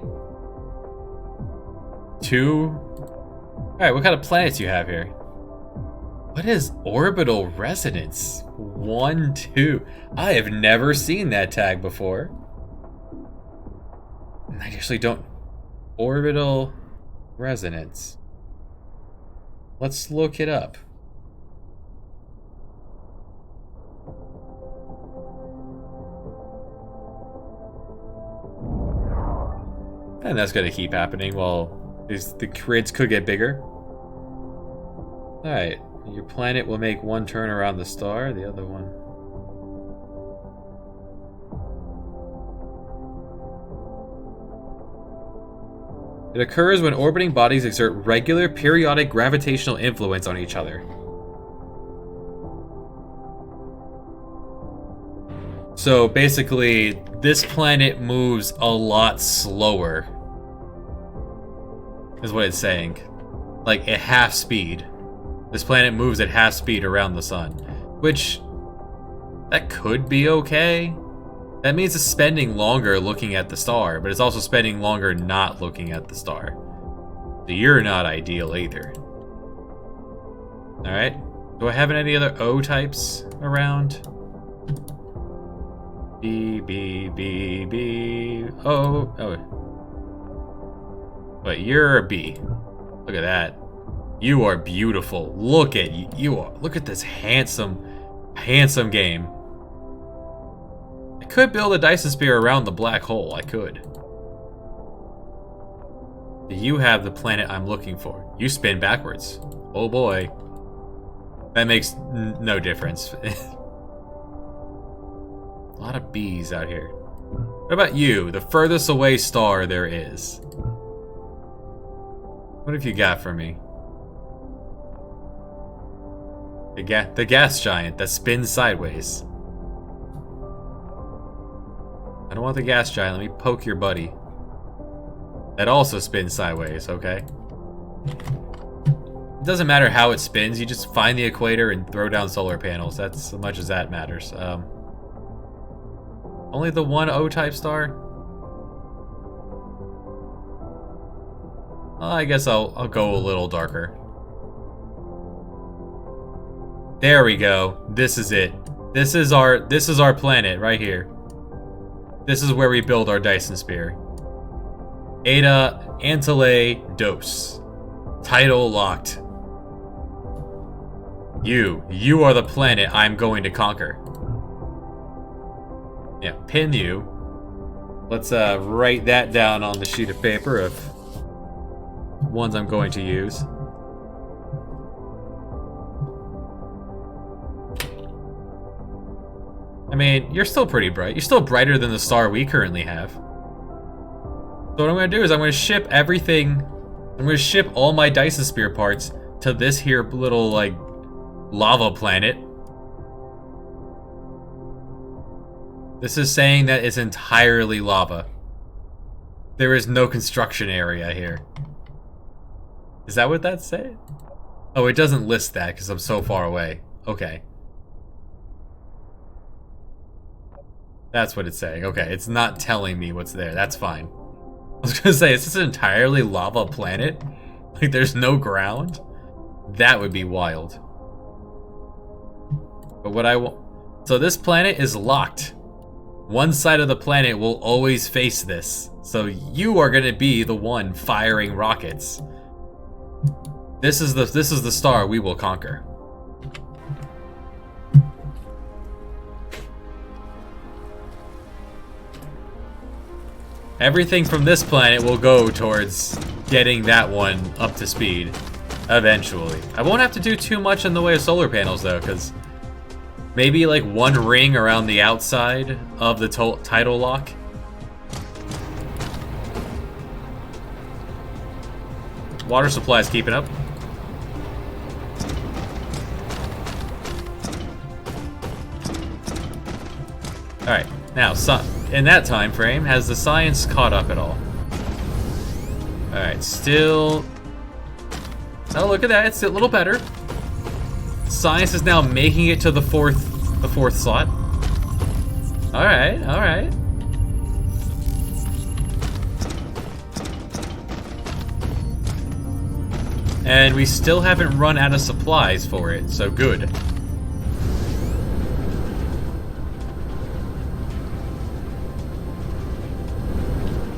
Speaker 1: 2. Alright, what kind of planets do you have here? What is orbital resonance? 1, 2. I have never seen that tag before. I usually don't. Orbital resonance. Let's look it up. And that's gonna keep happening while the grids could get bigger. Alright, your planet will make one turn around the star, the other one. It occurs when orbiting bodies exert regular periodic gravitational influence on each other. So basically, this planet moves a lot slower, is what it's saying. Like at half speed. This planet moves at half speed around the sun, which that could be okay. That means it's spending longer looking at the star, but it's also spending longer not looking at the star. So you're not ideal either. Alright. Do I have any other O types around? B, B, B, B, O. Oh. But you're a B. Look at that. You are beautiful. Look at you. Look at this handsome game. I could build a Dyson Sphere around the black hole. I could. You have the planet I'm looking for. You spin backwards. Oh boy. That makes no difference. A lot of bees out here. What about you? The furthest away star there is. What have you got for me? The gas giant that spins sideways. I don't want the gas giant. Let me poke your buddy. That also spins sideways, okay? It doesn't matter how it spins. You just find the equator and throw down solar panels. That's as much as that matters. Only the one O-type star? Well, I guess I'll go a little darker. There we go. This is it. This is our planet right here. This is where we build our Dyson Sphere. Eta Antele Dos. Title locked. You are the planet I'm going to conquer. Yeah, pin you. Let's write that down on the sheet of paper of ones I'm going to use. I mean, you're still pretty bright. You're still brighter than the star we currently have. So what I'm going to do is I'm going to ship everything. I'm going to ship all my Dyson Sphere parts to this here little, like, lava planet. This is saying that it's entirely lava. There is no construction area here. Is that what that's saying? Oh, it doesn't list that because I'm so far away. Okay. That's what it's saying. Okay, it's not telling me what's there. That's fine. I was gonna say, is this an entirely lava planet? Like, there's no ground? That would be wild. But what I want... So this planet is locked. One side of the planet will always face this. So you are gonna be the one firing rockets. This is the star we will conquer. Everything from this planet will go towards getting that one up to speed, eventually. I won't have to do too much in the way of solar panels, though, because maybe like one ring around the outside of the tidal lock. Water supply is keeping up. Alright, now, in that time frame, has the science caught up at all? Alright, still... Oh, look at that, it's a little better. Science is now making it to the fourth slot. Alright, alright. And we still haven't run out of supplies for it, so good.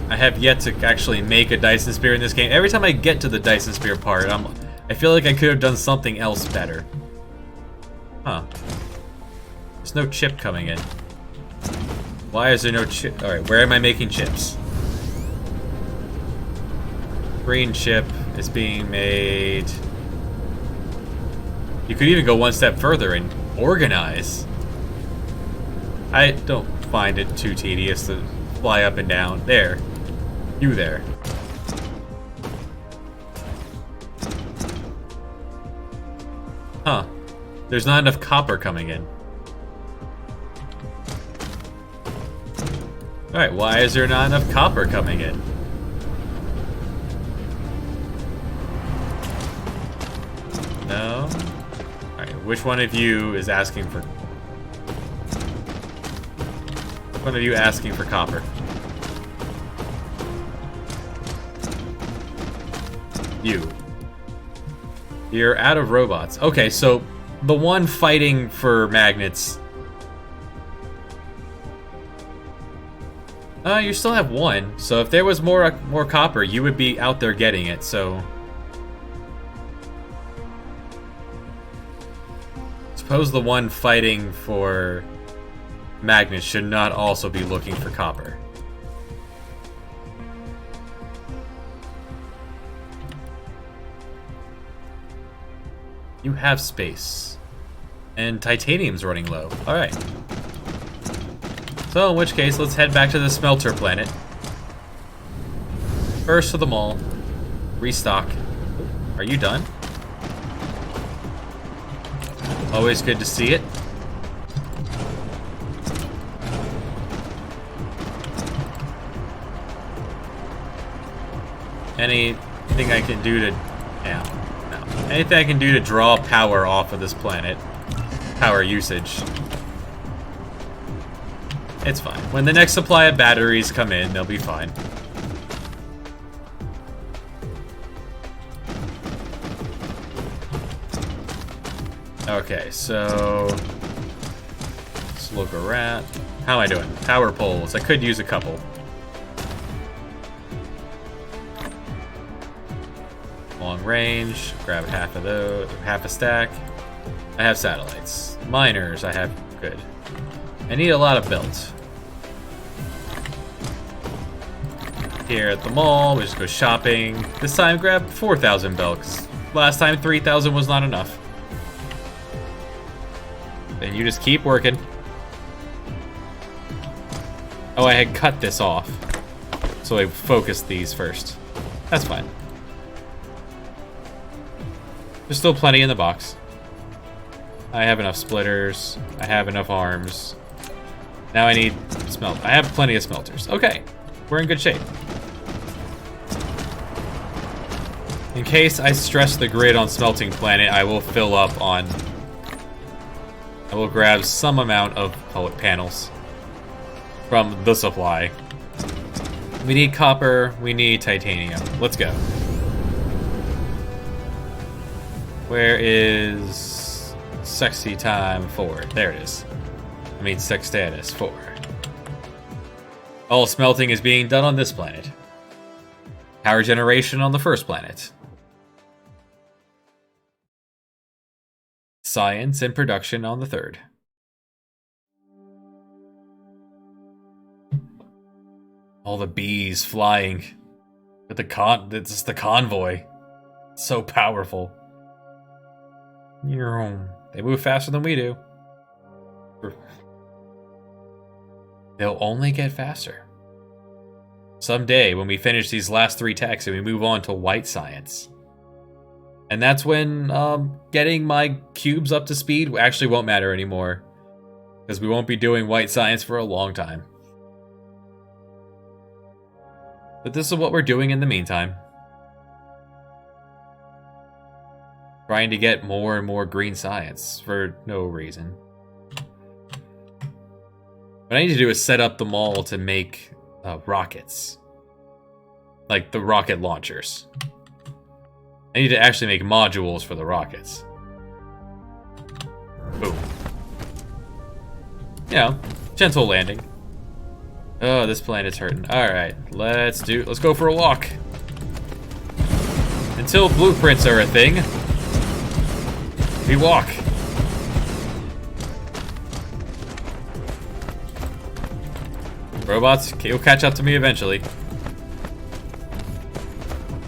Speaker 1: I have yet to actually make a Dyson Sphere in this game. Every time I get to the Dyson Sphere part, I feel like I could have done something else better. Huh. There's no chip coming in. Why is there no chip? Alright, where am I making chips? Green chip is being made. You could even go one step further and organize. I don't find it too tedious to fly up and down. There. You there. Huh. There's not enough copper coming in. Alright, why is there not enough copper coming in? No? Alright, which one of you is asking for... Which one of you asking for copper? You. You're out of robots. Okay, so the one fighting for magnets... you still have one. So if there was more copper, you would be out there getting it, so... Suppose the one fighting for magnets should not also be looking for copper. You have space. And titanium's running low. Alright. So in which case, let's head back to the smelter planet. First to the mall. Restock. Are you done? Always good to see it. Anything I can do to... Yeah, no. Anything I can do to draw power off of this planet. Power usage. It's fine. When the next supply of batteries come in, they'll be fine. Okay, so... Let's look around. How am I doing? Power poles. I could use a couple. Long range. Grab half of those. Half a stack. I have satellites. Miners, I have... Good. I need a lot of belts. here at the mall. We just go shopping. This time grab 4,000 bell, 'cause last time 3,000 was not enough. Then you just keep working. Oh, I had cut this off. So I focused these first. That's fine. There's still plenty in the box. I have enough splitters. I have enough arms. Now I need smelt. I have plenty of smelters. Okay, we're in good shape. In case I stress the grid on Smelting Planet, I will fill up on... I will grab some amount of pellet panels from the supply. We need copper, we need titanium. Let's go. Where is sexy time 4? There it is. I mean sex status 4. All smelting is being done on this planet. Power generation on the first planet. Science and production on the third. All the bees flying with it's the convoy. So powerful. They move faster than we do. They'll only get faster. Someday, when we finish these last 3 techs and we move on to white science. And that's when getting my cubes up to speed actually won't matter anymore. Because we won't be doing white science for a long time. But this is what we're doing in the meantime. Trying to get more and more green science for no reason. What I need to do is set up the mall to make rockets. Like the rocket launchers. I need to actually make modules for the rockets. Boom. You know, gentle landing. Oh, this planet's hurting. Alright, let's go for a walk. Until blueprints are a thing, we walk. Robots, you'll catch up to me eventually.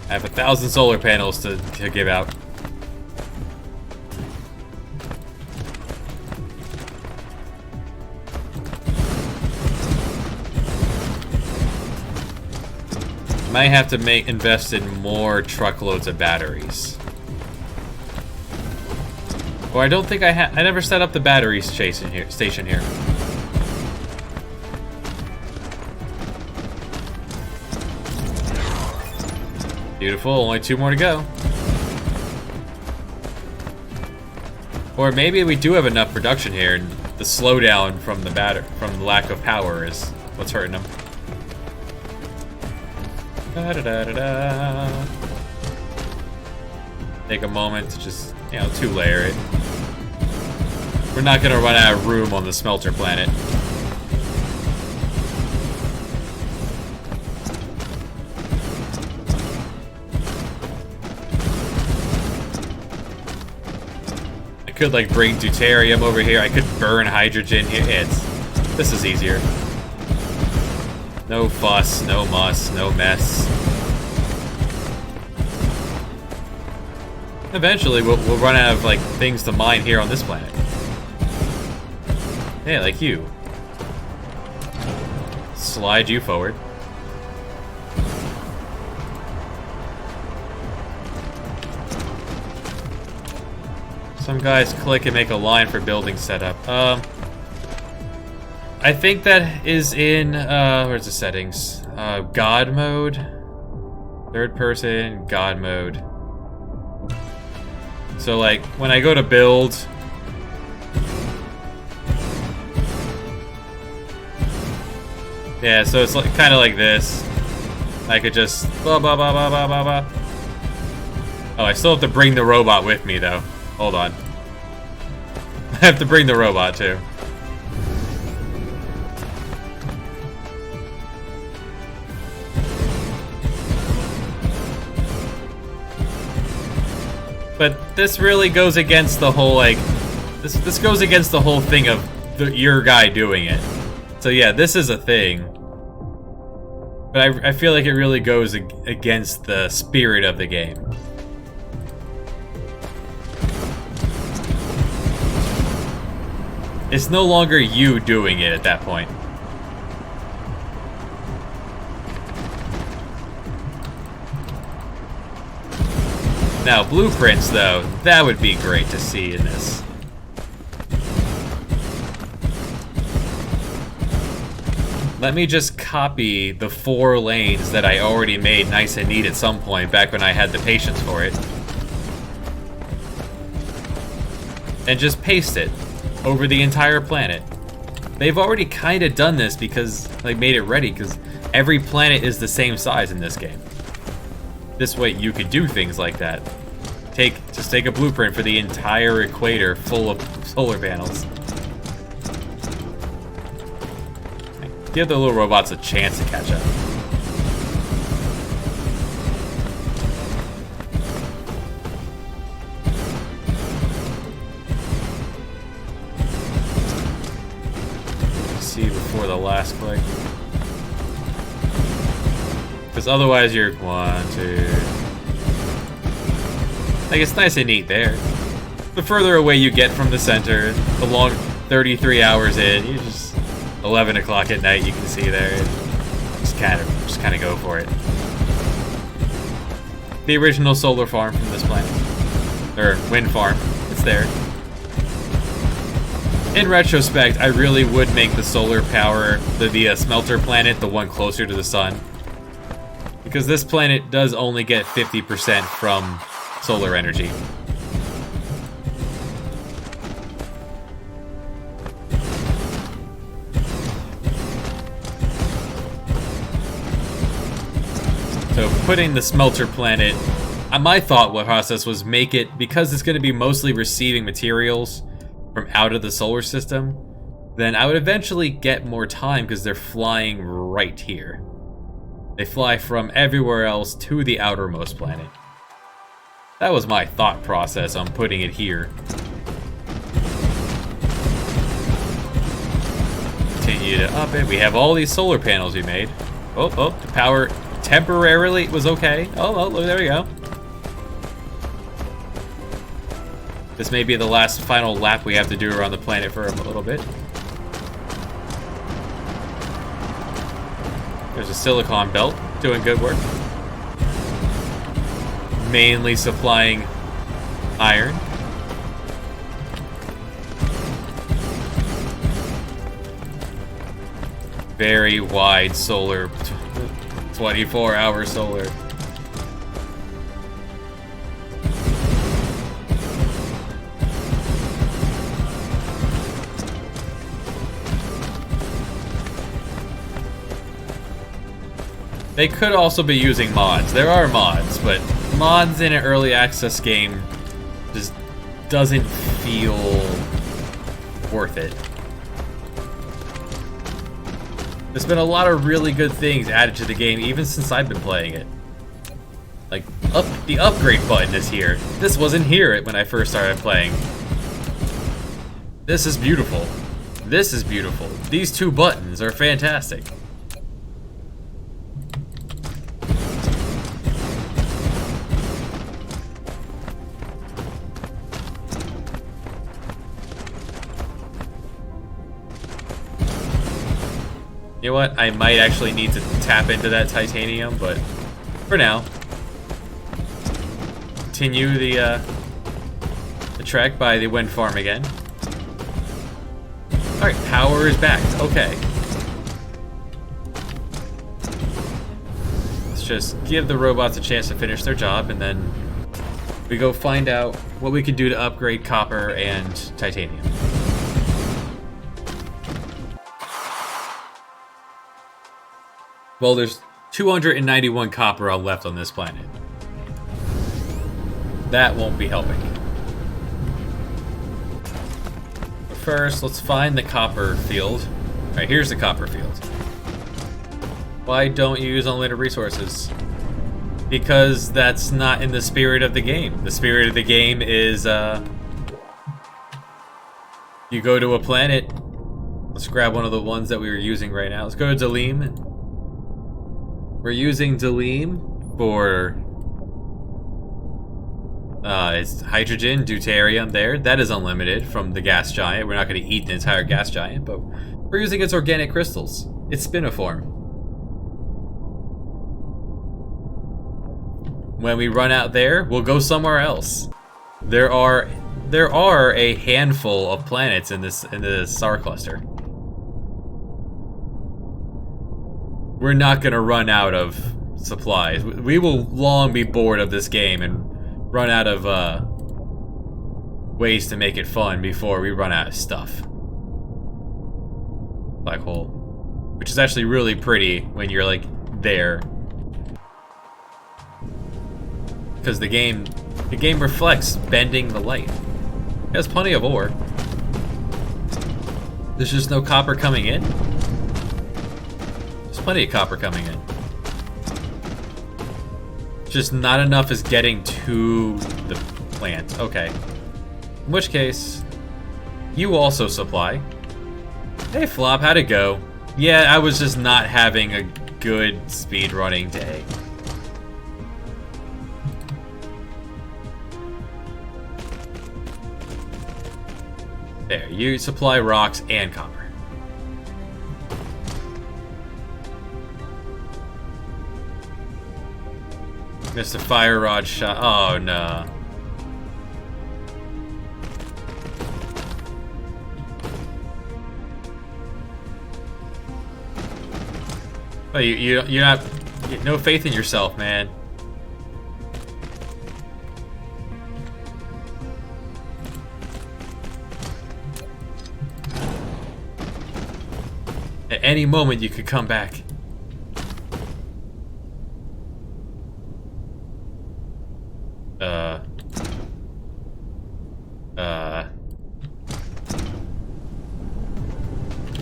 Speaker 1: I have 1,000 solar panels to give out. Might have to invest in more truckloads of batteries. Or I don't think I never set up the battery station here. Beautiful, only 2 more to go. Or maybe we do have enough production here, and the slowdown from the lack of power is what's hurting them. Da-da-da-da-da. Take a moment to just, 2-layer it. We're not gonna run out of room on the smelter planet. I could bring deuterium over here. I could burn hydrogen here. This is easier. No fuss, no muss, no mess. Eventually, we'll run out of things to mine here on this planet. Hey, like you. Slide you forward. Some guys click and make a line for building setup. I think that is in, where's the settings? God mode. Third person, God mode. So when I go to build, yeah, so it's kind of like this. I could just blah blah blah blah blah blah blah. Oh, I still have to bring the robot with me though. Hold on. I have to bring the robot too. But this really goes against the whole this goes against the whole thing of your guy doing it. So yeah, this is a thing. But I feel like it really goes against the spirit of the game. It's no longer you doing it at that point. Now, blueprints, though, that would be great to see in this. Let me just copy the 4 lanes that I already made nice and neat at some point back when I had the patience for it. And just paste it over the entire planet. They've already kind of done this because they made it ready, because every planet is the same size in this game. This way you could do things like that. Just take a blueprint for the entire equator full of solar panels. Give the little robots a chance to catch up. See before the last click. Because otherwise you're 1, 2. Like, it's nice and neat there. The further away you get from the center, the long 33 hours in, you just 11 o'clock at night, you can see there. Just kind of go for it. The original solar farm from this planet, or wind farm, it's there. In retrospect, I really would make the solar power, the smelter planet, the one closer to the sun, because this planet does only get 50% from solar energy. So putting the smelter planet, my thought process was make it, because it's going to be mostly receiving materials from out of the solar system, then I would eventually get more time because they're flying right here. They fly from everywhere else to the outermost planet. That was my thought process on putting it here. Continue to up it. We have all these solar panels we made. Oh, the power temporarily was okay. Oh, look, there we go. This may be the last final lap we have to do around the planet for a little bit. There's a silicon belt doing good work. Mainly supplying iron. Very wide solar, 24-hour solar. They could also be using mods. There are mods, but mods in an early access game just doesn't feel worth it. There's been a lot of really good things added to the game even since I've been playing it. Like, the upgrade button is here. This wasn't here when I first started playing. This is beautiful. This is beautiful. These 2 buttons are fantastic. You know what? I might actually need to tap into that titanium, but for now, continue the trek by the wind farm again. All right, power is back. Okay. Let's just give the robots a chance to finish their job, and then we go find out what we can do to upgrade copper and titanium. Well, there's 291 copper left on this planet. That won't be helping. But first, let's find the copper field. Alright, here's the copper field. Why don't you use unlimited resources? Because that's not in the spirit of the game. The spirit of the game is, you go to a planet. Let's grab one of the ones that we were using right now. Let's go to Dalim. We're using Delim for it's hydrogen, deuterium there. That is unlimited from the gas giant. We're not going to eat the entire gas giant, but we're using its organic crystals. It's spiniform. When we run out there, we'll go somewhere else. There are a handful of planets in the star cluster. We're not going to run out of supplies. We will long be bored of this game and run out of ways to make it fun before we run out of stuff. Black hole, which is actually really pretty when you're like there, because the game reflects bending the light. It has plenty of ore. There's just no copper coming in. There's plenty of copper coming in. Just not enough is getting to the plant. Okay. In which case, you also supply. Hey Flop, how'd it go? Yeah, I was just not having a good speedrunning day. There, you supply rocks and copper. Missed a fire rod shot. Oh no. Oh, you're not. You have no faith in yourself, man. At any moment, you could come back.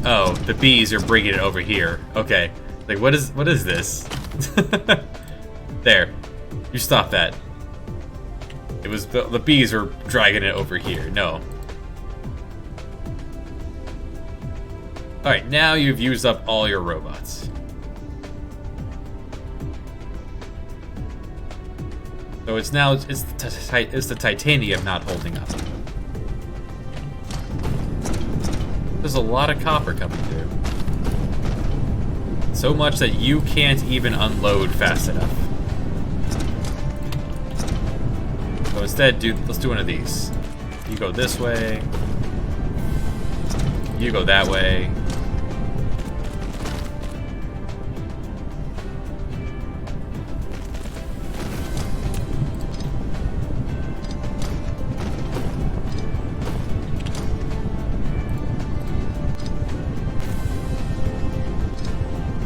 Speaker 1: Oh, the bees are bringing it over here. Okay. Like, what is this? There. You stop that. It was the bees are dragging it over here. No. Alright, now you've used up all your robots. So it's the titanium not holding up. There's a lot of copper coming through. So much that you can't even unload fast enough. So instead, let's do one of these. You go this way. You go that way.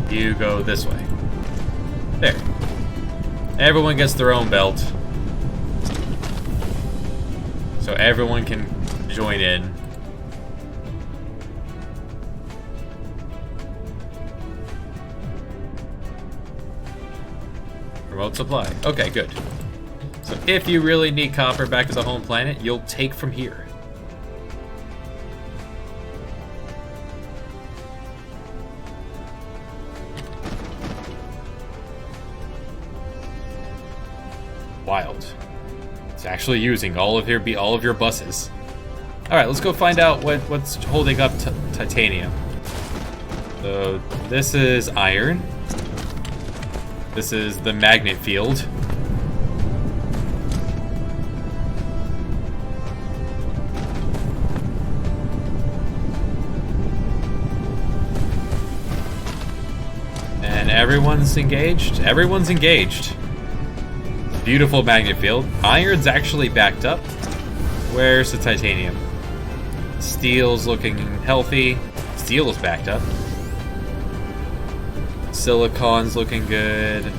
Speaker 1: You go this way. There. Everyone gets their own belt. So everyone can join in. Remote supply. Okay, good. So if you really need copper back to the home planet, you'll take from here. Wild. It's actually using all of your buses. All right, let's go find out what's holding up titanium. So this is iron. This is the magnet field. And everyone's engaged. Everyone's engaged. Beautiful magnet field. Iron's actually backed up. Where's the titanium? Steel's looking healthy. Steel's backed up. Silicon's looking good.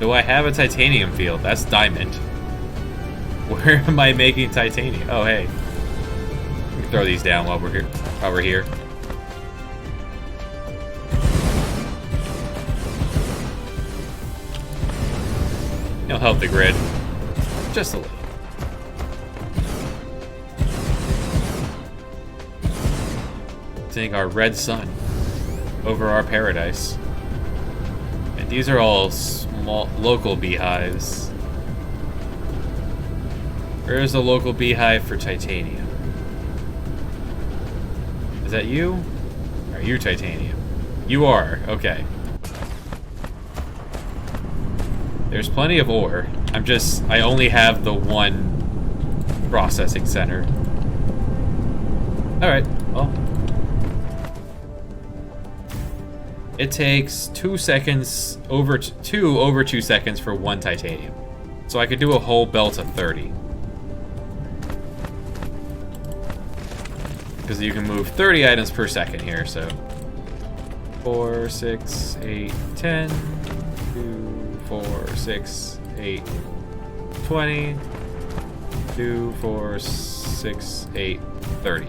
Speaker 1: Do I have a titanium field? That's diamond. Where am I making titanium? Oh, hey. We can throw these down while we're here. It'll help the grid. Just a little. Seeing our red sun over our paradise. These are all small local beehives. Where is the local beehive for titanium? Is that you? Or are you titanium? You are, okay. There's plenty of ore. I only have the one processing center. Alright, well. It takes 2 seconds, over 2 seconds for 1 titanium. So I could do a whole belt of 30. Because you can move 30 items per second here, so 4, 6, 8, 10, 2, 4, 6, 8, 20, 2, 4, 6, 8, 30.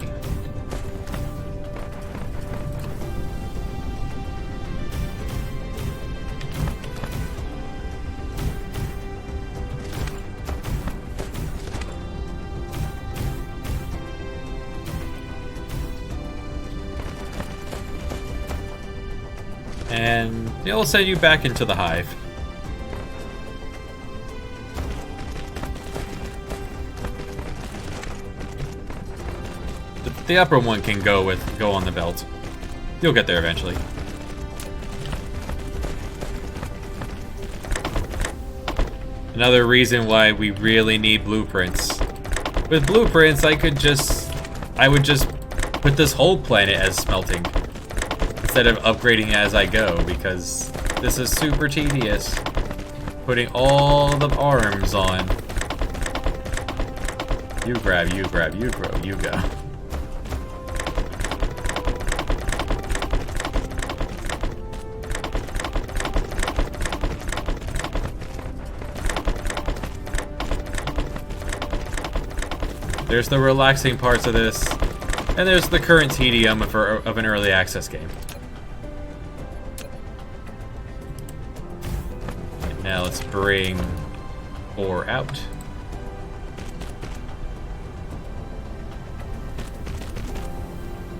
Speaker 1: And it'll send you back into the hive. The upper one can go on the belt. You'll get there eventually. Another reason why we really need blueprints. With blueprints, I would just put this whole planet as smelting, instead of upgrading as I go, because this is super tedious. Putting all the arms on. You grab, you grab, you grow, you go. There's the relaxing parts of this, and there's the current tedium of an early access game. Now let's bring ore out.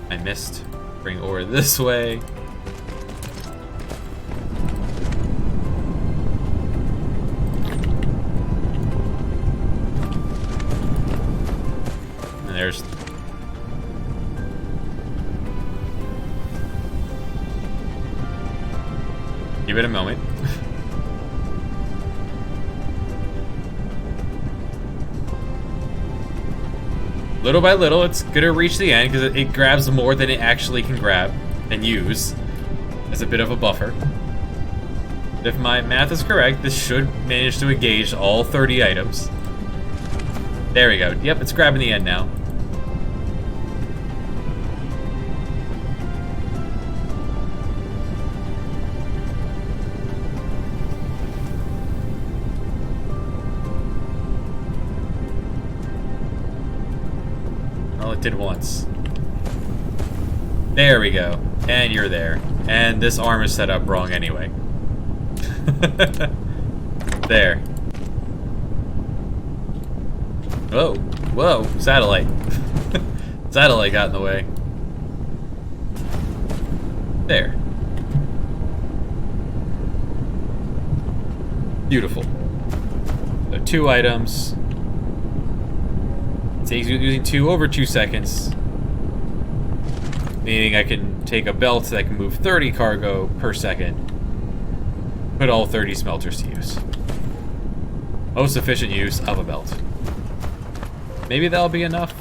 Speaker 1: I missed. Bring ore this way. And there's... Give it a moment. Little by little, it's gonna reach the end because it grabs more than it actually can grab and use as a bit of a buffer. If my math is correct, this should manage to engage all 30 items. There we go. Yep, it's grabbing the end now. Did once. There we go. And you're there. And this arm is set up wrong anyway. There. Whoa. Whoa. Satellite. Satellite got in the way. There. Beautiful. So 2 items. It takes using 2 over 2 seconds. Meaning I can take a belt that can move 30 cargo per second. Put all 30 smelters to use. Most efficient use of a belt. Maybe that'll be enough.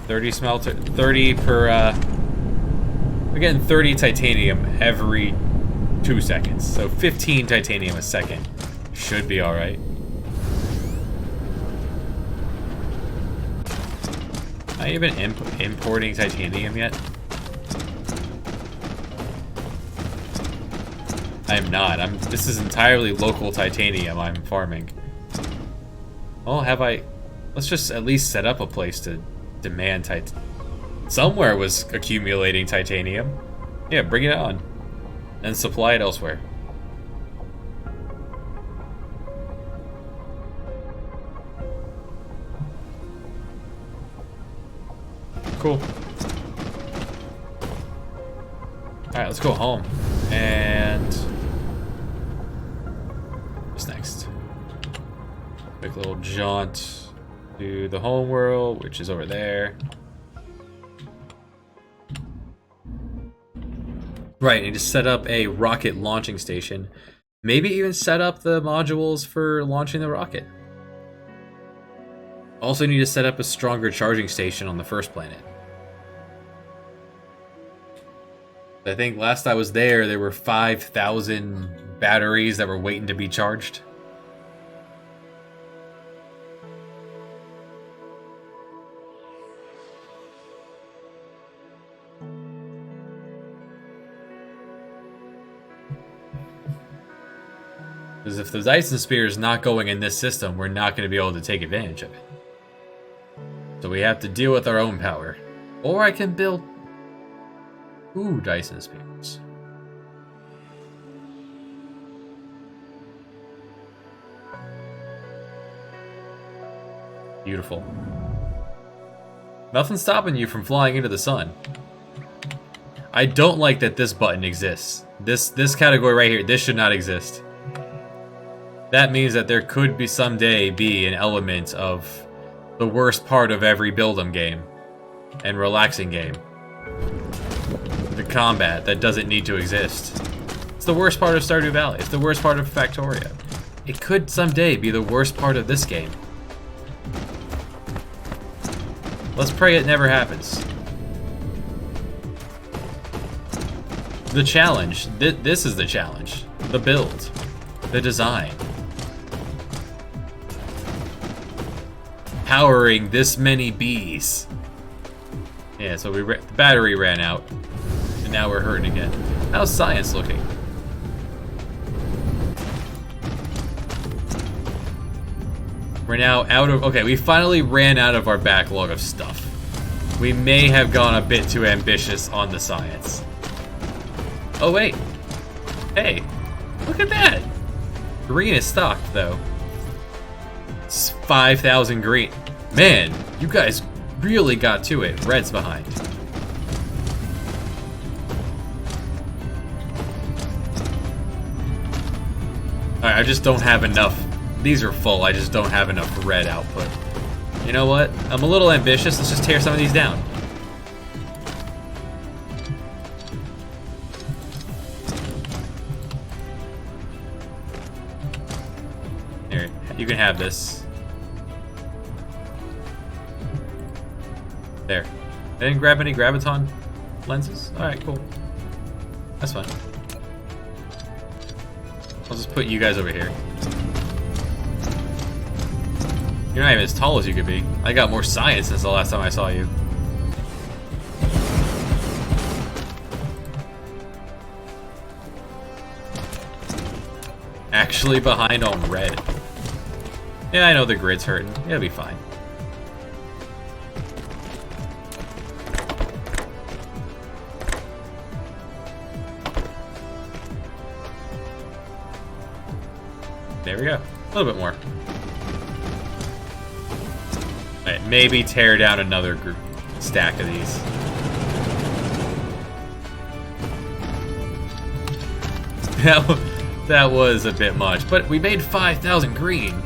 Speaker 1: 30 smelter, 30 per, we're getting 30 titanium every 2 seconds. So 15 titanium a second. Should be alright. Am I even importing titanium yet? I'm not. This is entirely local titanium I'm farming. Well, let's just at least set up a place to demand somewhere was accumulating titanium. Yeah, bring it on. And supply it elsewhere. Cool. Alright, let's go home And what's next? Quick little jaunt to the home world, which is over there. Right, need to set up a rocket launching station. Maybe even set up the modules for launching the rocket. Also need to set up a stronger charging station on the first planet. I think last I was there, there were 5,000 batteries that were waiting to be charged. Because if the Dyson Sphere is not going in this system, we're not going to be able to take advantage of it. So we have to deal with our own power. Or I can build 2 Dyson Spheres. Beautiful. Nothing's stopping you from flying into the sun. I don't like that this button exists. This category right here, this should not exist. That means that there could be someday be an element of the worst part of every build 'em game and relaxing game. The combat that doesn't need to exist. It's the worst part of Stardew Valley. It's the worst part of Factoria. It could someday be the worst part of this game. Let's pray it never happens. The challenge. This is the challenge. The build. The design. Powering this many bees. Yeah, so the battery ran out. And now we're hurting again. How's science looking? We're now out of... Okay, we finally ran out of our backlog of stuff. We may have gone a bit too ambitious on the science. Oh, wait. Hey, look at that. Green is stocked, though. It's 5,000 green. Man, you guys really got to it. Red's behind. Alright, I just don't have enough. These are full. I just don't have enough red output. You know what? I'm a little ambitious. Let's just tear some of these down. Here, you can have this. There. I didn't grab any graviton lenses? Alright, cool. That's fine. I'll just put you guys over here. You're not even as tall as you could be. I got more science since the last time I saw you. Actually behind on red. Yeah, I know the grid's hurting. It'll be fine. There we go. A little bit more. Alright, maybe tear down another stack of these. That was a bit much, but we made 5,000 green.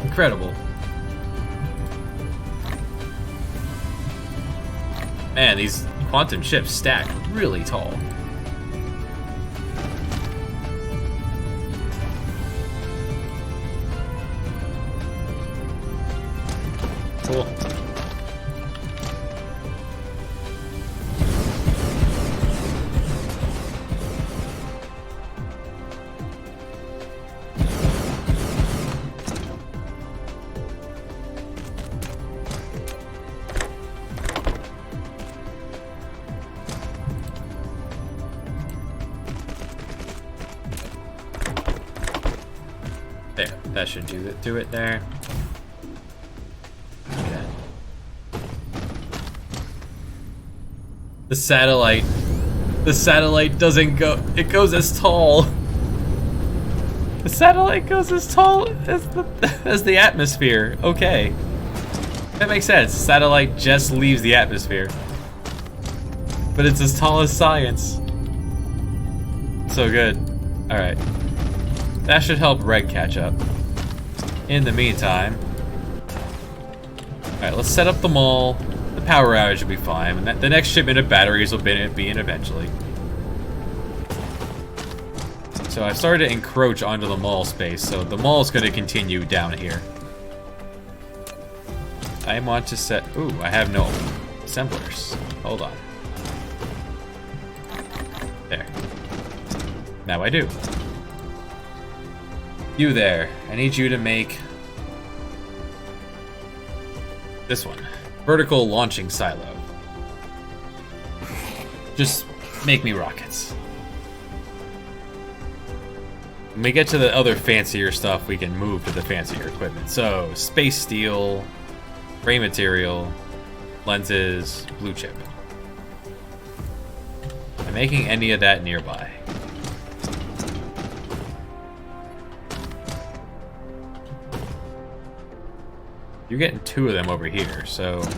Speaker 1: Incredible. Man, these quantum chips stack really tall. Cool. There, that should do it there. The satellite doesn't go, it goes as tall. The satellite goes as tall as the atmosphere. Okay. That makes sense. Satellite just leaves the atmosphere. But it's as tall as science. So good. Alright. That should help Red catch up. In the meantime... Alright, let's set up the mall. The power outage will be fine. And the next shipment of batteries will be in eventually. So I've started to encroach onto the mall space, so the mall is going to continue down here. I want to set... Ooh, I have no assemblers. Hold on. There. Now I do. You there. I need you to make... this one. Vertical launching silo. Just make me rockets. When we get to the other fancier stuff, we can move to the fancier equipment. So, space steel, ray material, lenses, blue chip. I'm making any of that nearby. You're getting 2 of them over here, so... do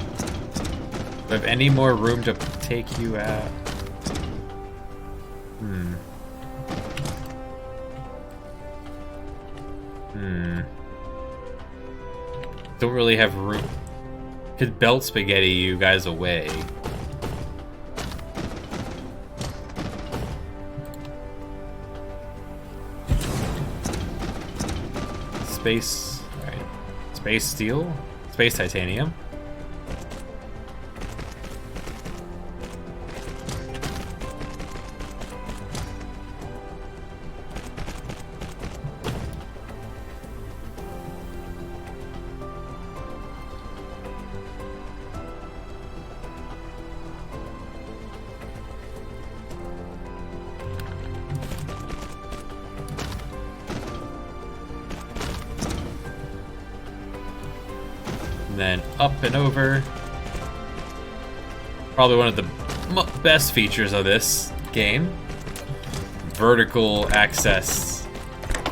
Speaker 1: I have any more room to take you out? Don't really have room. Could belt spaghetti you guys away. Space... alright. Space steel? Space titanium? And then up and over. Probably one of the best features of this game. Vertical access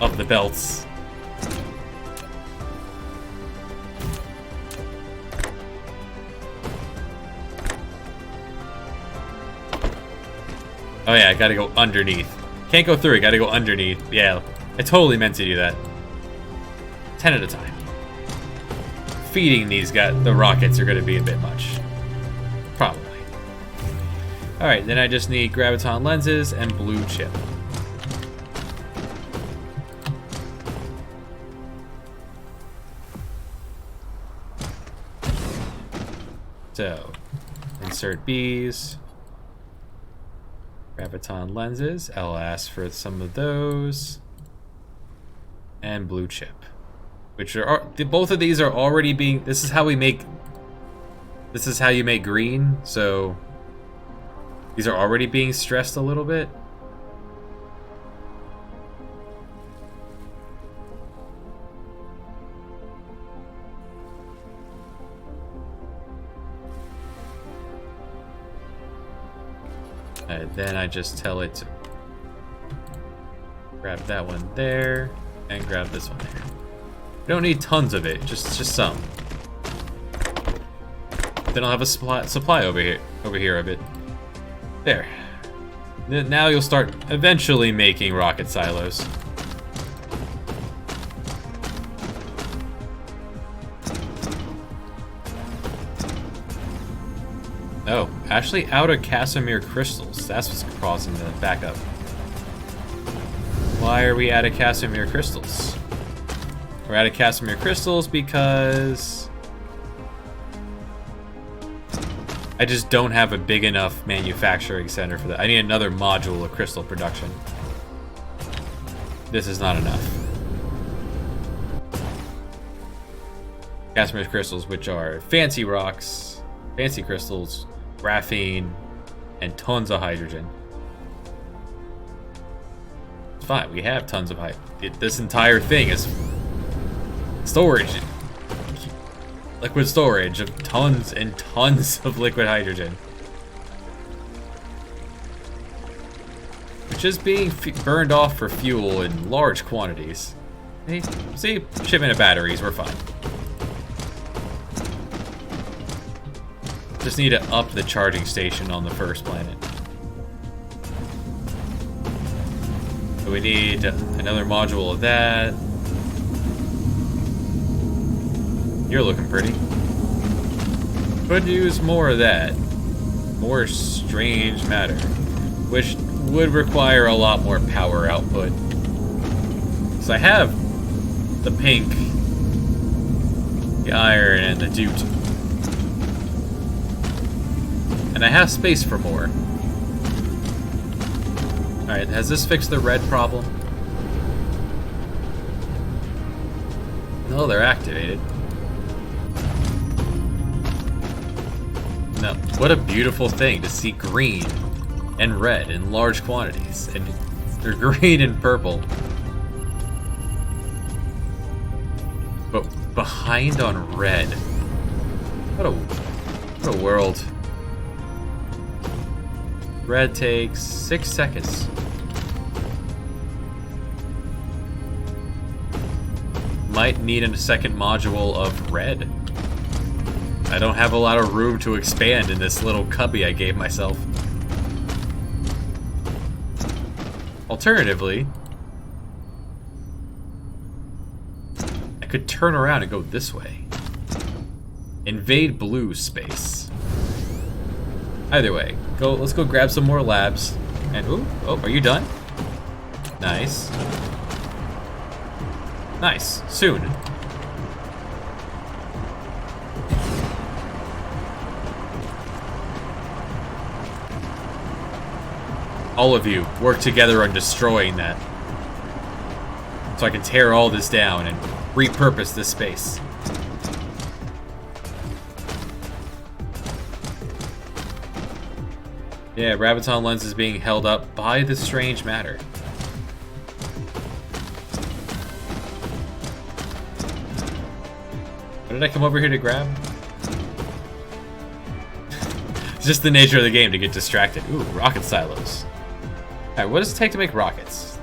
Speaker 1: of the belts. Oh yeah, I gotta go underneath. Can't go through it, gotta go underneath. Yeah, I totally meant to do that. 10 at a time. Feeding these guys, the rockets are going to be a bit much. Probably. Alright, then I just need graviton lenses and blue chip. So, insert B's. Graviton lenses. I'll ask for some of those. And blue chip. Which are both of these are already being. This is how we make. This is how you make green. So these are already being stressed a little bit. And then I just tell it to grab that one there and grab this one there. We don't need tons of it, just some. Then I'll have a supply over here of it. There. Now you'll start eventually making rocket silos. Oh, actually out of Casimir crystals. That's what's causing the backup. Why are we out of Casimir crystals? We're out of Casimir crystals because I just don't have a big enough manufacturing center for that. I need another module of crystal production. This is not enough. Casimir crystals, which are fancy rocks, fancy crystals, graphene, and tons of hydrogen. It's fine, we have tons of hydrogen. This entire thing is storage. Liquid storage of tons and tons of liquid hydrogen. Which is being burned off for fuel in large quantities. Hey, see, shipment of batteries, we're fine. Just need to up the charging station on the first planet. So we need another module of that. You're looking pretty. Could use more of that. More strange matter. Which would require a lot more power output. So I have the pink, the iron, and the jute. And I have space for more. Alright, has this fixed the red problem? No, they're activated. No, what a beautiful thing to see green and red in large quantities. And they're green and purple. But behind on red. What a world. Red takes 6 seconds. Might need a second module of red. I don't have a lot of room to expand in this little cubby I gave myself. Alternatively, I could turn around and go this way. Invade blue space. Either way, let's go grab some more labs. And oh, are you done? Nice. Nice. Soon. All of you work together on destroying that. So I can tear all this down and repurpose this space. Yeah, Rabiton lens is being held up by the strange matter. What did I come over here to grab? It's just the nature of the game to get distracted. Ooh, rocket silos. Alright, what does it take to make rockets?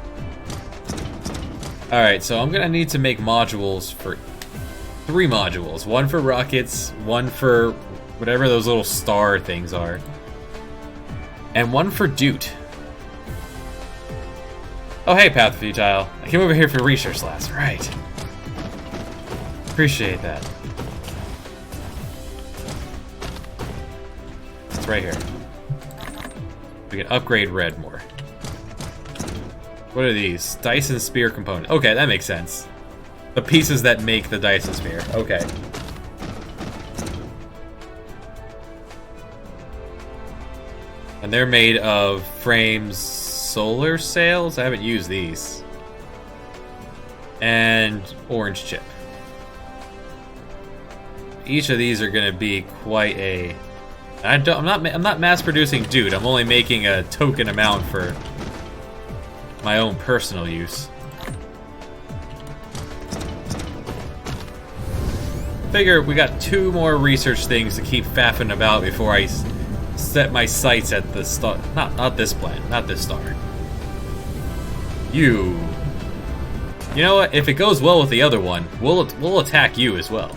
Speaker 1: Alright, so I'm gonna need to make modules for 3 modules. One for rockets, one for whatever those little star things are. And one for Dute. Oh hey, Path of Futile. I came over here for research labs, right. Appreciate that. It's right here. We can upgrade red more. What are these? Dyson Sphere component. Okay, that makes sense. The pieces that make the Dyson Sphere. Okay. And they're made of frames, solar sails. I haven't used these. And orange chip. Each of these are going to be quite a. I'm not mass producing Dude. I'm only making a token amount for my own personal use. Figure we got 2 more research things to keep faffing about before I set my sights at the star. Not this planet, not this star. You know what? If it goes well with the other one, we'll attack you as well.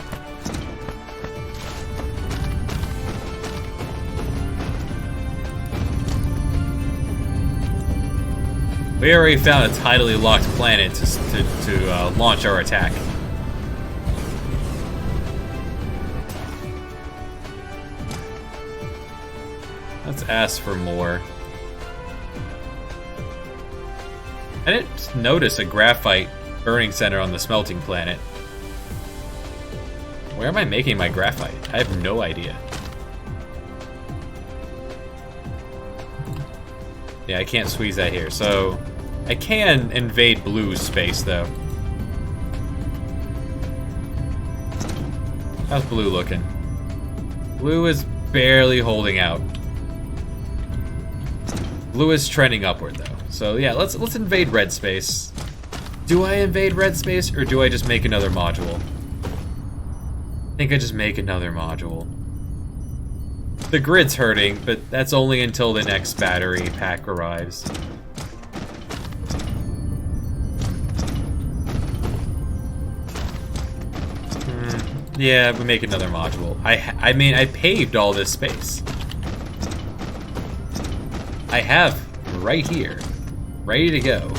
Speaker 1: We already found a tidally locked planet to launch our attack. Let's ask for more. I didn't notice a graphite burning center on the smelting planet. Where am I making my graphite? I have no idea. Yeah, I can't squeeze that here, so I can invade blue space, though. How's blue looking? Blue is barely holding out. Blue is trending upward, though. So yeah, let's invade red space. Do I invade red space, or do I just make another module? I think I just make another module. The grid's hurting, but that's only until the next battery pack arrives. Yeah, we make another module. I mean, I paved all this space. I have right here, ready to go.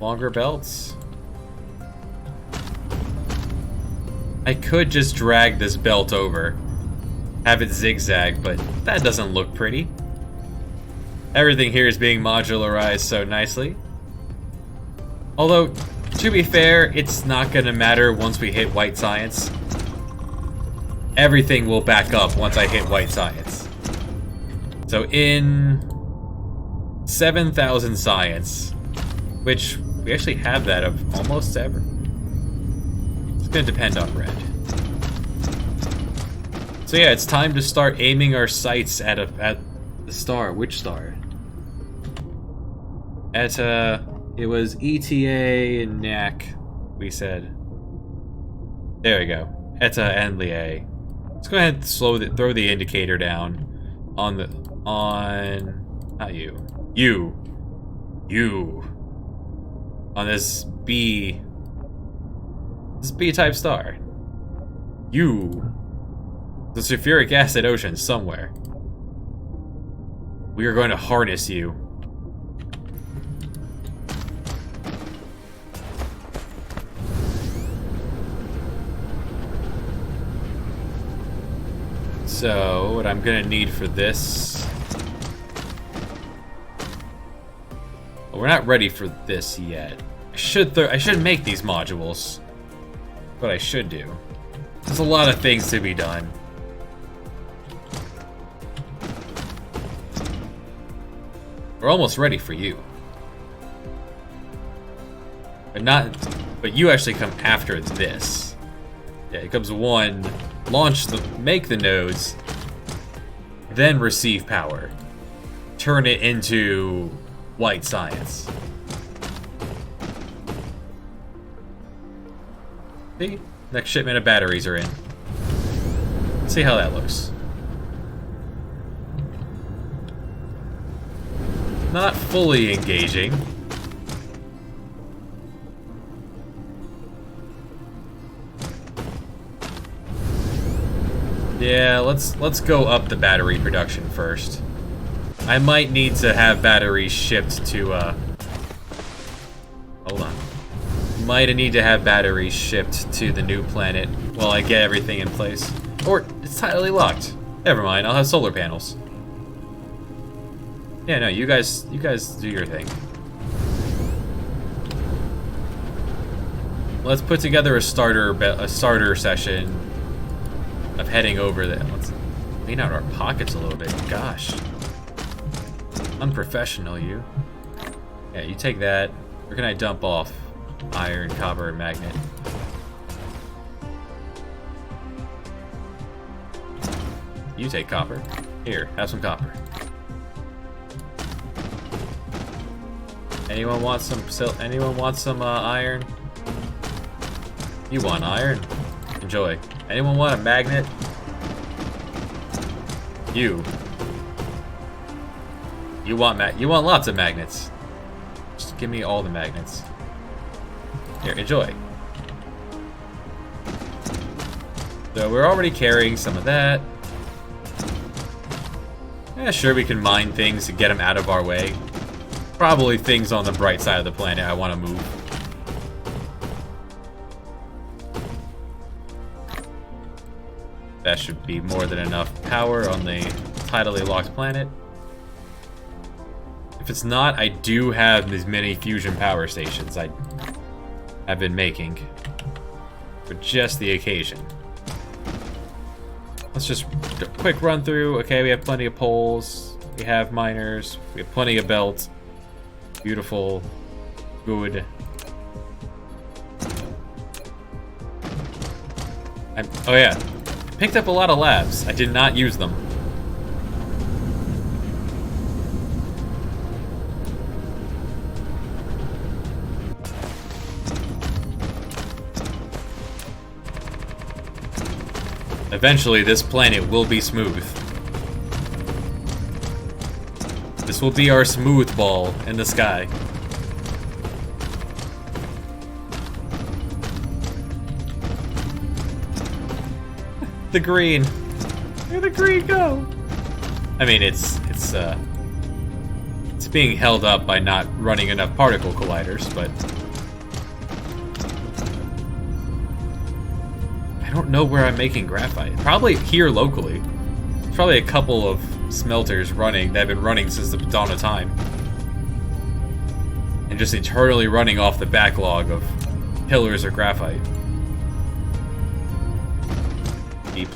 Speaker 1: longer belts. I could just drag this belt over, have it zigzag, but that doesn't look pretty. Everything here is being modularized so nicely. Although, to be fair, it's not gonna matter once we hit white science. Everything will back up once I hit white science. So in 7,000 science, which we actually have that of almost ever. It's gonna depend on red. So yeah, it's time to start aiming our sights at the star. Which star? It was ETA and NAC, we said. There we go. Eta and Lie. Let's go ahead and throw the indicator down on not you. You. On this B type star. You. The sulfuric acid ocean somewhere. We are going to harness you. So, what I'm gonna need for this... Well, we're not ready for this yet. I should make these modules. What I should do. There's a lot of things to be done. We're almost ready for you. But you actually come after this. Yeah, it comes one, make the nodes, then receive power. Turn it into white science. See? Next shipment of batteries are in. See how that looks. Not fully engaging. Yeah, let's go up the battery production first. I might need to have batteries shipped to hold on. Might need to have batteries shipped to the new planet while I get everything in place. Or it's tidally locked. Never mind, I'll have solar panels. Yeah, no, you guys do your thing. Let's put together a starter session of heading over there. Let's clean out our pockets a little bit. Gosh. Unprofessional, you. Yeah, you take that. Where can I dump off? Iron, copper, and magnet. You take copper. Here, have some copper. Anyone want some iron? You want iron? Enjoy. Anyone want a magnet? You want lots of magnets. Just give me all the magnets. Here, enjoy. So we're already carrying some of that. Yeah, sure, we can mine things to get them out of our way. Probably things on the bright side of the planet I want to move. That should be more than enough power on the tidally locked planet. If it's not, I do have these mini fusion power stations I have been making for just the occasion. Let's just do a quick run through. Okay, we have plenty of poles. We have miners. We have plenty of belts. Beautiful. Good. Oh yeah. Picked up a lot of labs. I did not use them. Eventually, this planet will be smooth. This will be our smooth ball in the sky. The green. Where'd the green go? I mean, it's being held up by not running enough particle colliders, but I don't know where I'm making graphite. Probably here locally. There's probably a couple of smelters running that have been running since the dawn of time. And just eternally running off the backlog of pillars of graphite. Deep.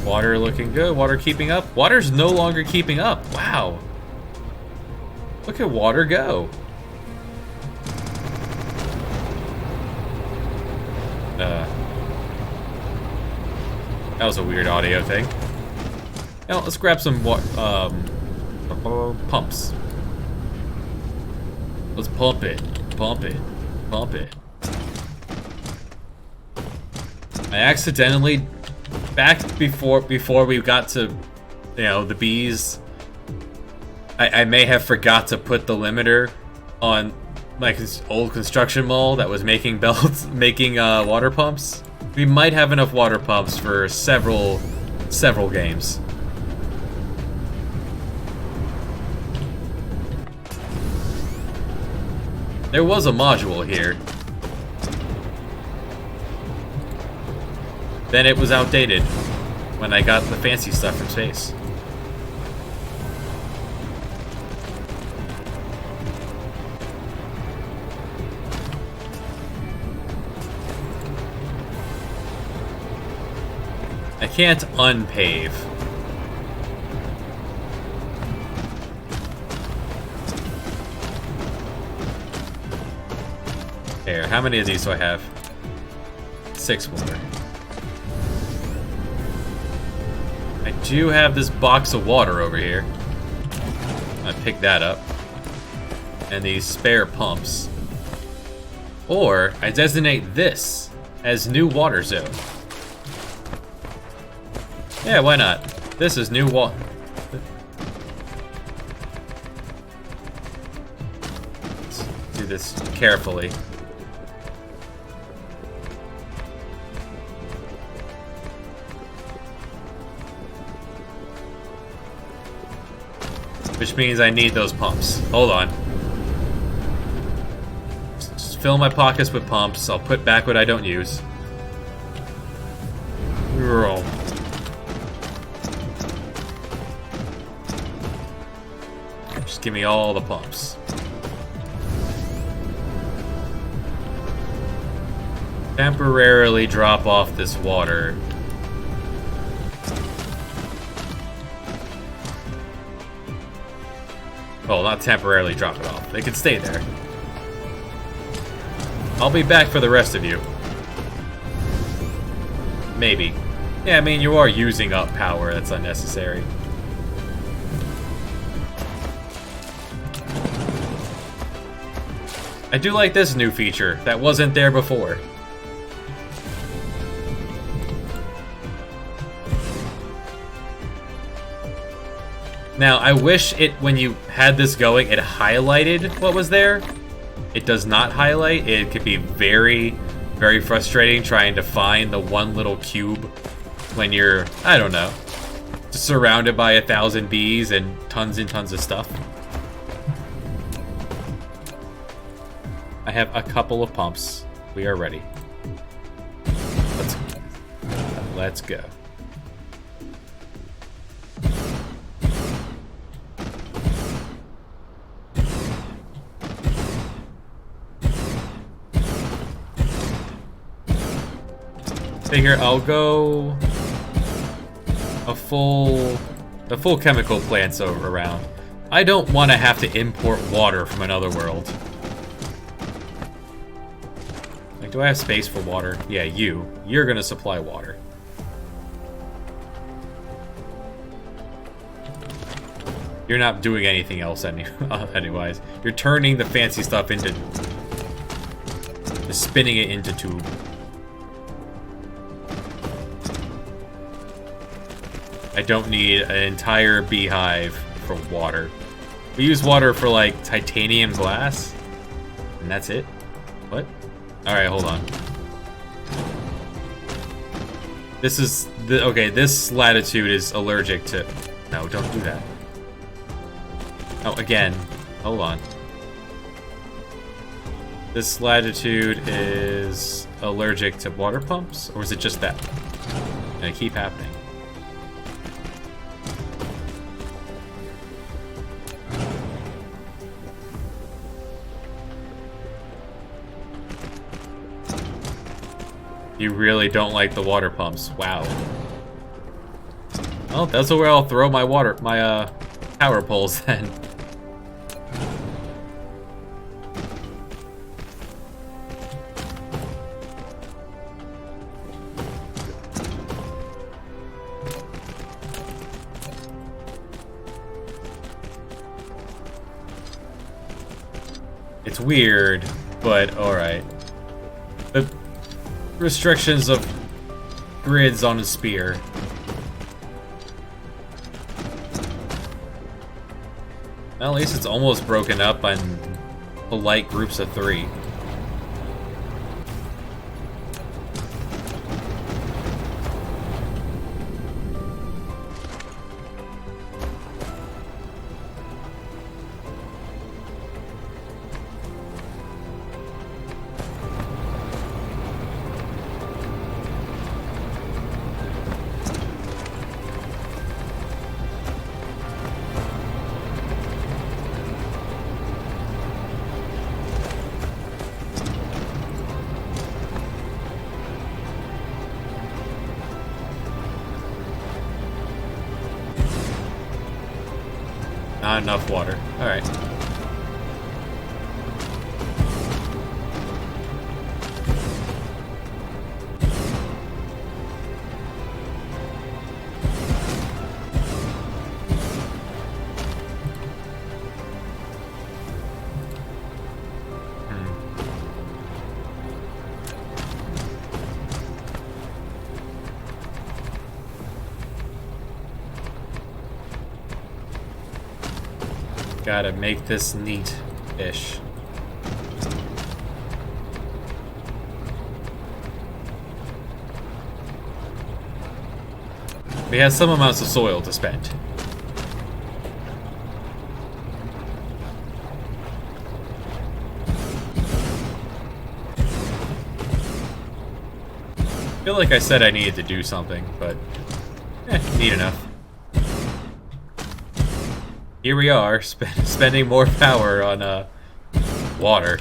Speaker 1: Water looking good. Water keeping up. Water's no longer keeping up. Wow. Look at water go. That was a weird audio thing. Now let's grab some pumps. Let's pump it. Pump it. Pump it. I accidentally, back before we got to, you know, the bees, I may have forgot to put the limiter on my old construction mall that was making belts, making water pumps. We might have enough water pumps for several games. There was a module here. Then it was outdated when I got the fancy stuff from space. I can't unpave. There, how many of these do I have? 6 more. I do have this box of water over here. I picked that up. And these spare pumps. Or I designate this as new water zone. Yeah, why not? This is new water. Let's do this carefully. Which means I need those pumps. Hold on. Just fill my pockets with pumps. I'll put back what I don't use. Roll. Just give me all the pumps. Temporarily drop off this water. Well, not temporarily drop it off. They can stay there. I'll be back for the rest of you. Maybe. Yeah, I mean, you are using up power that's unnecessary. I do like this new feature that wasn't there before. Now, I wish it, when you had this going, it highlighted what was there. It does not highlight. It could be very, very frustrating trying to find the one little cube when you're, I don't know, just surrounded by 1,000 bees and tons of stuff. I have a couple of pumps. We are ready. Let's go. Figure I'll go the full chemical plants around. I don't want to have to import water from another world. Like, do I have space for water? Yeah, you're gonna supply water. You're not doing anything else anyways. You're turning the fancy stuff into, spinning it into tube. I don't need an entire beehive for water. We use water for, like, titanium glass, and that's it. What? Alright, hold on. This is... okay, this latitude is allergic to... No, don't do that. Oh, again. Hold on. This latitude is allergic to water pumps? Or is it just that? Gonna keep happening. You really don't like the water pumps. Wow. Well, that's where I'll throw my power poles then. It's weird, but alright. The restrictions of grids on a spear. Well, at least it's almost broken up on polite groups of 3. Not enough water. Alright. Gotta make this neat-ish. We have some amounts of soil to spend. I feel like I said I needed to do something, but neat enough. Here we are, spending more power on water.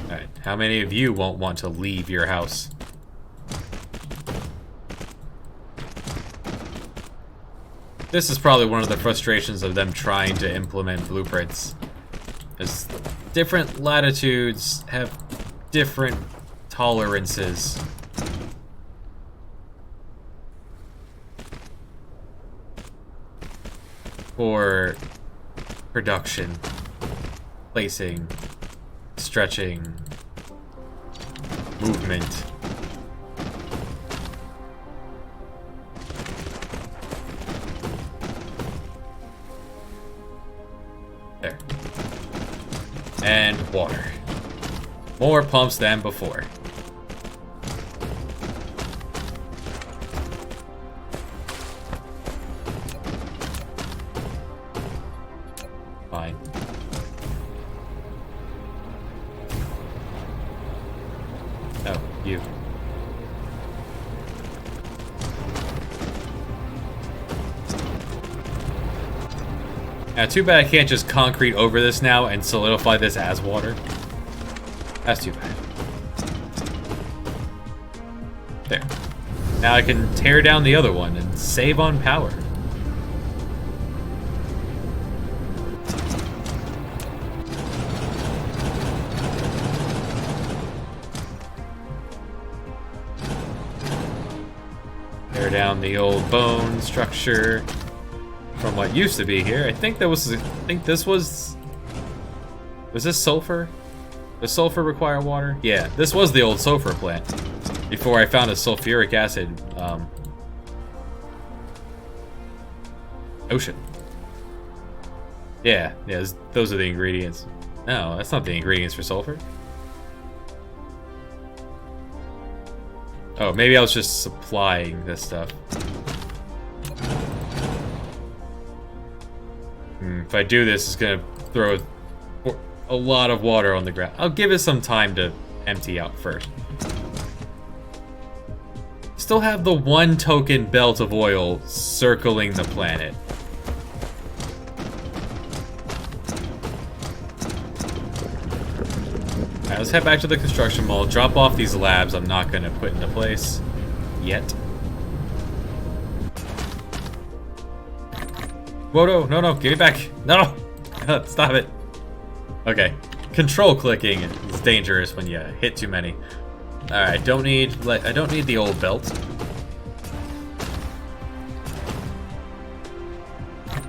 Speaker 1: Alright, how many of you won't want to leave your house? This is probably one of the frustrations of them trying to implement blueprints. Because different latitudes have different tolerances. For production, placing, stretching, movement. There. And water. More pumps than before. Fine. Oh, you. Now, too bad I can't just concrete over this now and solidify this as water. That's too bad. There. Now I can tear down the other one and save on power. Tear down the old bone structure from what used to be here. I think this was this sulfur? Does sulfur require water? Yeah, this was the old sulfur plant before I found a sulfuric acid ocean. Yeah, those are the ingredients. No, that's not the ingredients for sulfur. Oh, maybe I was just supplying this stuff. If I do this, it's gonna throw a lot of water on the ground. I'll give it some time to empty out first. Still have the 1 token belt of oil circling the planet. Alright, let's head back to the construction mall, drop off these labs I'm not gonna put into place yet. Whoa, no, give it back. No! Stop it. Okay. Control clicking is dangerous when you hit too many. Alright, I don't need the old belt.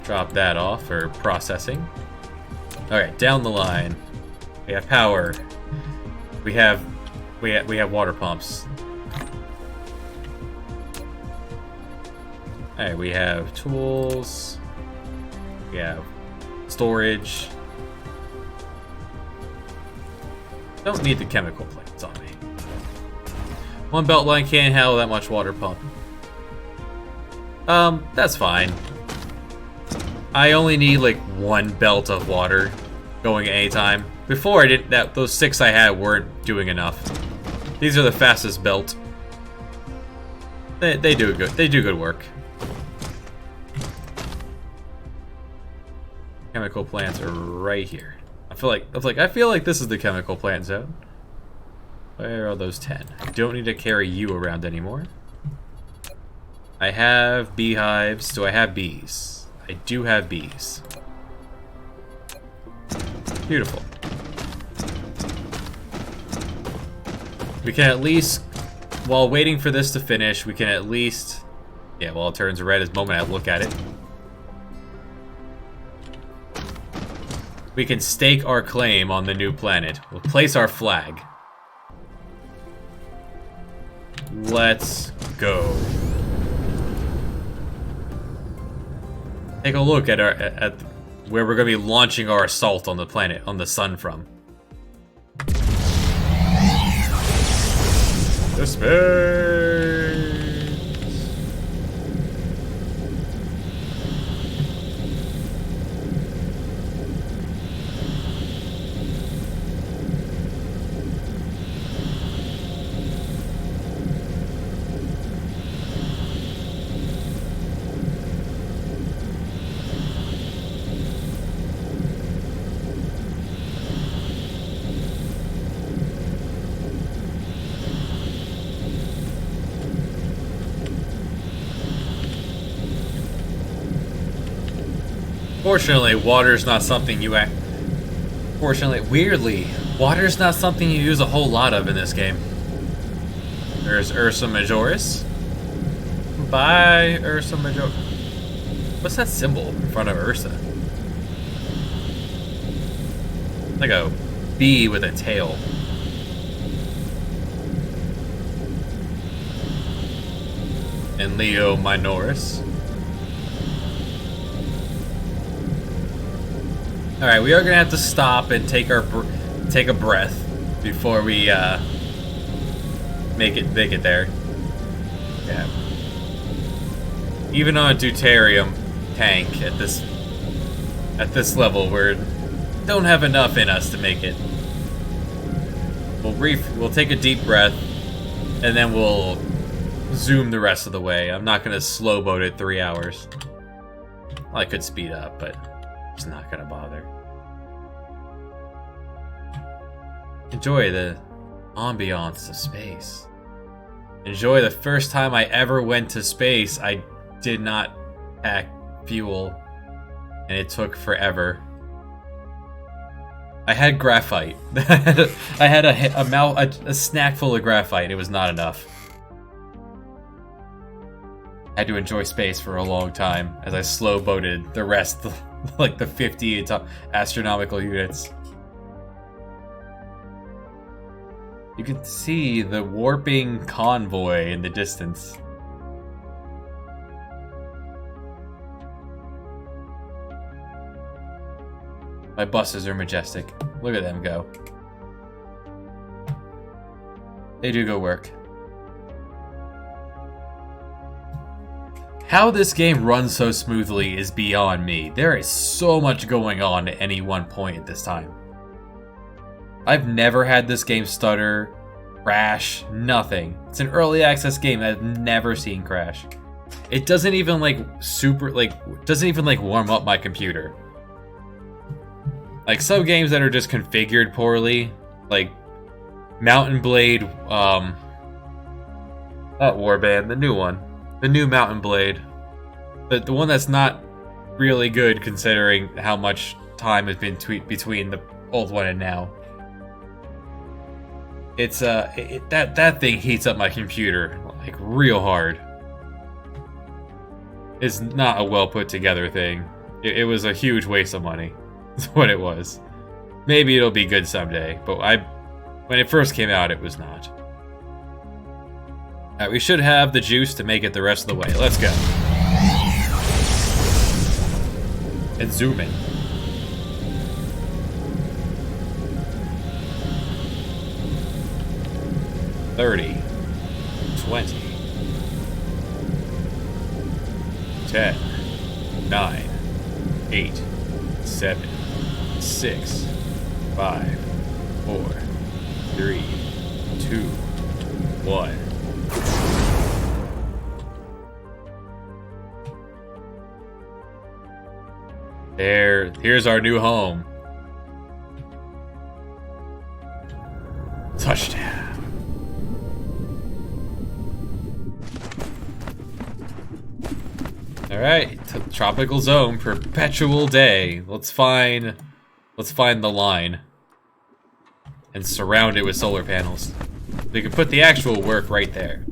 Speaker 1: Drop that off for processing. Alright, down the line. We have power. We have water pumps. Alright, we have tools. We have storage. Don't need the chemical plants on me. 1 belt line can't handle that much water pump. That's fine. I only need like 1 belt of water going at any time. Before I didn't, those 6 I had weren't doing enough. These are the fastest belt. They do good work. Chemical plants are right here. I feel like this is the chemical plant zone. Where are those 10? I don't need to carry you around anymore. I have beehives. Do I have bees? I do have bees. Beautiful. We can at least, while waiting for this to finish, we can at least, yeah, well, it turns red the moment I look at it. We can stake our claim on the new planet. We'll place our flag. Let's go. Take a look at where we're going to be launching our assault on the planet, on the sun from. The space. Fortunately, water's not something you weirdly, water's not something you use a whole lot of in this game. There's Ursa Majoris. Bye, Ursa Majoris. What's that symbol in front of Ursa? Like a bee with a tail. And Leo Minoris. Alright, we are gonna have to stop and take a breath before we make it there. Yeah. Even on a deuterium tank at this level, we don't have enough in us to make it. We'll take a deep breath, and then we'll zoom the rest of the way. I'm not gonna slow boat it 3 hours. Well, I could speed up, but it's not gonna bother. Enjoy the ambiance of space. Enjoy the first time I ever went to space. I did not pack fuel, and it took forever. I had graphite. I had a snack full of graphite. It was not enough. I had to enjoy space for a long time as I slow boated the rest, like the 50 astronomical units. You can see the warping convoy in the distance. My buses are majestic. Look at them go. They do go work. How this game runs so smoothly is beyond me. There is so much going on at any one point at this time. I've never had this game stutter, crash, nothing. It's an early access game that I've never seen crash. It doesn't even warm up my computer. Like some games that are just configured poorly, like Mountain Blade, not Warband, the new one. The new Mountain Blade. The one that's not really good considering how much time has been between the old one and now. It's that thing heats up my computer like real hard. It's not a well put together thing. It was a huge waste of money. That's what it was. Maybe it'll be good someday, but when it first came out, it was not. Alright, we should have the juice to make it the rest of the way. Let's go. And zoom in. $30, $20, $10, $9, $8, $7, $6, $5, $4, $3, $2, $1. Here's our new home. Touchdown. Alright, tropical zone, perpetual day. Let's find the line. And surround it with solar panels. We can put the actual work right there.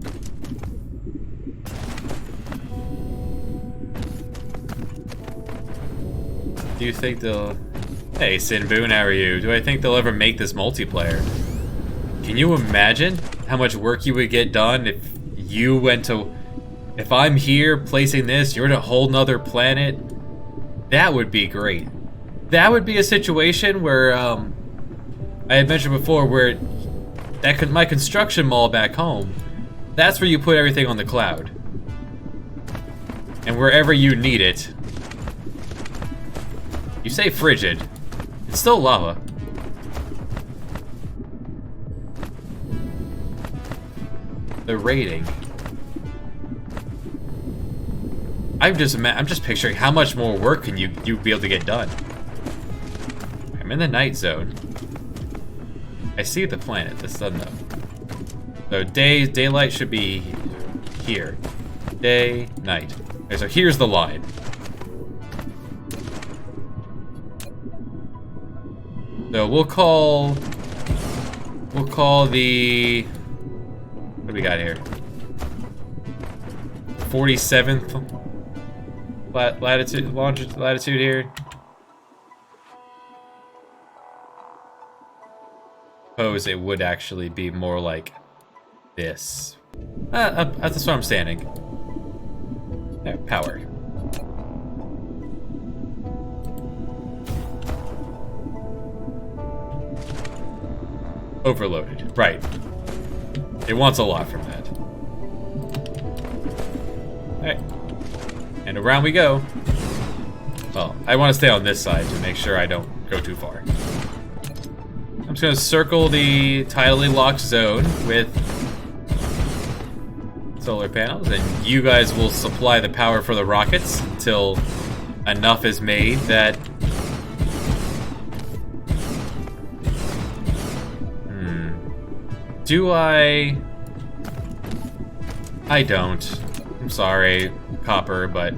Speaker 1: Do you think they'll... Hey, Sinboon, how are you? Do I think they'll ever make this multiplayer? Can you imagine how much work you would get done if you went to... If I'm here placing this, you're in a whole nother planet? That would be great. That would be a situation where, I had mentioned before, where my construction mall back home, that's where you put everything on the cloud. And wherever you need it. You say frigid. It's still lava. The rating. I'm just picturing how much more work can you be able to get done. I'm in the night zone. I see the planet. The sun though. So daylight should be here. Day, night. Okay, so here's the line. So we'll call the, what do we got here? 47th latitude here. Suppose it would actually be more like this. That's where I'm standing. There, power. Overloaded, right. It wants a lot from that. Alright. And around we go. Well, I want to stay on this side to make sure I don't go too far. I'm just going to circle the tidally locked zone with solar panels, and you guys will supply the power for the rockets until enough is made that... Do I don't. I'm sorry, Copper, but...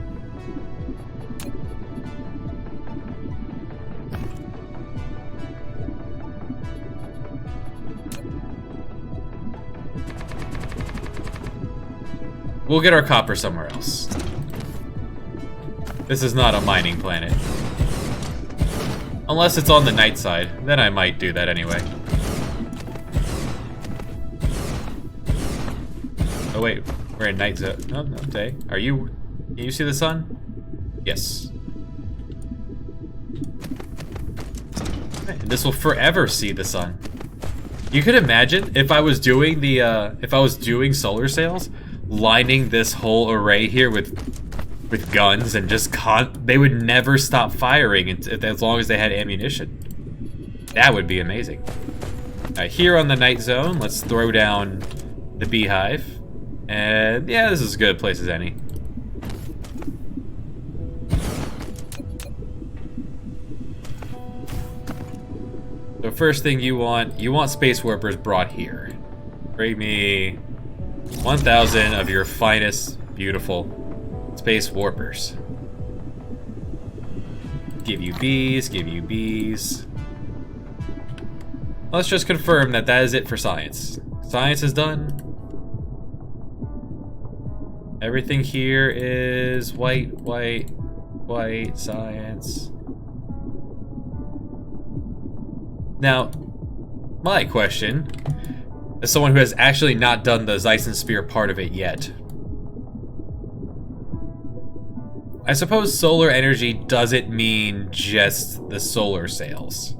Speaker 1: We'll get our copper somewhere else. This is not a mining planet. Unless it's on the night side, then I might do that anyway. Oh wait, we're in night zone. No, no, day. Are you... Can you see the sun? Yes. And this will forever see the sun. You could imagine if I was doing the, if I was doing solar sails, lining this whole array here with with guns and just they would never stop firing as long as they had ammunition. That would be amazing. Here on the night zone, let's throw down the beehive. And yeah, this is as good a place as any. The first thing you want space warpers brought here. Bring me 1,000 of your finest, beautiful space warpers. Give you bees, give you bees. Let's just confirm that is it for science. Science is done. Everything here is white, white, white, science. Now, my question, as someone who has actually not done the Dyson sphere part of it yet, I suppose solar energy doesn't mean just the solar sails.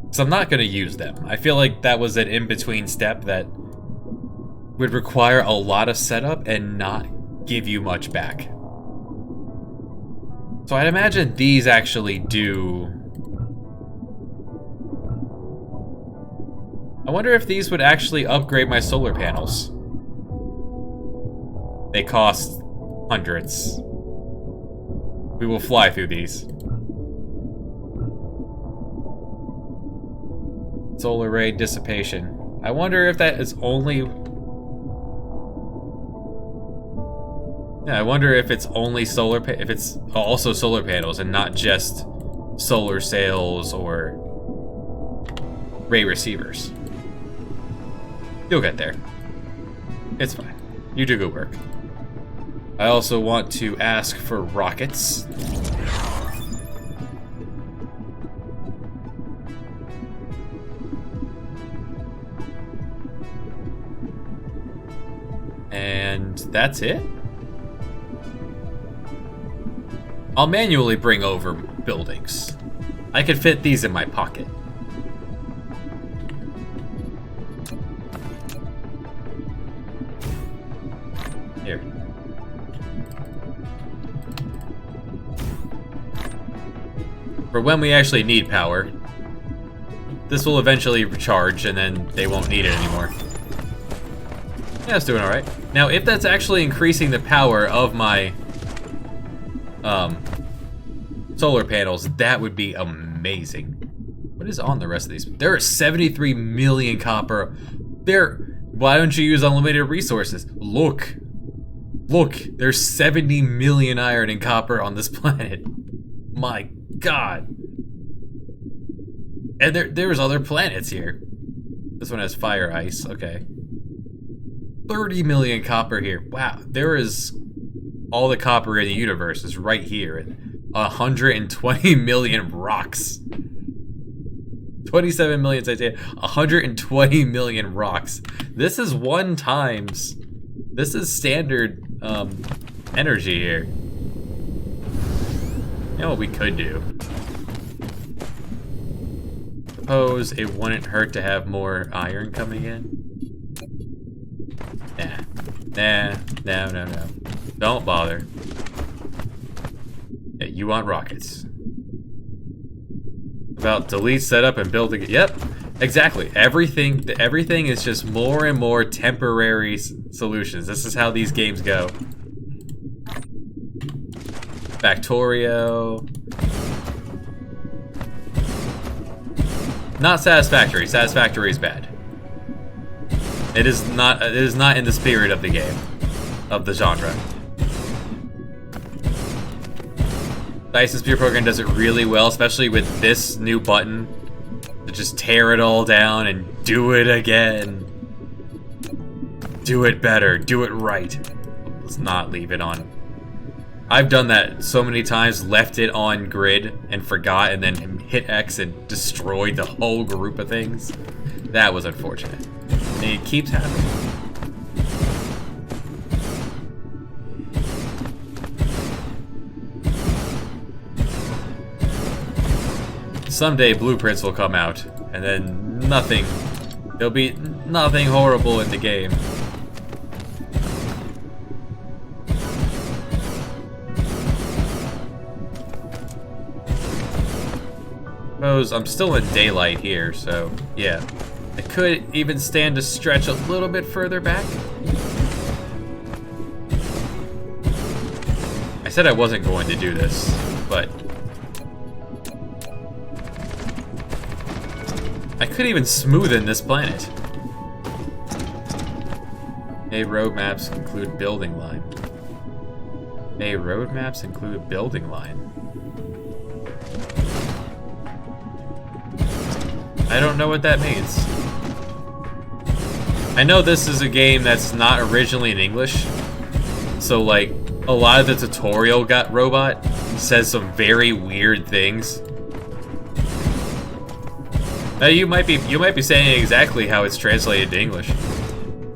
Speaker 1: So I'm not going to use them. I feel like that was an in-between step that would require a lot of setup and not give you much back. So I'd imagine these actually do... I wonder if these would actually upgrade my solar panels. They cost hundreds. We will fly through these. Solar ray dissipation. I wonder if that is only... Yeah, I wonder if it's only if it's also solar panels and not just solar sails or ray receivers. You'll get there. It's fine. You do good work. I also want to ask for rockets. And that's it? I'll manually bring over buildings. I could fit these in my pocket. Here. For when we actually need power. This will eventually recharge and then they won't need it anymore. Yeah, it's doing alright. Now, if that's actually increasing the power of my solar panels, that would be amazing. What is on the rest of these? There are 73 million copper. Why don't you use unlimited resources? Look, there's 70 million iron and copper on this planet. My God. And there's other planets here. This one has fire ice, okay. 30 million copper here. Wow, there is all the copper in the universe is right here. 120 million rocks. 27 million titanium. 120 million rocks. This is this is standard energy here. You know what we could do? Suppose it wouldn't hurt to have more iron coming in. No. Don't bother. Yeah, you want rockets. About delete setup and building it. Yep, exactly. Everything is just more and more temporary solutions. This is how these games go. Factorio. Not satisfactory. Satisfactory is bad. It is not in the spirit of the game, of the genre. Dyson Sphere Program does it really well, especially with this new button to just tear it all down and do it again. Do it better, do it right. Let's not leave it on. I've done that so many times, left it on grid and forgot, and then hit X and destroyed the whole group of things. That was unfortunate. And it keeps happening. Someday blueprints will come out, and then there'll be nothing horrible in the game. suppose I'm still in daylight here, so yeah. I could even stand to stretch a little bit further back. I said I wasn't going to do this, but I could even smoothen this planet. A road maps include building line. A road maps include building line. I don't know what that means. I know this is a game that's not originally in English, so like a lot of the tutorial robot says some very weird things. Now you might be saying exactly how it's translated to English.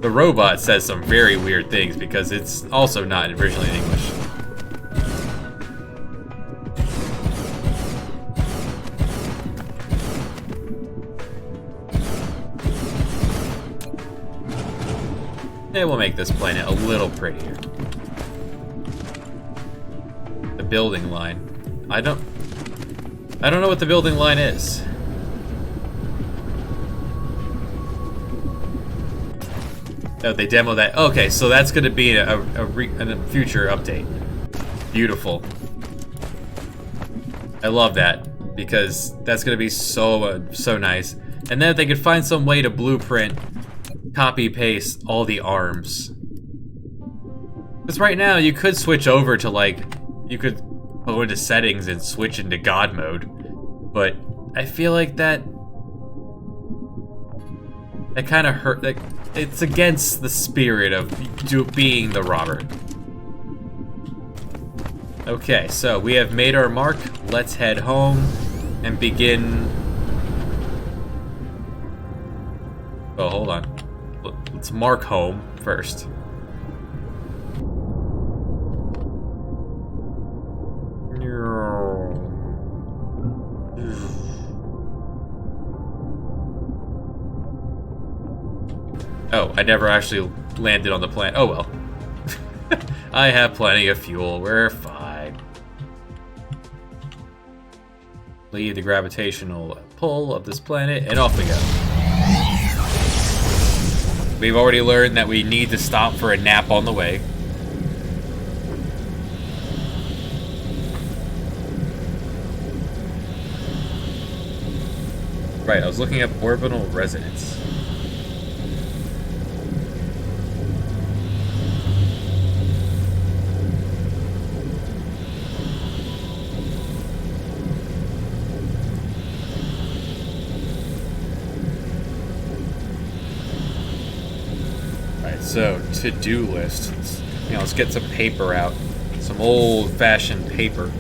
Speaker 1: The robot says some very weird things because it's also not originally in English. Yeah, we'll make this planet a little prettier. The building line. I don't know what the building line is. Oh, they demo that. Okay, so that's going to be a future update. Beautiful. I love that because that's going to be so nice. And then if they could find some way to blueprint, copy paste all the arms. Because right now you could switch over to like, you could go into settings and switch into God mode, but I feel like that kind of hurt. Like, it's against the spirit of being the Robert. Okay, so we have made our mark. Let's head home and begin. Oh, hold on. Let's mark home first. Oh, I never actually landed on the planet. Oh well. I have plenty of fuel. We're fine. Leave the gravitational pull of this planet, and off we go. We've already learned that we need to stop for a nap on the way. Right, I was looking up orbital resonance. So, to-do list. Let's get some paper out. Some old-fashioned paper.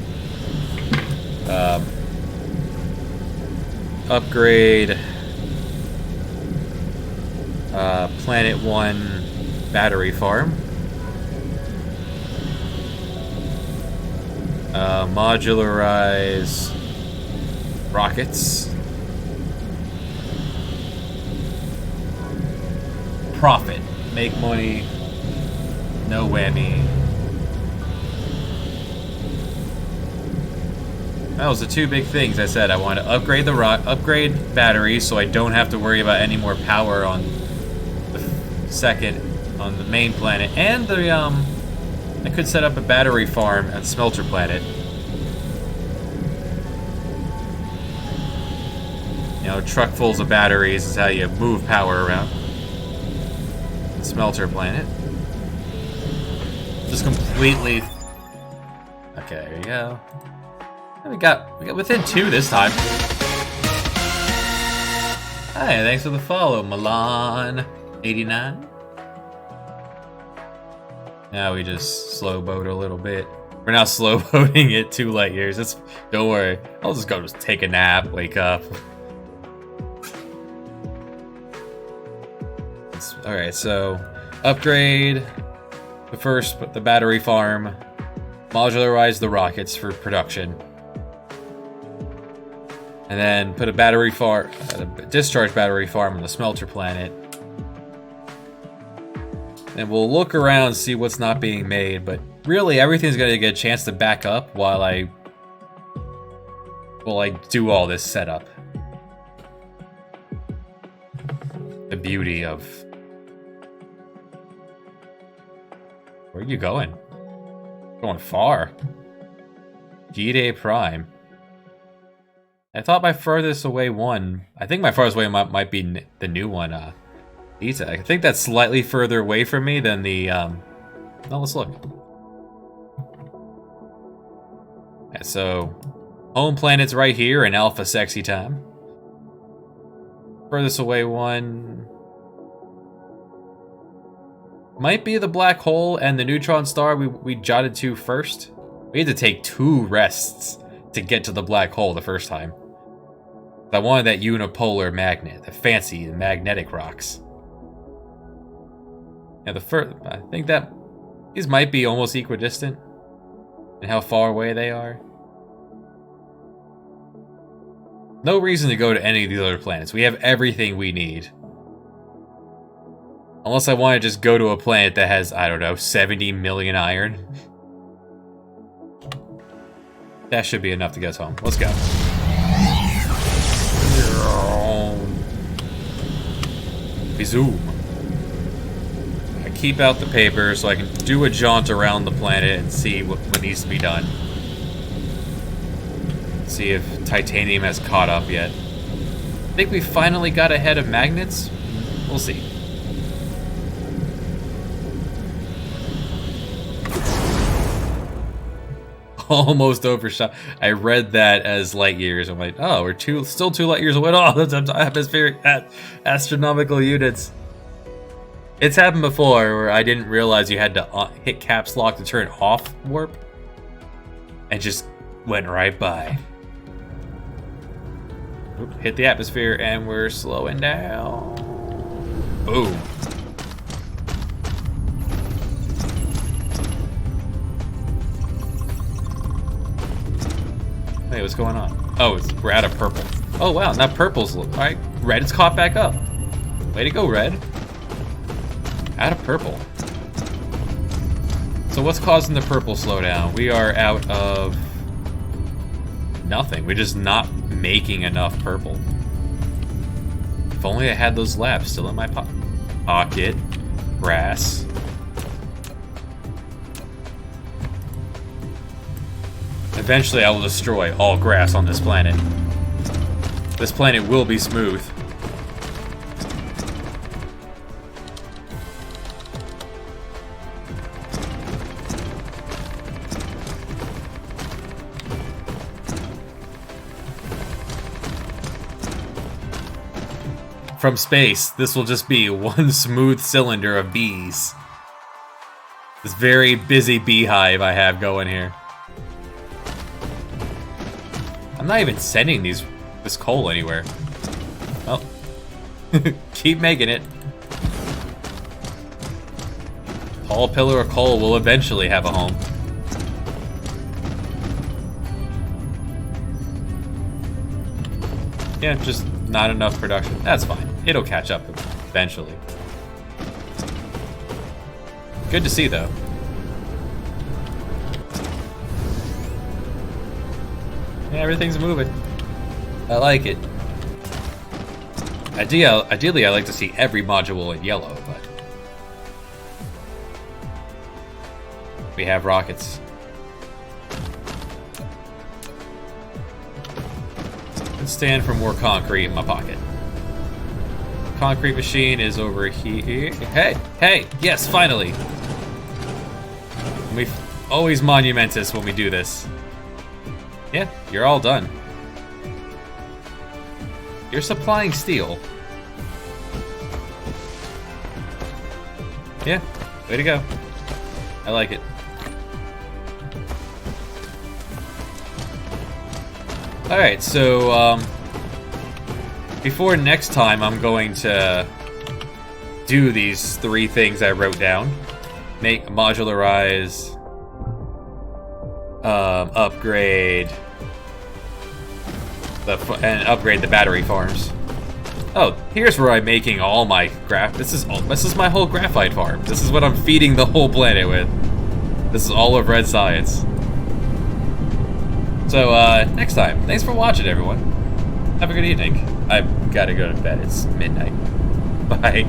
Speaker 1: Upgrade Planet 1 battery farm. Modularize rockets. Profit. Make money, no whammy. That was the two big things I said. I want to upgrade upgrade batteries so I don't have to worry about any more power on the main planet, and I could set up a battery farm at Smelter Planet. You know, truckfuls of batteries is how you move power around. Smelter Planet. Just completely. Okay, there you go. And we got within 2 this time. Hi, thanks for the follow, Milan89. Now we just slow boat a little bit. We're now slow boating it 2 light years. Don't worry. I'll just go take a nap, wake up. Alright, so upgrade the battery farm, modularize the rockets for production, and then put a discharge battery farm on the Smelter Planet. And we'll look around and see what's not being made, but really everything's going to get a chance to back up while while I do all this setup. The beauty of... Where are you going? Going far. G-Day Prime. I thought my furthest away one... I think my farthest away might be the new one, Ita. I think that's slightly further away from me than the, No, let's look. Yeah, so... Home planet's right here in Alpha Sexy Time. Furthest away one... Might be the black hole and the neutron star we jotted to first. We had to take 2 rests to get to the black hole the first time. I wanted that unipolar magnet, the fancy magnetic rocks. Yeah, I think that these might be almost equidistant in how far away they are. No reason to go to any of these other planets. We have everything we need. Unless I want to just go to a planet that has, I don't know, 70 million iron. That should be enough to get us home. Let's go. We zoom. I keep out the paper so I can do a jaunt around the planet and see what needs to be done. See if titanium has caught up yet. I think we finally got ahead of magnets. We'll see. Almost overshot. I read that as light years. I'm like, oh, we're still 2 light years away. Oh, that's atmospheric astronomical units. It's happened before where I didn't realize you had to hit caps lock to turn off warp, and just went right by. Oop, hit the atmosphere and we're slowing down. Boom. Hey, what's going on? Oh, we're out of purple. Oh wow, now purple's alright. Red is caught back up. Way to go, red. Out of purple. So what's causing the purple slowdown? We are out of nothing. We're just not making enough purple. If only I had those labs still in my pocket. Grass. Eventually I will destroy all grass on this planet. This planet will be smooth. From space, this will just be one smooth cylinder of bees. This very busy beehive I have going here. I'm not even sending this coal anywhere. Well, keep making it. Tall pillar of coal will eventually have a home. Yeah, just not enough production. That's fine. It'll catch up eventually. Good to see, though. Yeah, everything's moving. I like it. Ideally, I like to see every module in yellow, but we have rockets. Let's stand for more concrete in my pocket. Concrete machine is over here. Hey, yes, finally. We always monumentous when we do this. Yeah, you're all done. You're supplying steel. Yeah, way to go. I like it. Alright, so, before next time, I'm going to do these 3 things I wrote down. Modularize, upgrade, and upgrade the battery farms. Oh, here's where I'm making all my this is my whole graphite farm. This is what I'm feeding the whole planet with. This is all of Red Science. So, next time. Thanks for watching, everyone. Have a good evening. I've got to go to bed. It's midnight. Bye.